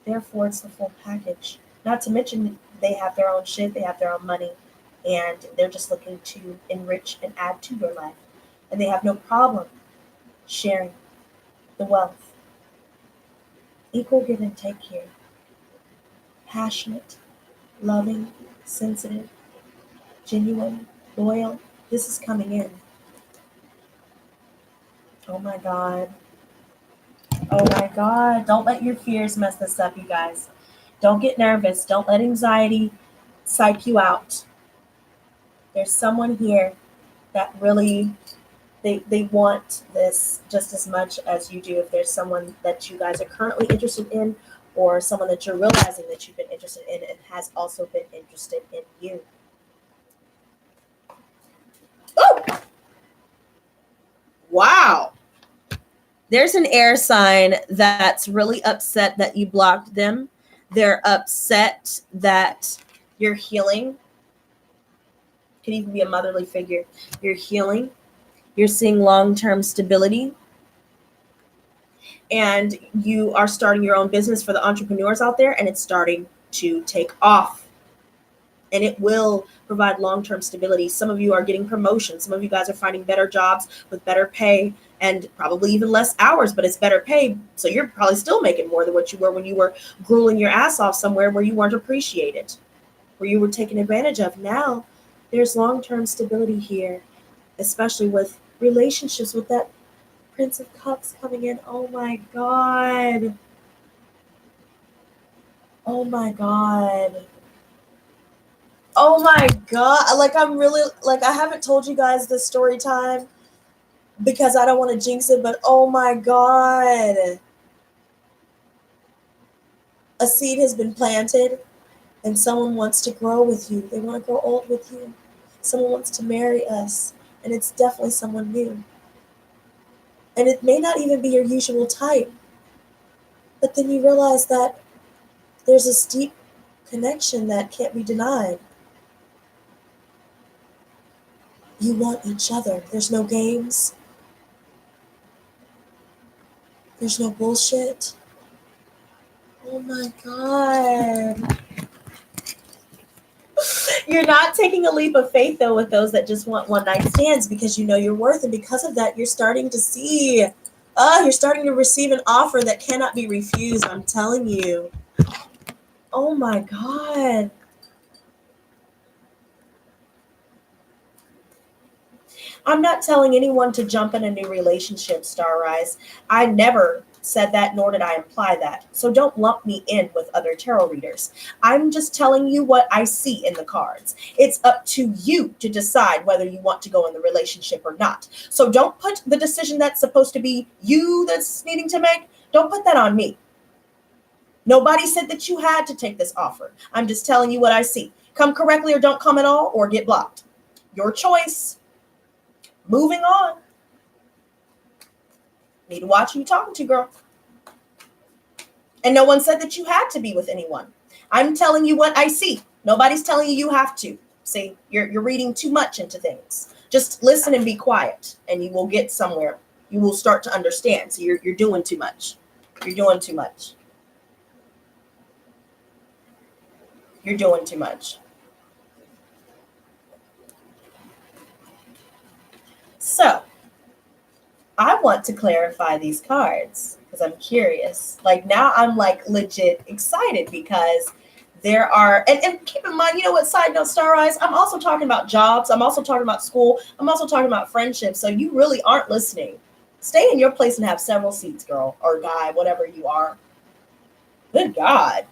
Therefore, it's the full package. Not to mention, they have their own shit, they have their own money, and they're just looking to enrich and add to your life. And they have no problem sharing, the wealth, equal give and take here, passionate, loving, sensitive, genuine, loyal. This is coming in. Oh my God. Oh my God. Don't let your fears mess this up, you guys. Don't get nervous. Don't let anxiety psych you out. There's someone here that really, they want this just as much as you do. If there's someone that you guys are currently interested in, or someone that you're realizing that you've been interested in and has also been interested in you. Oh! Wow. There's an air sign that's really upset that you blocked them. They're upset that you're healing. Could even be a motherly figure. You're healing. You're seeing long-term stability. And you are starting your own business for the entrepreneurs out there, and it's starting to take off. And it will provide long-term stability. Some of you are getting promotions. Some of you guys are finding better jobs with better pay and probably even less hours, but it's better pay. So you're probably still making more than what you were when you were grueling your ass off somewhere where you weren't appreciated, where you were taken advantage of. Now there's long-term stability here, especially with relationships, with that Prince of Cups coming in. Oh my God. Oh my God. Oh my God. Like, I'm really, like, I haven't told you guys this story time because I don't want to jinx it, but oh my God. A seed has been planted and someone wants to grow with you. They want to grow old with you. Someone wants to marry us, and it's definitely someone new. And it may not even be your usual type, but then you realize that there's this deep connection that can't be denied. You want each other. There's no games. There's no bullshit. Oh my God. You're not taking a leap of faith, though, with those that just want one-night stands, because you know your worth. And because of that, you're starting to see, you're starting to receive an offer that cannot be refused. I'm telling you. Oh my God. I'm not telling anyone to jump in a new relationship, Star Rise. I never said that, nor did I imply that. So don't lump me in with other tarot readers. I'm just telling you what I see in the cards. It's up to you to decide whether you want to go in the relationship or not. So don't put the decision that's supposed to be you that's needing to make, don't put that on me. Nobody said that you had to take this offer. I'm just telling you what I see. Come correctly or don't come at all, or get blocked. Your choice. Moving on. Need to watch who you're talking to, girl. And no one said that you had to be with anyone. I'm telling you what I see. Nobody's telling you you have to. See, you're reading too much into things. Just listen and be quiet, and you will get somewhere. You will start to understand. So you're doing too much. You're doing too much. You're doing too much. So, I want to clarify these cards because I'm curious. Like, now I'm like legit excited because there are, and keep in mind, you know what, side note, Star Eyes, I'm also talking about jobs. I'm also talking about school. I'm also talking about friendships. So you really aren't listening. Stay in your place and have several seats, girl, or guy, whatever you are. Good God.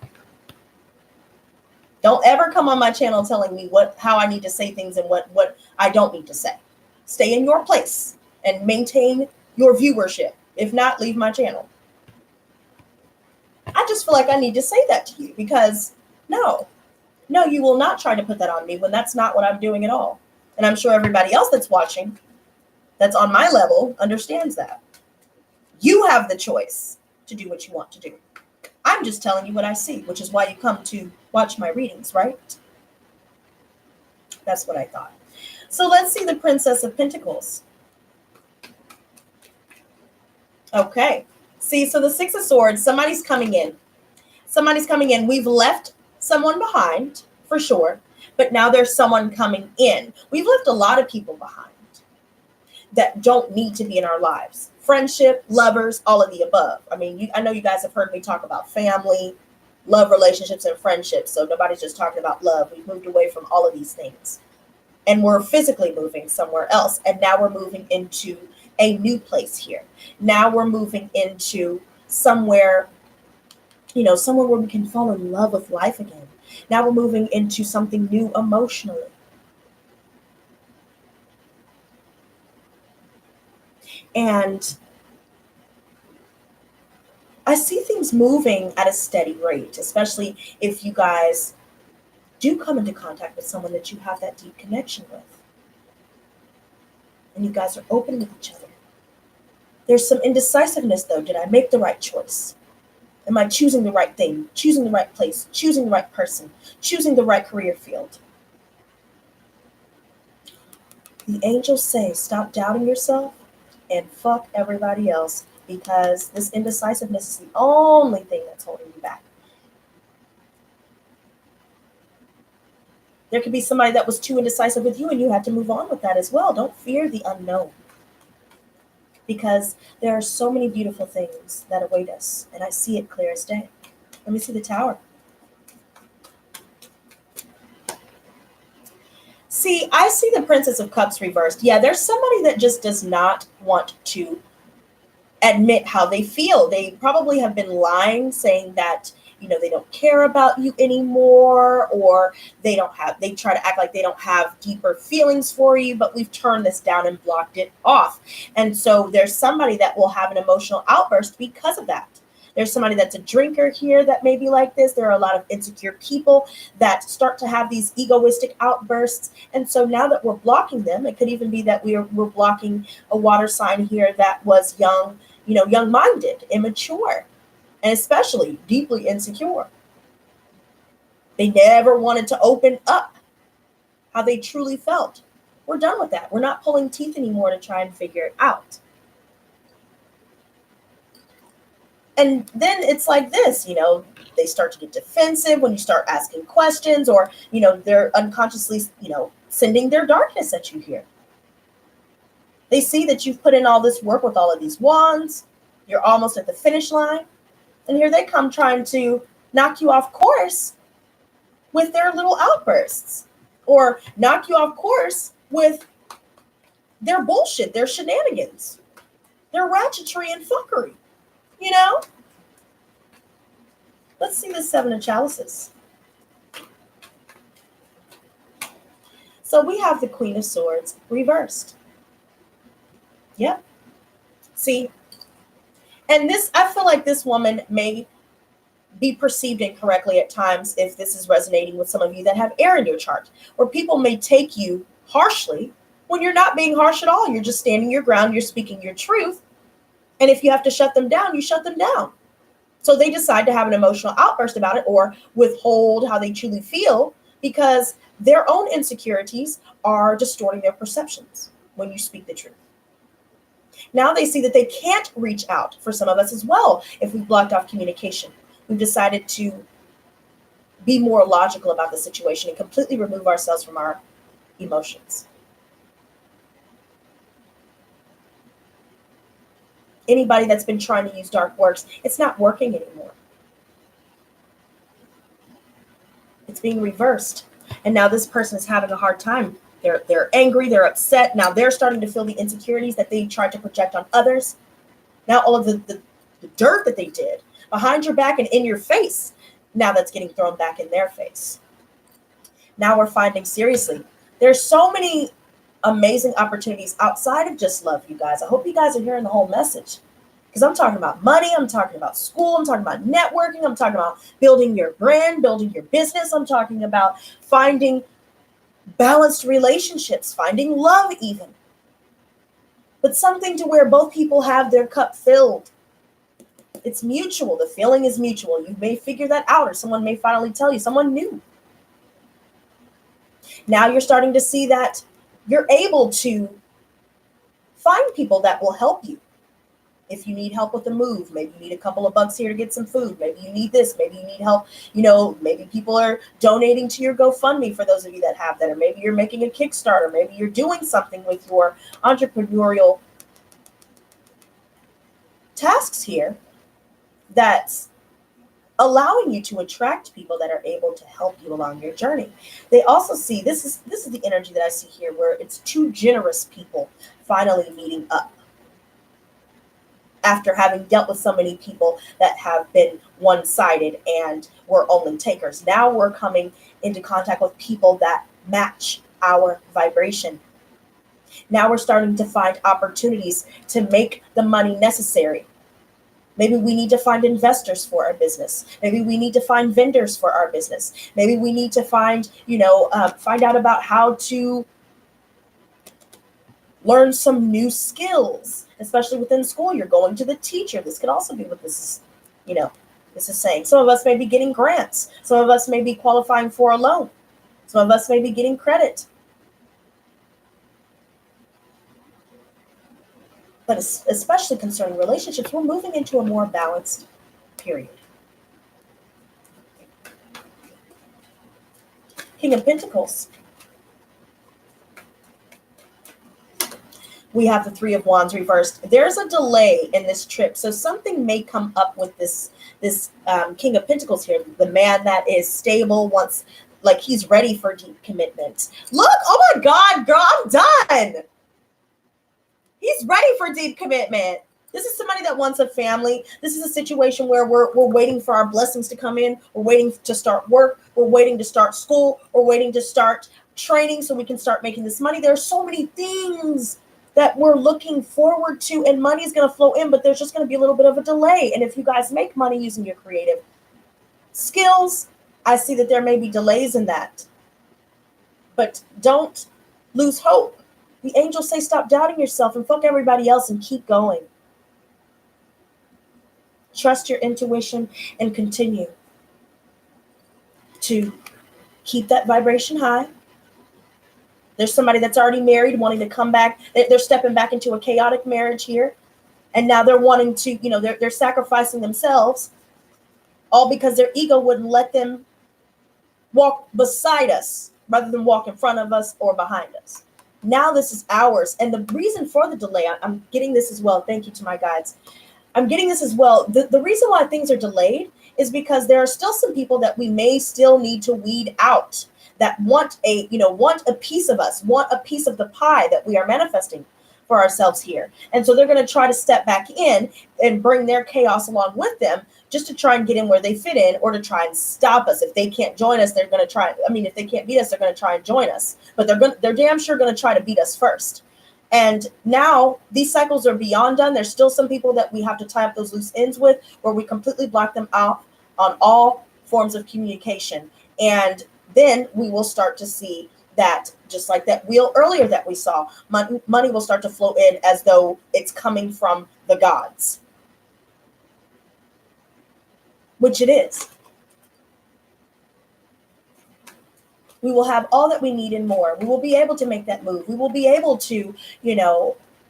Don't ever come on my channel telling me how I need to say things and what I don't need to say. Stay in your place and maintain your viewership. If not, leave my channel. I just feel like I need to say that to you because no, you will not try to put that on me when that's not what I'm doing at all. And I'm sure everybody else that's watching, that's on my level, understands that. You have the choice to do what you want to do. I'm just telling you what I see, which is why you come to watch my readings, right? That's what I thought. So let's see the Princess of Pentacles. Okay. See, so the Six of Swords, somebody's coming in. Somebody's coming in. We've left someone behind, for sure, but now there's someone coming in. We've left a lot of people behind that don't need to be in our lives, friendship, lovers, all of the above. I mean, I know you guys have heard me talk about family, love, relationships, and friendships. So nobody's just talking about love. We've moved away from all of these things. And we're physically moving somewhere else. And now we're moving into a new place here. Now we're moving into somewhere, somewhere where we can fall in love with life again. Now we're moving into something new emotionally. And I see things moving at a steady rate, especially if you guys do come into contact with someone that you have that deep connection with. And you guys are open with each other. There's some indecisiveness, though. Did I make the right choice? Am I choosing the right thing, choosing the right place, choosing the right person, choosing the right career field? The angels say, stop doubting yourself and fuck everybody else, because this indecisiveness is the only thing that's holding you back. There could be somebody that was too indecisive with you and you had to move on with that as well. Don't fear the unknown, because there are so many beautiful things that await us, and I see it clear as day. Let me see the Tower. See, I see the Princess of Cups reversed. Yeah, there's somebody that just does not want to admit how they feel. They probably have been lying, saying that, they don't care about you anymore, or they try to act like they don't have deeper feelings for you, but we've turned this down and blocked it off. And so there's somebody that will have an emotional outburst because of that. There's somebody that's a drinker here that may be like this. There are a lot of insecure people that start to have these egoistic outbursts. And so now that we're blocking them, it could even be that we're blocking a water sign here that was young, young-minded, immature, and especially deeply insecure. They never wanted to open up how they truly felt. We're done with that. We're not pulling teeth anymore to try and figure it out. And then it's like this, they start to get defensive when you start asking questions, or, they're unconsciously, sending their darkness at you here. They see that you've put in all this work with all of these wands. You're almost at the finish line. And here they come trying to knock you off course with their little outbursts, or knock you off course with their bullshit, their shenanigans, their ratchetry and fuckery. Let's see the Seven of Chalices. So we have the Queen of Swords reversed. Yep. See, and I feel like this woman may be perceived incorrectly at times if this is resonating with some of you that have air in your chart, where people may take you harshly when you're not being harsh at all. You're just standing your ground. You're speaking your truth. And if you have to shut them down, you shut them down. So they decide to have an emotional outburst about it, or withhold how they truly feel, because their own insecurities are distorting their perceptions when you speak the truth. Now they see that they can't reach out, for some of us as well, if we've blocked off communication. We've decided to be more logical about the situation and completely remove ourselves from our emotions. Anybody that's been trying to use dark works, it's not working anymore. It's being reversed. And now this person is having a hard time. They're angry, they're upset. Now they're starting to feel the insecurities that they tried to project on others. Now all of the dirt that they did behind your back and in your face, now that's getting thrown back in their face. Now we're finding, seriously, there's so many amazing opportunities outside of just love, you guys. I hope you guys are hearing the whole message, because I'm talking about money, I'm talking about school, I'm talking about networking, I'm talking about building your brand, building your business, I'm talking about finding balanced relationships, finding love even, but something to where both people have their cup filled. It's mutual. The feeling is mutual. You may figure that out, or someone may finally tell you, someone new. Now you're starting to see that you're able to find people that will help you. If you need help with a move, maybe you need a couple of bucks here to get some food. Maybe you need this. Maybe you need help. Maybe people are donating to your GoFundMe for those of you that have that. Or maybe you're making a Kickstarter. Maybe you're doing something with your entrepreneurial tasks here that's allowing you to attract people that are able to help you along your journey. They also see, this is the energy that I see here, where it's two generous people finally meeting up after having dealt with so many people that have been one-sided and were only takers. Now we're coming into contact with people that match our vibration. Now we're starting to find opportunities to make the money necessary. Maybe we need to find investors for our business. Maybe we need to find vendors for our business. Maybe we need to find, find out about how to learn some new skills, especially within school. You're going to the teacher. This could also be what this is saying. Some of us may be getting grants. Some of us may be qualifying for a loan. Some of us may be getting credit. But especially concerning relationships, we're moving into a more balanced period. King of Pentacles. We have the Three of Wands reversed. There's a delay in this trip, so something may come up with this King of Pentacles here. The man that is stable, wants, like, he's ready for deep commitment. Look, oh my God, girl, I'm done. He's ready for deep commitment. This is somebody that wants a family. This is a situation where we're waiting for our blessings to come in. We're waiting to start work. We're waiting to start school. We're waiting to start training so we can start making this money. There are so many things that we're looking forward to, and money is going to flow in, but there's just going to be a little bit of a delay. And if you guys make money using your creative skills, I see that there may be delays in that. But don't lose hope. The angels say stop doubting yourself and fuck everybody else and keep going. Trust your intuition and continue to keep that vibration high. There's somebody that's already married wanting to come back. They're stepping back into a chaotic marriage here. And now they're wanting to, they're sacrificing themselves, all because their ego wouldn't let them walk beside us rather than walk in front of us or behind us. Now this is ours. And the reason for the delay, I'm getting this as well. Thank you to my guides. I'm getting this as well. The reason why things are delayed is because there are still some people that we may still need to weed out, that want a piece of us, want a piece of the pie that we are manifesting for ourselves here. And so they're going to try to step back in and bring their chaos along with them, just to try and get in where they fit in, or to try and stop us. If they can't join us, they're going to try. If they can't beat us, they're going to try and join us. But they're damn sure going to try to beat us first. And now these cycles are beyond done. There's still some people that we have to tie up those loose ends with, where we completely block them out on all forms of communication. And then we will start to see that, just like that wheel earlier that we saw, money will start to flow in as though it's coming from the gods. Which it is. We will have all that we need and more. We will be able to make that move. We will be able to,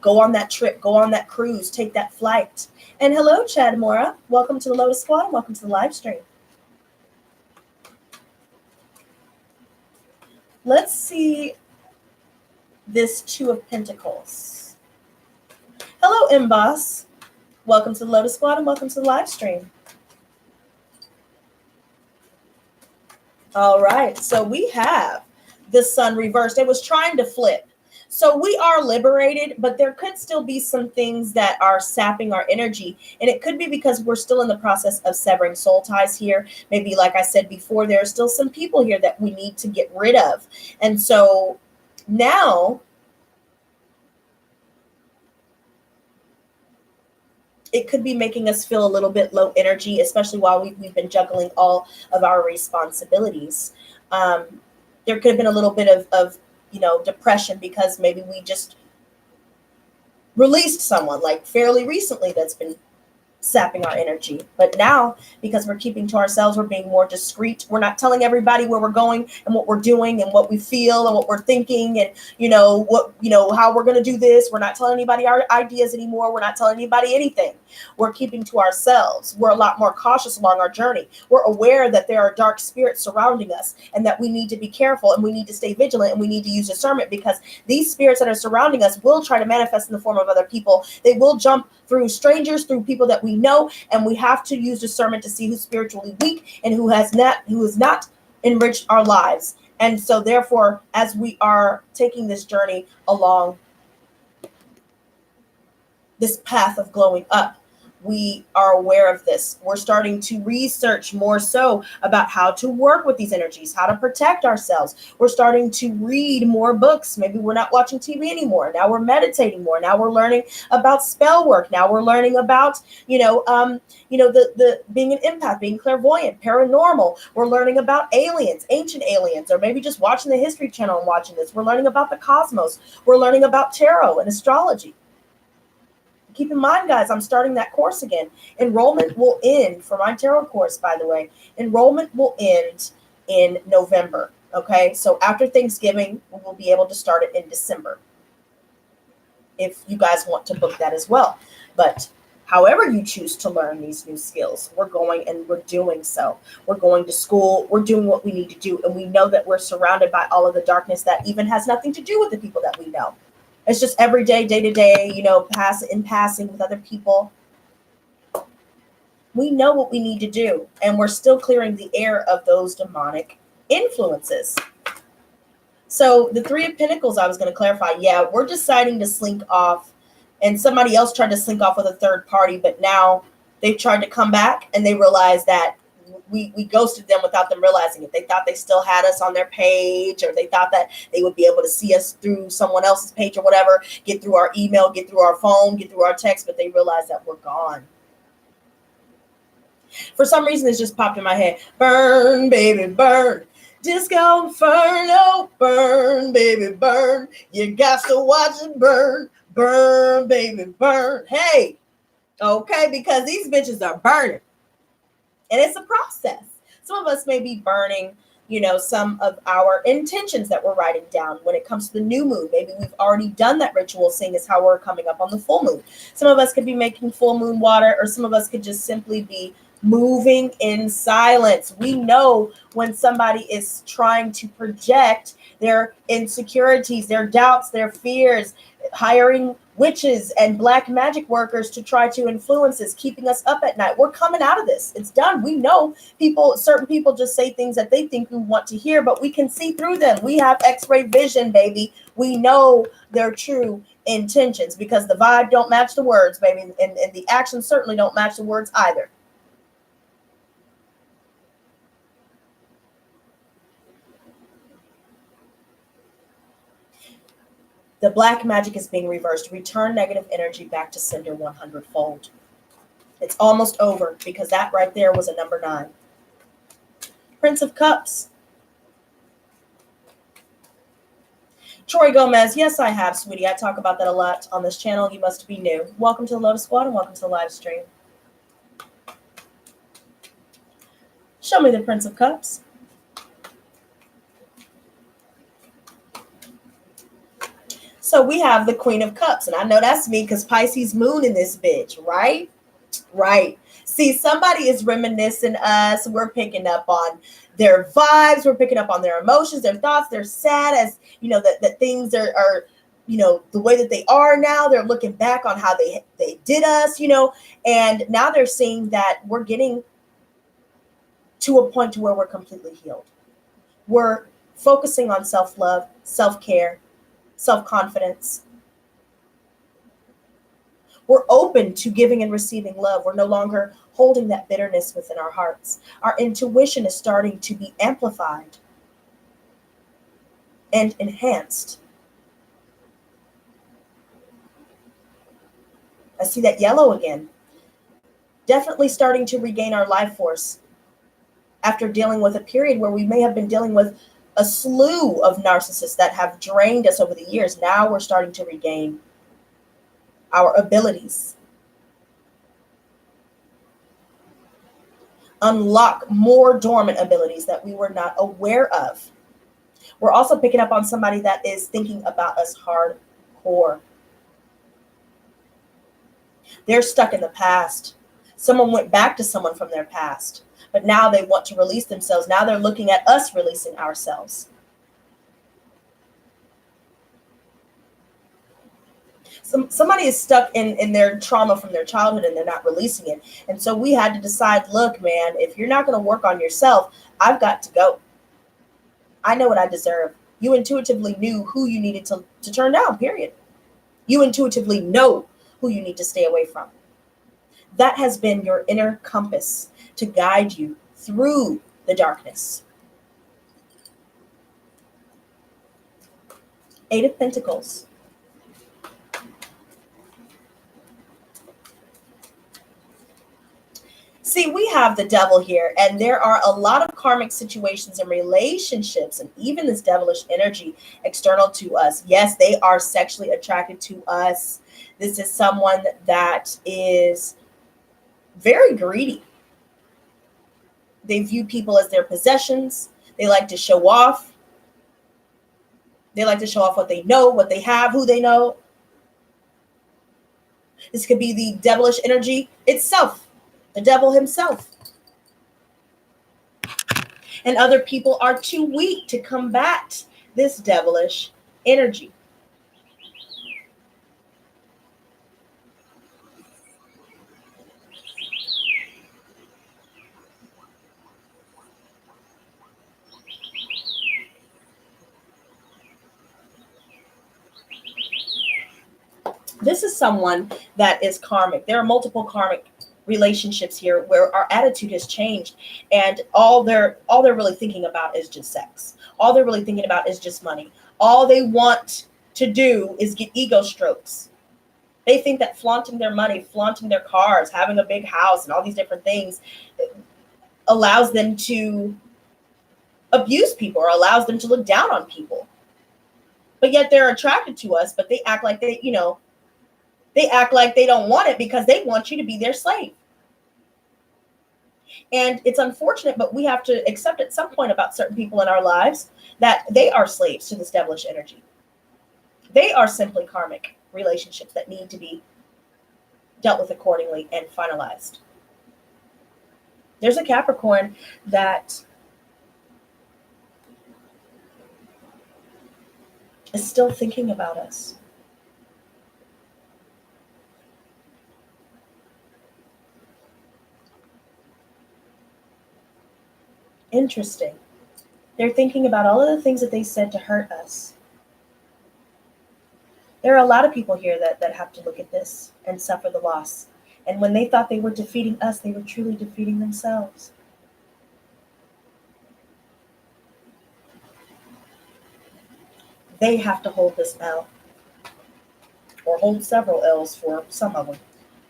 go on that trip, go on that cruise, take that flight. And hello, Chad Mora. Welcome to the Lotus Squad and welcome to the live stream. Let's see this Two of Pentacles. Hello, empaths. Welcome to the Lotus Squad and welcome to the live stream. All right, so we have the Sun reversed. It was trying to flip. So we are liberated, but there could still be some things that are sapping our energy. And it could be because we're still in the process of severing soul ties here. Maybe, like I said before, there are still some people here that we need to get rid of. And so now it could be making us feel a little bit low energy, especially while we've been juggling all of our responsibilities. There could have been a little bit of depression because maybe we just released someone like fairly recently that's been sapping our energy. But now, because we're keeping to ourselves, we're being more discreet. We're not telling everybody where we're going and what we're doing and what we feel and what we're thinking and how we're going to do this. We're not telling anybody our ideas anymore. We're not telling anybody anything. We're keeping to ourselves. We're a lot more cautious along our journey. We're aware that there are dark spirits surrounding us and that we need to be careful and we need to stay vigilant and we need to use discernment, because these spirits that are surrounding us will try to manifest in the form of other people. They will jump through strangers, through people that we know, and we have to use discernment to see who's spiritually weak and who has not enriched our lives. And so therefore, as we are taking this journey along this path of glowing up, we are aware of this. We're starting to research more so about how to work with these energies, how to protect ourselves. We're starting to read more books. Maybe we're not watching TV anymore. Now we're meditating more. Now we're learning about spell work. Now we're learning about, the being an empath, being clairvoyant, paranormal. We're learning about aliens, ancient aliens, or maybe just watching the History Channel and watching this. We're learning about the cosmos. We're learning about tarot and astrology. Keep in mind, guys, I'm starting that course again. Enrollment will end for my tarot course, by the way. Enrollment will end in November. Okay, so after Thanksgiving, we will be able to start it in December, if you guys want to book that as well. But however you choose to learn these new skills, we're going and we're doing so. We're going to school. We're doing what we need to do. And we know that we're surrounded by all of the darkness that even has nothing to do with the people that we know. It's just every day, day to day, passing with other people. We know what we need to do, and we're still clearing the air of those demonic influences. So the Three of Pentacles, I was going to clarify. Yeah, we're deciding to slink off, and somebody else tried to slink off with a third party, but now they've tried to come back, and they realize that we ghosted them without them realizing it. They thought they still had us on their page, or they thought that they would be able to see us through someone else's page or whatever, get through our email, get through our phone, get through our text, but they realized that we're gone. For some reason, it's just popped in my head. Burn, baby, burn. Disco Inferno, burn, baby, burn. You got to watch it burn. Burn, baby, burn. Hey, okay, because these bitches are burning. And it's a process. Some of us may be burning, some of our intentions that we're writing down when it comes to the new moon. Maybe we've already done that ritual, seeing as how we're coming up on the full moon. Some of us could be making full moon water, or some of us could just simply be moving in silence. We know when somebody is trying to project their insecurities, their doubts, their fears, hiring witches and black magic workers to try to influence us, keeping us up at night. We're coming out of this. It's done. We know certain people just say things that they think we want to hear, but we can see through them. We have X-ray vision, baby. We know their true intentions, because the vibe don't match the words, baby. And the actions certainly don't match the words either. The black magic is being reversed. Return negative energy back to sender 100-fold. It's almost over, because that right there was a number 9. Prince of Cups. Troy Gomez. Yes, I have, sweetie. I talk about that a lot on this channel. You must be new. Welcome to the Lotus Squad and welcome to the live stream. Show me the Prince of Cups. So we have the Queen of Cups, and I know that's me because Pisces moon in this bitch, right? Right. See, somebody is reminiscing us. We're picking up on their vibes. We're picking up on their emotions, their thoughts. They're sad as, that things are the way that they are now. They're looking back on how they did us, and now they're seeing that we're getting to a point to where we're completely healed. We're focusing on self-love, self-care, self-confidence. We're open to giving and receiving love. We're no longer holding that bitterness within our hearts. Our intuition is starting to be amplified and enhanced. I see that yellow again. Definitely starting to regain our life force after dealing with a period where we may have been dealing with a slew of narcissists that have drained us over the years. Now we're starting to regain our abilities. unlock more dormant abilities that we were not aware of. We're also picking up on somebody that is thinking about us hardcore. They're stuck in the past. Someone went back to someone from their past, but now they want to release themselves. Now they're looking at us releasing ourselves. Somebody is stuck in their trauma from their childhood and they're not releasing it. And so we had to decide, look, man, if you're not going to work on yourself, I've got to go. I know what I deserve. You intuitively knew who you needed to turn down, period. You intuitively know who you need to stay away from. That has been your inner compass to guide you through the darkness. Eight of Pentacles. See, we have the devil here, and there are a lot of karmic situations and relationships, and even this devilish energy external to us. Yes, they are sexually attracted to us. This is someone that is very greedy. They view people as their possessions. They like to show off. They like to show off what they know, what they have, who they know. This could be the devilish energy itself. The devil himself. And other people are too weak to combat this devilish energy. This is someone that is karmic. There are multiple karmic relationships here where our attitude has changed, and all they're really thinking about is just sex. All they're really thinking about is just money. All they want to do is get ego strokes. They think that flaunting their money, flaunting their cars, having a big house, and all these different things allows them to abuse people or allows them to look down on people. But yet they're attracted to us, but they act like they act like they don't want it because they want you to be their slave. And it's unfortunate, but we have to accept at some point about certain people in our lives that they are slaves to this devilish energy. They are simply karmic relationships that need to be dealt with accordingly and finalized. There's a Capricorn that is still thinking about us. Interesting. They're thinking about all of the things that they said to hurt us. There are a lot of people here that have to look at this and suffer the loss. And when they thought they were defeating us, they were truly defeating themselves. They have to hold this L, or hold several L's for some of them.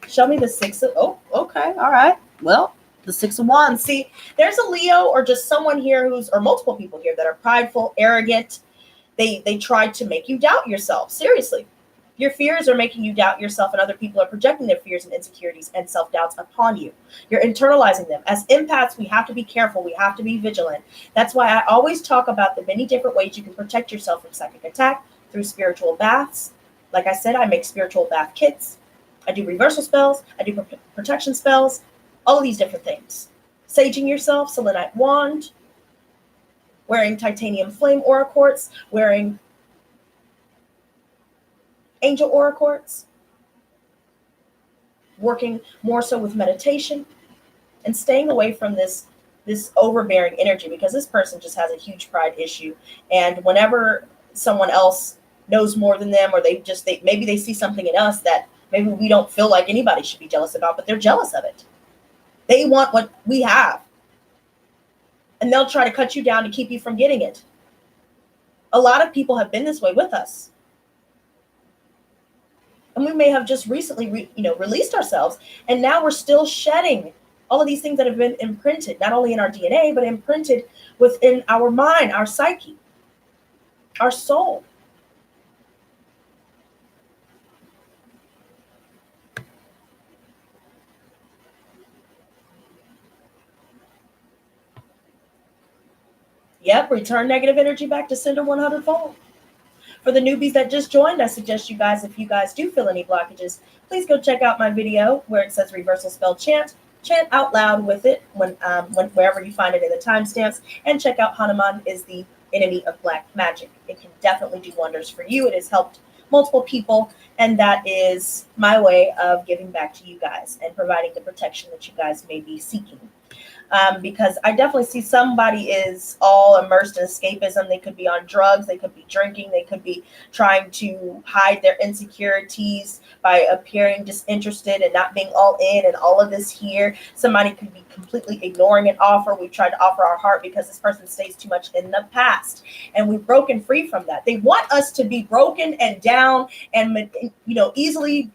Show me the six of, oh, okay, all right. Well, the Six of Wands. See, there's a Leo or just someone here or multiple people here that are prideful, arrogant. They try to make you doubt yourself. Seriously. Your fears are making you doubt yourself, and other people are projecting their fears and insecurities and self-doubts upon you. You're internalizing them. As empaths, we have to be careful. We have to be vigilant. That's why I always talk about the many different ways you can protect yourself from psychic attack through spiritual baths. Like I said, I make spiritual bath kits. I do reversal spells. I do protection spells. All of these different things. Saging yourself, selenite wand, wearing titanium flame aura quartz, wearing angel aura quartz, working more so with meditation, and staying away from this overbearing energy, because this person just has a huge pride issue. And whenever someone else knows more than them, or maybe they see something in us that maybe we don't feel like anybody should be jealous about, but they're jealous of it. They want what we have, and they'll try to cut you down to keep you from getting it. A lot of people have been this way with us. And we may have just recently released ourselves, and now we're still shedding all of these things that have been imprinted, not only in our DNA, but imprinted within our mind, our psyche, our soul. Yep, return negative energy back to sender 100-fold. For the newbies that just joined, I suggest you guys, if you guys do feel any blockages, please go check out my video where it says reversal spell chant. Chant out loud with it when wherever you find it in the timestamps, and check out Hanuman is the enemy of black magic. It can definitely do wonders for you. It has helped multiple people, and that is my way of giving back to you guys and providing the protection that you guys may be seeking. Because I definitely see somebody is all immersed in escapism. They could be on drugs, they could be drinking, they could be trying to hide their insecurities by appearing disinterested and not being all in and all of this here. Somebody could be completely ignoring an offer. We've tried to offer our heart because this person stays too much in the past, and we've broken free from that. They want us to be broken and down and, easily,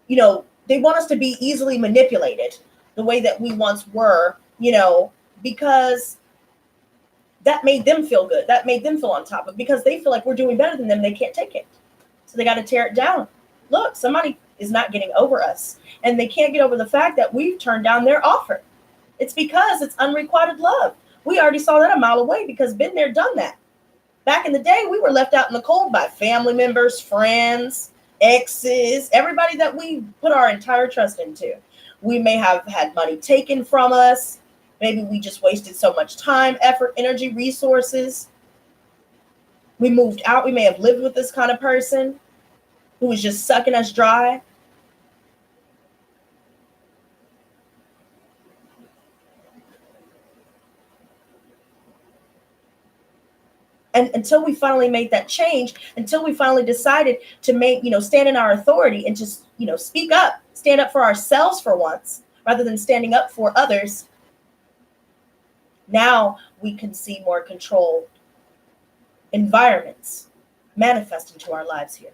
they want us to be easily manipulated the way that we once were, because that made them feel good. That made them feel on top of, because they feel like we're doing better than them. They can't take it. So they got to tear it down. Look, somebody is not getting over us, and they can't get over the fact that we've turned down their offer. It's because it's unrequited love. We already saw that a mile away because been there, done that. Back in the day, we were left out in the cold by family members, friends, exes, everybody that we put our entire trust into. We may have had money taken from us. Maybe we just wasted so much time, effort, energy, resources. We moved out. We may have lived with this kind of person who was just sucking us dry. And until we finally made that change, until we finally decided to make, stand in our authority and just, speak up, stand up for ourselves for once, rather than standing up for others, now we can see more controlled environments manifest into our lives here.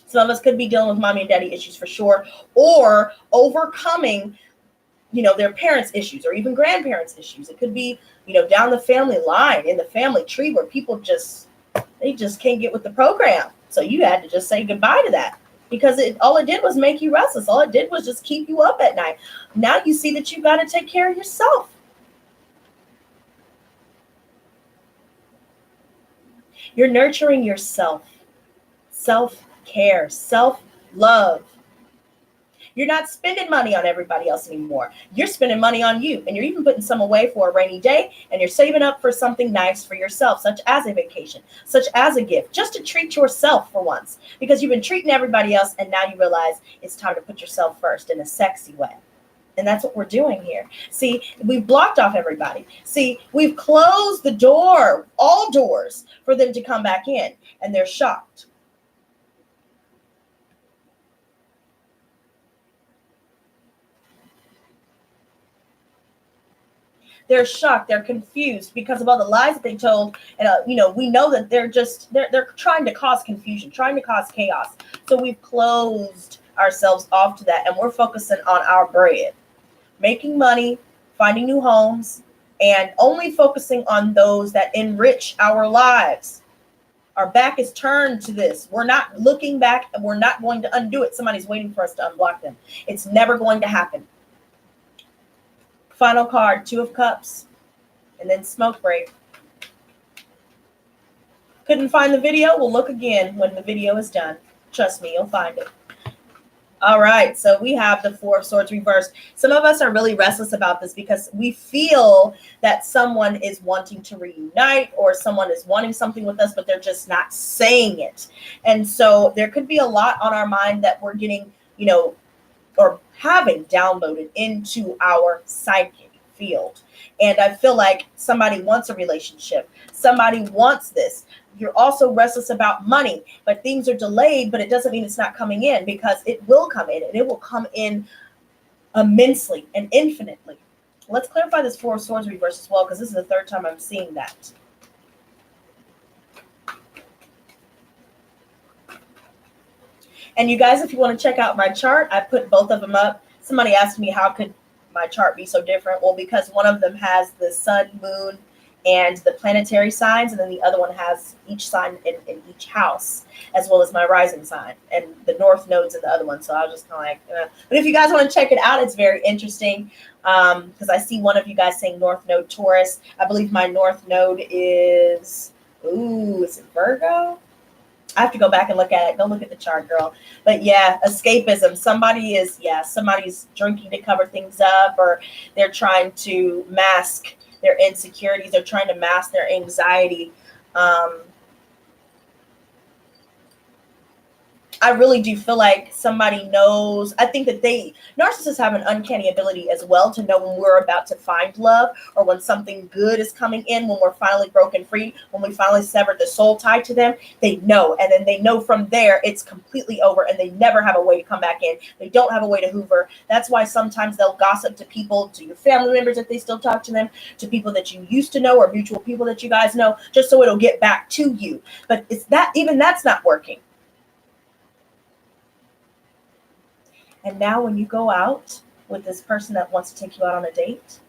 Some of us could be dealing with mommy and daddy issues for sure, or overcoming, their parents' issues or even grandparents' issues. It could be, down the family line, in the family tree, where people they just can't get with the program. So you had to just say goodbye to that, because all it did was make you restless. All it did was just keep you up at night. Now you see that you got to take care of yourself. You're nurturing yourself, self-care, self-love. You're not spending money on everybody else anymore. You're spending money on you, and you're even putting some away for a rainy day, and you're saving up for something nice for yourself, such as a vacation, such as a gift, just to treat yourself for once, because you've been treating everybody else, and now you realize it's time to put yourself first in a sexy way. And that's what we're doing here. See, we've blocked off everybody. See, we've closed the door, all doors, for them to come back in, and they're shocked. They're shocked. They're confused because of all the lies that they told. And, we know that they're trying to cause confusion, trying to cause chaos. So we've closed ourselves off to that. And we're focusing on our bread, making money, finding new homes, and only focusing on those that enrich our lives. Our back is turned to this. We're not looking back, and we're not going to undo it. Somebody's waiting for us to unblock them. It's never going to happen. Final card, 2 of Cups, and then smoke break. Couldn't find the video? Well, look again when the video is done. Trust me, you'll find it. All right, so we have the 4 of Swords reversed. Some of us are really restless about this because we feel that someone is wanting to reunite, or someone is wanting something with us, but they're just not saying it. And so there could be a lot on our mind that we're getting, or having downloaded into our psychic field. And I feel like somebody wants a relationship. Somebody wants this. You're also restless about money, but things are delayed, but it doesn't mean it's not coming in, because it will come in, and it will come in immensely and infinitely. Let's clarify this 4 of Swords reverse as well, because this is the 3rd time I'm seeing that. And you guys, if you want to check out my chart, I put both of them up. Somebody asked me, how could my chart be so different? Well, because one of them has the sun, moon, and the planetary signs, and then the other one has each sign in each house, as well as my rising sign, and the north node's in the other one. So I was just kind of like, but if you guys want to check it out, it's very interesting, because I see one of you guys saying north node Taurus. I believe my north node is, is it Virgo? I have to go back and look at it. Go look at the chart, girl. But yeah, escapism. Somebody's drinking to cover things up, or they're trying to mask their insecurities. They're trying to mask their anxiety. I really do feel like somebody knows. I think that narcissists have an uncanny ability as well to know when we're about to find love, or when something good is coming in, when we're finally broken free, when we finally severed the soul tie to them. They know, and then they know from there it's completely over, and they never have a way to come back in. They don't have a way to hoover. That's why sometimes they'll gossip to people, to your family members if they still talk to them, to people that you used to know, or mutual people that you guys know, just so it'll get back to you. But even that's not working. And now when you go out with this person that wants to take you out on a date,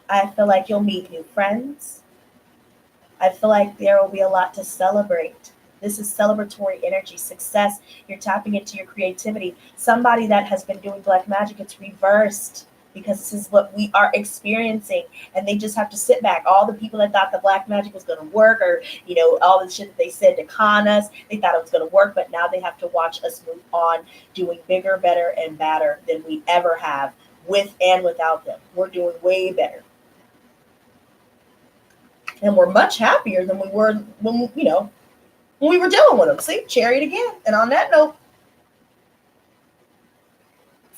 I feel like you'll meet new friends. I feel like there will be a lot to celebrate. This is celebratory energy, success. You're tapping into your creativity. Somebody that has been doing black magic, it's reversed, because this is what we are experiencing, and they just have to sit back. All the people that thought the black magic was going to work, or all the shit that they said to con us, they thought it was going to work, but now they have to watch us move on, doing bigger, better, and badder than we ever have, with and without them. We're doing way better, and we're much happier than we were when we were dealing with them. See, chariot again. And on that note,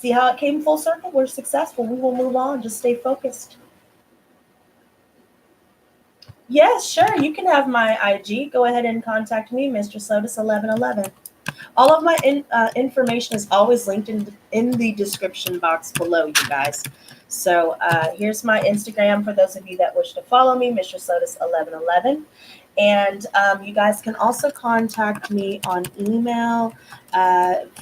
see how it came full circle? We're successful. We will move on. Just stay focused. Yes, sure. You can have my IG. Go ahead and contact me, Mistress Lotus 1111. All of my information is always linked in the description box below, you guys. So here's my Instagram for those of you that wish to follow me, Mistress Lotus 1111. And you guys can also contact me on email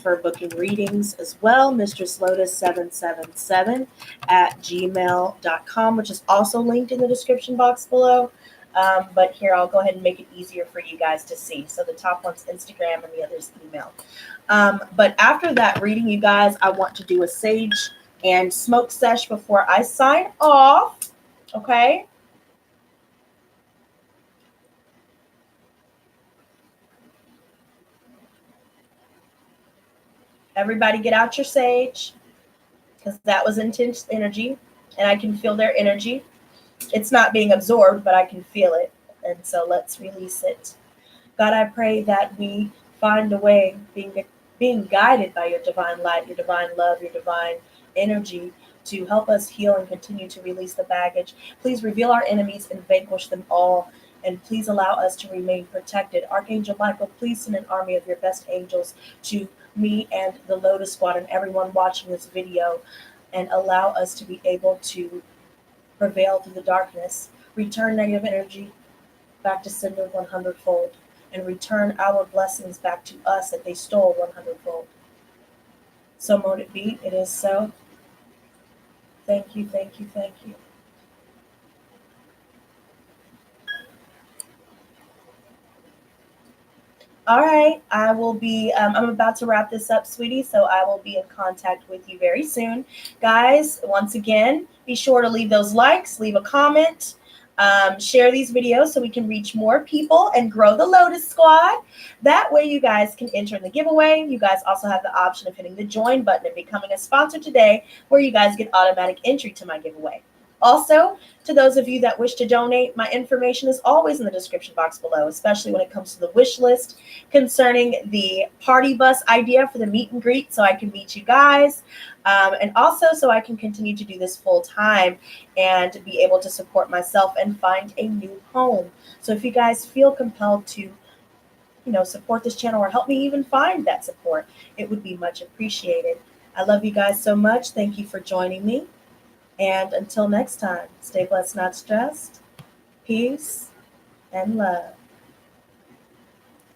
for booking readings as well, mistresslotus777 at gmail.com, which is also linked in the description box below. But here, I'll go ahead and make it easier for you guys to see. So the top one's Instagram and the other's email. But after that reading, you guys, I want to do a sage and smoke sesh before I sign off. Okay? Everybody get out your sage, because that was intense energy, and I can feel their energy. It's not being absorbed, but I can feel it. And so let's release it. God, I pray that we find a way, being guided by your divine light, your divine love, your divine energy, to help us heal and continue to release the baggage. Please reveal our enemies and vanquish them all. And please allow us to remain protected. Archangel Michael, please send an army of your best angels to me and the Lotus Squad and everyone watching this video, and allow us to be able to prevail through the darkness, return negative energy back to sender 100-fold, and return our blessings back to us that they stole 100-fold. So mote it be. It is so. Thank you, thank you, thank you. All right, I will be, I'm about to wrap this up, sweetie, so I will be in contact with you very soon. Guys, once again, be sure to leave those likes, leave a comment, share these videos so we can reach more people and grow the Lotus Squad. That way you guys can enter in the giveaway. You guys also have the option of hitting the join button and becoming a sponsor today, where you guys get automatic entry to my giveaway. Also, to those of you that wish to donate, my information is always in the description box below, especially when it comes to the wish list concerning the party bus idea for the meet and greet, so I can meet you guys, and also so I can continue to do this full time and be able to support myself and find a new home. So if you guys feel compelled to, support this channel or help me even find that support, it would be much appreciated. I love you guys so much. Thank you for joining me. And until next time, stay blessed, not stressed. Peace and love.